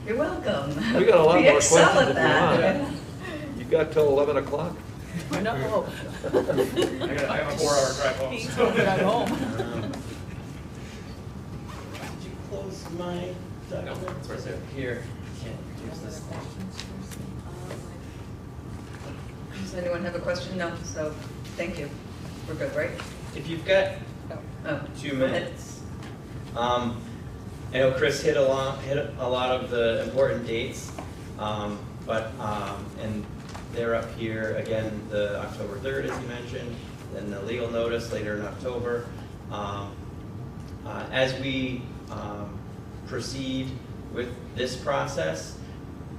You're welcome. We got a lot more questions at if that. you want. You got till 11 o'clock. I know. I have a 4-hour drive home. He's going at home. Did you close my document? No, it's right there. Here. Can't use this. Does anyone have a question? No, so thank you. We're good, right? If you've got 2 minutes, I know Chris hit a lot of the important dates, and they're up here again. The October 3rd, as you mentioned, then the legal notice later in October. As we proceed with this process,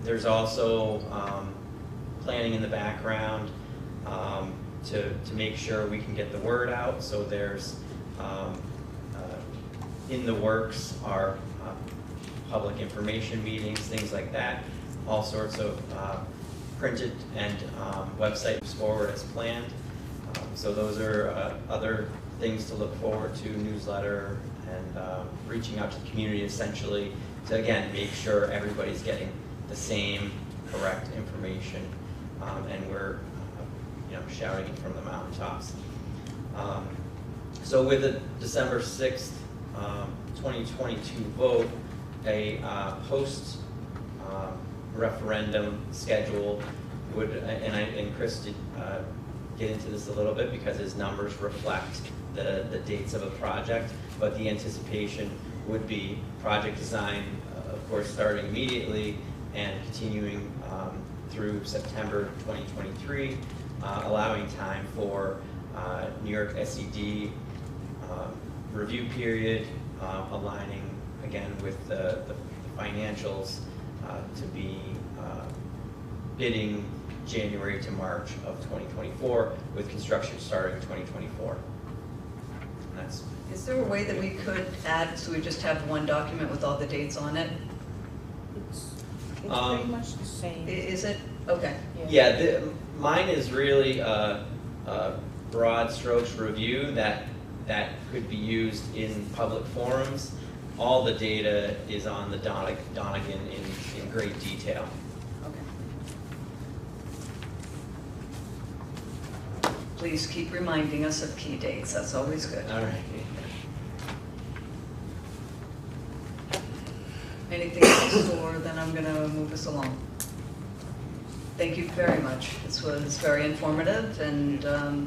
there's also planning in the background to make sure we can get the word out. So there's in the works are public information meetings, things like that, all sorts of printed and websites forward as planned. So those are other things to look forward to, newsletter and reaching out to the community essentially to, again, make sure everybody's getting the same correct information, and we're shouting it from the mountaintops. So with the December 6th, 2022 vote, a post referendum schedule would, and Chris did get into this a little bit because his numbers reflect the dates of a project, but the anticipation would be project design, of course, starting immediately and continuing through September 2023, allowing time for New York SED review period, aligning again with the financials to be bidding January to March of 2024, with construction starting in 2024. And that's. Is there a way that we could add, so we just have one document with all the dates on it? It's pretty much the same. Is it? Okay. Yeah, mine is really a broad strokes review that could be used in public forums. All the data is on the Donegan in great detail. Okay. Please keep reminding us of key dates. That's always good. All right. Anything else, or then I'm going to move us along. Thank you very much. This was very informative, and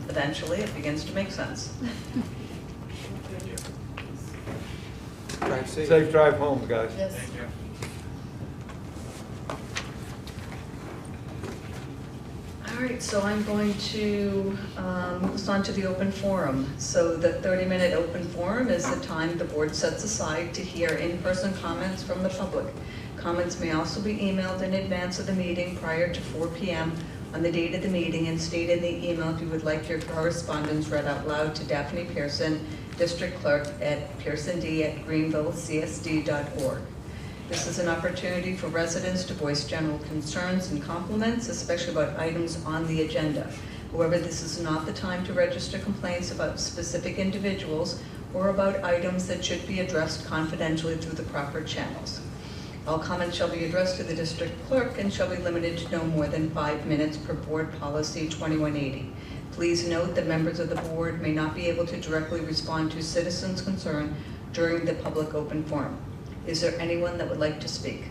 eventually it begins to make sense. Drive safe. Safe drive home, guys. Yes. Thank you. All right, so I'm going to move us on to the open forum. So the 30-minute open forum is the time the board sets aside to hear in-person comments from the public. Comments may also be emailed in advance of the meeting prior to 4 p.m. on the date of the meeting, and state in the email if you would like your correspondence read out loud to Daphne Pearson, District Clerk at pearsond@greenvillecsd.org. This is an opportunity for residents to voice general concerns and compliments, especially about items on the agenda. However, this is not the time to register complaints about specific individuals or about items that should be addressed confidentially through the proper channels. All comments shall be addressed to the district clerk and shall be limited to no more than 5 minutes per board policy 2180. Please note that members of the board may not be able to directly respond to citizens' concern during the public open forum. Is there anyone that would like to speak?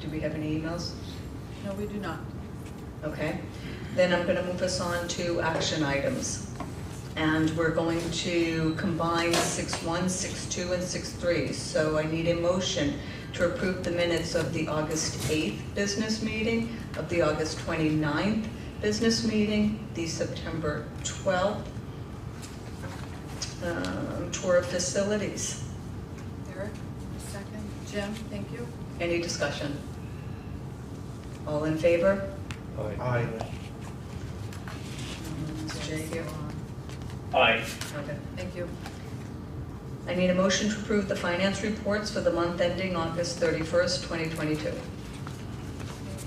Do we have any emails? No, we do not. Okay, then I'm going to move us on to action items. And we're going to combine 6.1, 6.2, and 6.3. So I need a motion to approve the minutes of the August 8th business meeting, of the August 29th business meeting, the September 12th tour of facilities. Eric, a second. Jim, thank you. Any discussion? All in favor? Aye. Is Jay here? Aye. Okay. Thank you. I need a motion to approve the finance reports for the month ending August 31st, 2022. Okay,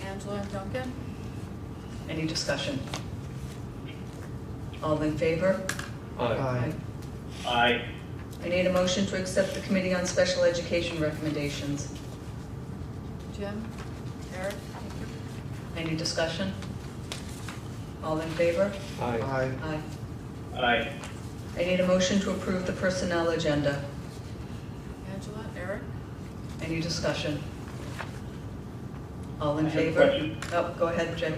Angela and Duncan? Any discussion? All in favor? Aye. Aye. I need a motion to accept the Committee on Special Education recommendations. Jim? Eric, thank you. Any discussion? All in favor? Aye. Aye. Aye. I need a motion to approve the personnel agenda. Angela, Eric? Any discussion? All in I have a favor? question. Oh, go ahead, Jay.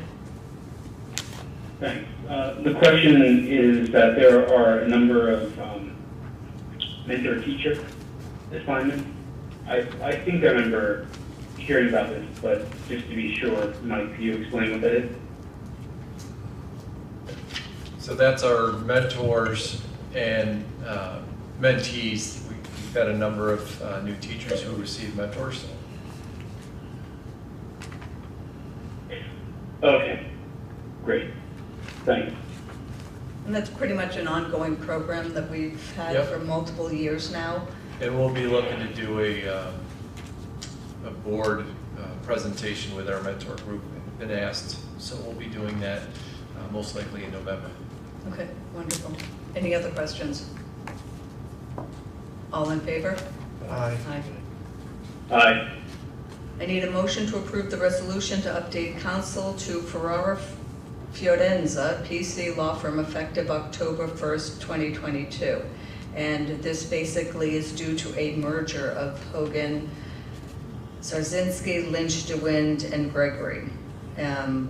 Thanks. The question is that there are a number of mentor-teacher assignments. I think I remember hearing about this, but just to be sure, Mike, could you explain what that is? So that's our mentors and mentees. We've had a number of new teachers who receive mentors. Okay, great. Thanks. And that's pretty much an ongoing program that we've had Yep. for multiple years now. And we'll be looking to do a board presentation with our mentor group. Been asked, so we'll be doing that most likely in November. Okay, wonderful. Any other questions? All in favor? Aye. Aye. I need a motion to approve the resolution to update counsel to Ferrara Fiorenza, PC law firm, effective October 1st, 2022. And this basically is due to a merger of Hogan, Sarzinski, Lynch, DeWind, and Gregory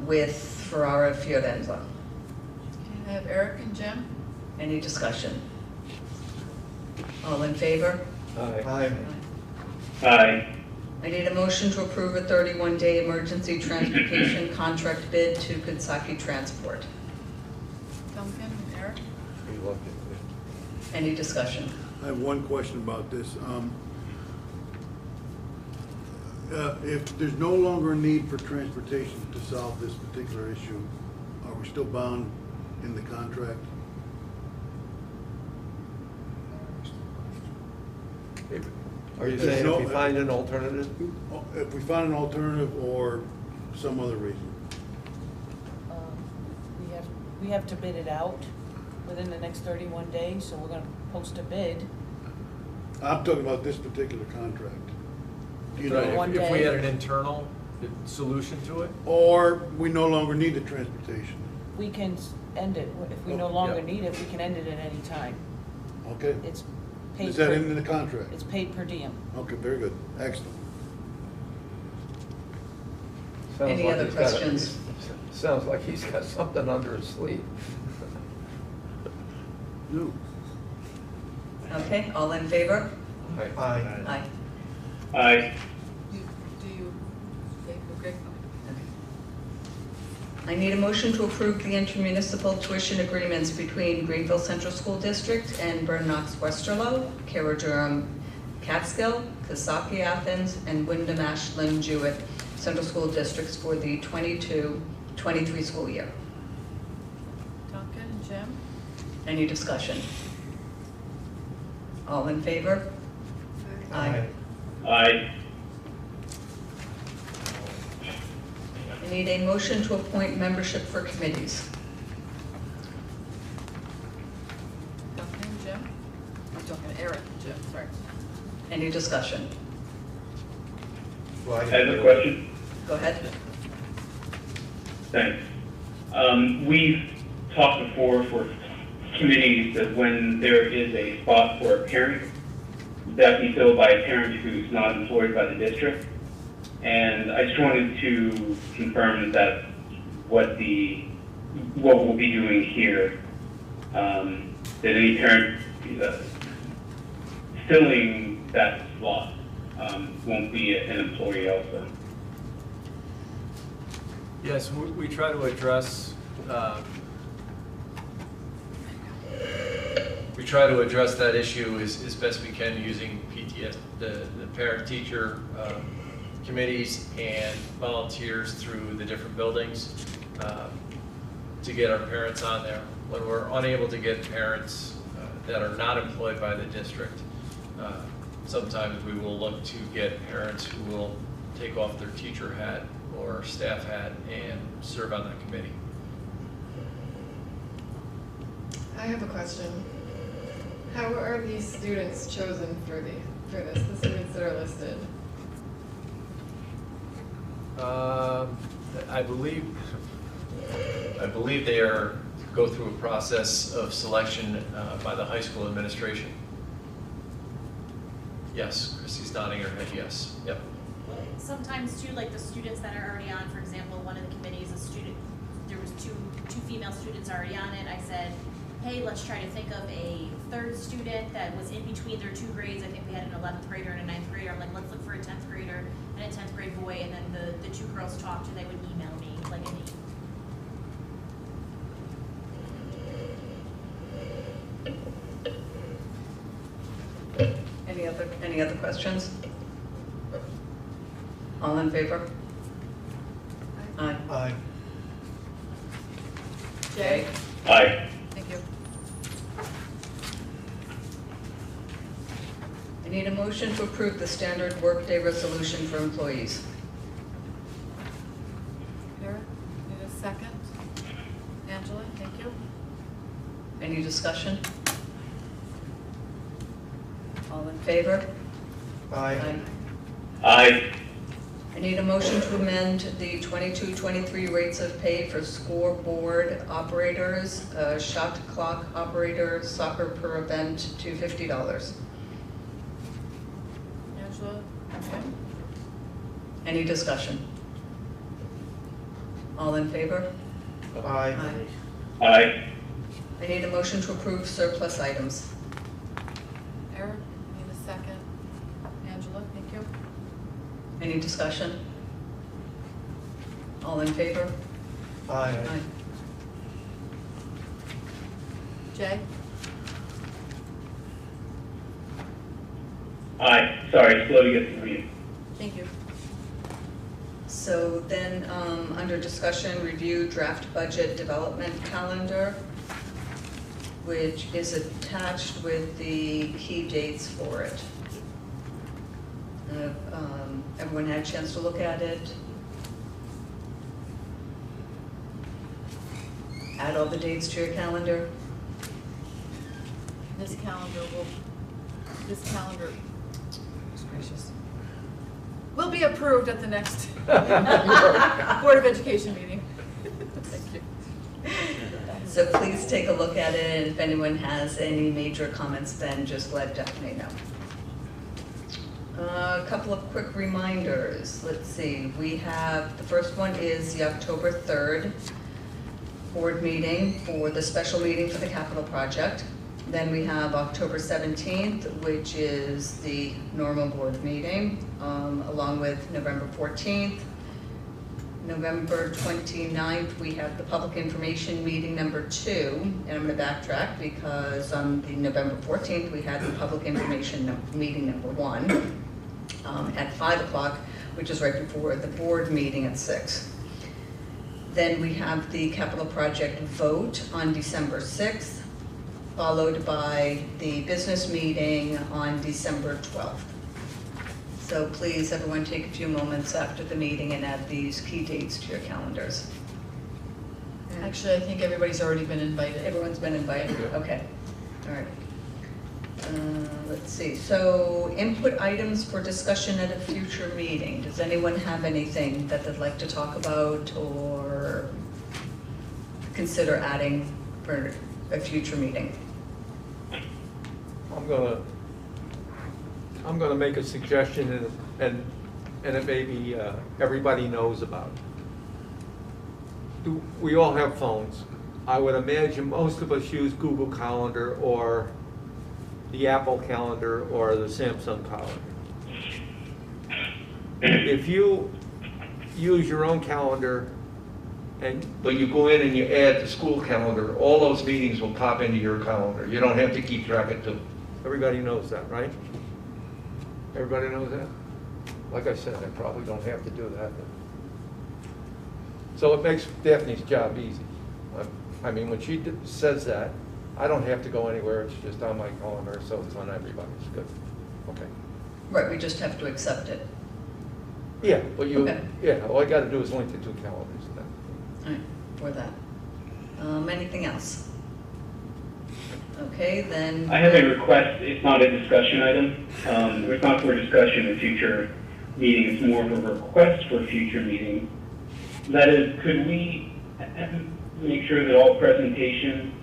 with Ferrara Fiorenza. Okay, I have Eric and Jim. Any discussion? All in favor? Aye. Aye. I need a motion to approve a 31-day emergency transportation contract bid to Coxsackie Transport. Duncan and Eric? Any discussion? I have one question about this. If there's no longer a need for transportation to solve this particular issue, are we still bound in the contract? Are you saying if we find an alternative? If we find an alternative or some other reason? We have to bid it out within the next 31 days, so we're gonna post a bid. I'm talking about this particular contract. You know, Right, if we had an internal solution to it? or we no longer need the transportation. We can end it, if we no Oh, longer yeah. need it, we can end it at any time. Okay? It's paid Is that per- in the contract? It's paid per diem. Okay, very good. Excellent. Sounds Any like other he's got a- questions? Sounds like he's got something under his sleeve. No. Okay, all in favor? Aye. Aye. Aye. Do you, okay, okay. I need a motion to approve the intermunicipal tuition agreements between Greenville Central School District and Burn Knox Westerlo, Carroll Durham Catskill, Coxsackie Athens, and Wyndham Ashland Jewett Central School Districts for the 22-23 school year. Duncan, Jim? Any discussion? All in favor? Aye. Aye. I need a motion to appoint membership for committees. Duncan, Jim? I'm talking Eric, Jim, sorry. Any discussion? I have a question. Go ahead. Thanks. We've talked before for committees that when there is a spot for a parent, that be filled by a parent who's not employed by the district. And I just wanted to confirm that what we'll be doing here, that any parent filling that slot won't be an employee also. Yes, we try to address that issue as best we can using PTS, the parent-teacher committees and volunteers through the different buildings to get our parents on there. When we're unable to get parents that are not employed by the district, sometimes we will look to get parents who will take off their teacher hat or staff hat and serve on that committee. I have a question. How are these students chosen for this, the students that are listed? I believe they go through a process of selection by the high school administration. Yes, Chrissy's nodding her head, yes. Yep. Sometimes too, like the students that are already on, for example, one of the committees, there was two female students already on it. I said, hey, let's try to think of a third student that was in between their two grades. I think we had an 11th grader and a 9th grader. I'm like, let's look for a 10th grader and a 10th grade boy. And then the two girls talked and they would email me like a name. Any other questions? All in favor? Aye. Aye. Jay? Aye. Thank you. I need a motion to approve the standard workday resolution for employees. Eric, need a second? Angela, thank you. Any discussion? All in favor? Aye. Aye. I need a motion to amend the 22-23 rates of pay for scoreboard operators, shot clock operator, soccer per event to $50. Angela, Jim? Any discussion? All in favor? Aye. Aye. I need a motion to approve surplus items. Eric, need a second? Angela, thank you. Any discussion? All in favor? Aye. Jay? Aye. Sorry, slow to get to you. Thank you. So then, under discussion, review draft budget development calendar, which is attached with the key dates for it. Everyone had a chance to look at it? Add all the dates to your calendar? This calendar, gracious, will be approved at the next Board of Education meeting. Thank you. So please take a look at it, and if anyone has any major comments, then just let Daphne know. A couple of quick reminders. Let's see, we have, the first one is the October 3rd board meeting for the special meeting for the capital project. Then we have October 17th, which is the normal board meeting, along with November 14th, November 29th, we have the public information meeting number 2, and I'm going to backtrack because on the November 14th, we had the public information meeting number 1 at 5 o'clock, which is right before the board meeting at 6. Then we have the capital project vote on December 6th, followed by the business meeting on December 12th. So please, everyone, take a few moments after the meeting and add these key dates to your calendars. Actually, I think everybody's already been invited. Everyone's been invited? Okay, all right. Let's see, so input items for discussion at a future meeting. Does anyone have anything that they'd like to talk about or consider adding for a future meeting? I'm gonna make a suggestion and it may be everybody knows about. We all have phones. I would imagine most of us use Google Calendar or the Apple Calendar or the Samsung Calendar. If you use your own calendar But you go in and you add the school calendar, all those meetings will pop into your calendar. You don't have to keep track of them. everybody knows that, right? Everybody knows that? Like I said, I probably don't have to do that. So it makes Daphne's job easy. I mean, when she says that, I don't have to go anywhere, it's just on my calendar, so it's on everybody's. Good, okay. Right, we just have to accept it. Yeah, but Okay. yeah, all I gotta do is link the 2 calendars then. All right, for that. Anything else? Okay, then. I have a request. It's not a discussion item. It's not for discussion in future meetings. It's more of a request for future meeting. That is, could we make sure that all presentations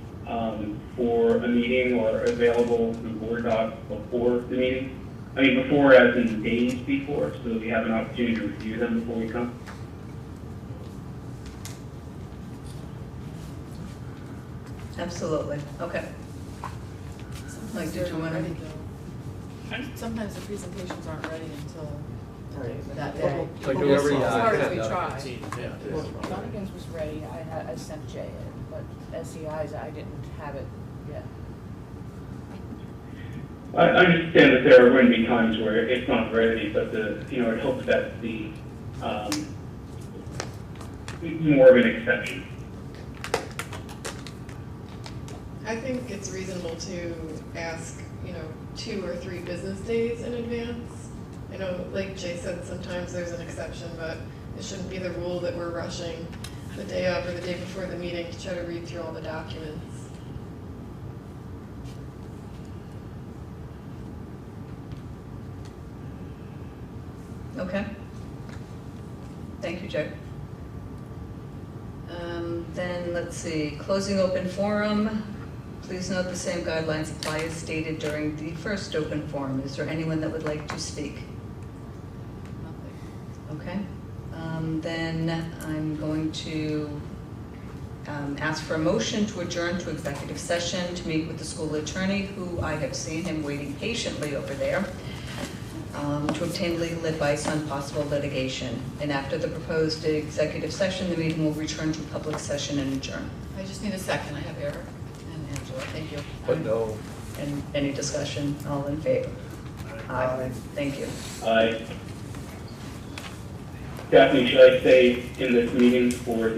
for a meeting are available in the board doc before the meeting? I mean, before as in days before, so that we have an opportunity to review them before we come? Absolutely, okay. Like, did you want to? Sometimes the presentations aren't ready until that day. Like do every, As hard as we Yeah. try. Donegan's was ready, I sent Jay it, but SEI's, I didn't have it yet. I understand that there are going to be times where it's not ready, but I hope that's the more of an exception. I think it's reasonable to ask, 2 or 3 business days in advance. I know, like Jay said, sometimes there's an exception, but it shouldn't be the rule that we're rushing the day of or the day before the meeting to try to read through all the documents. Okay. Thank you, Jay. Then, let's see, closing open forum. Please note the same guidelines apply as stated during the first open forum. Is there anyone that would like to speak? Okay. Then I'm going to ask for a motion to adjourn to executive session to meet with the school attorney, who I have seen him waiting patiently over there, to obtain legal advice on possible litigation. And after the proposed executive session, the meeting will return to public session and adjourn. I just need a second, I have Eric and Angela, thank you. But no. And any discussion, all in favor? Aye. Thank you. Daphne, should I stay in this meeting for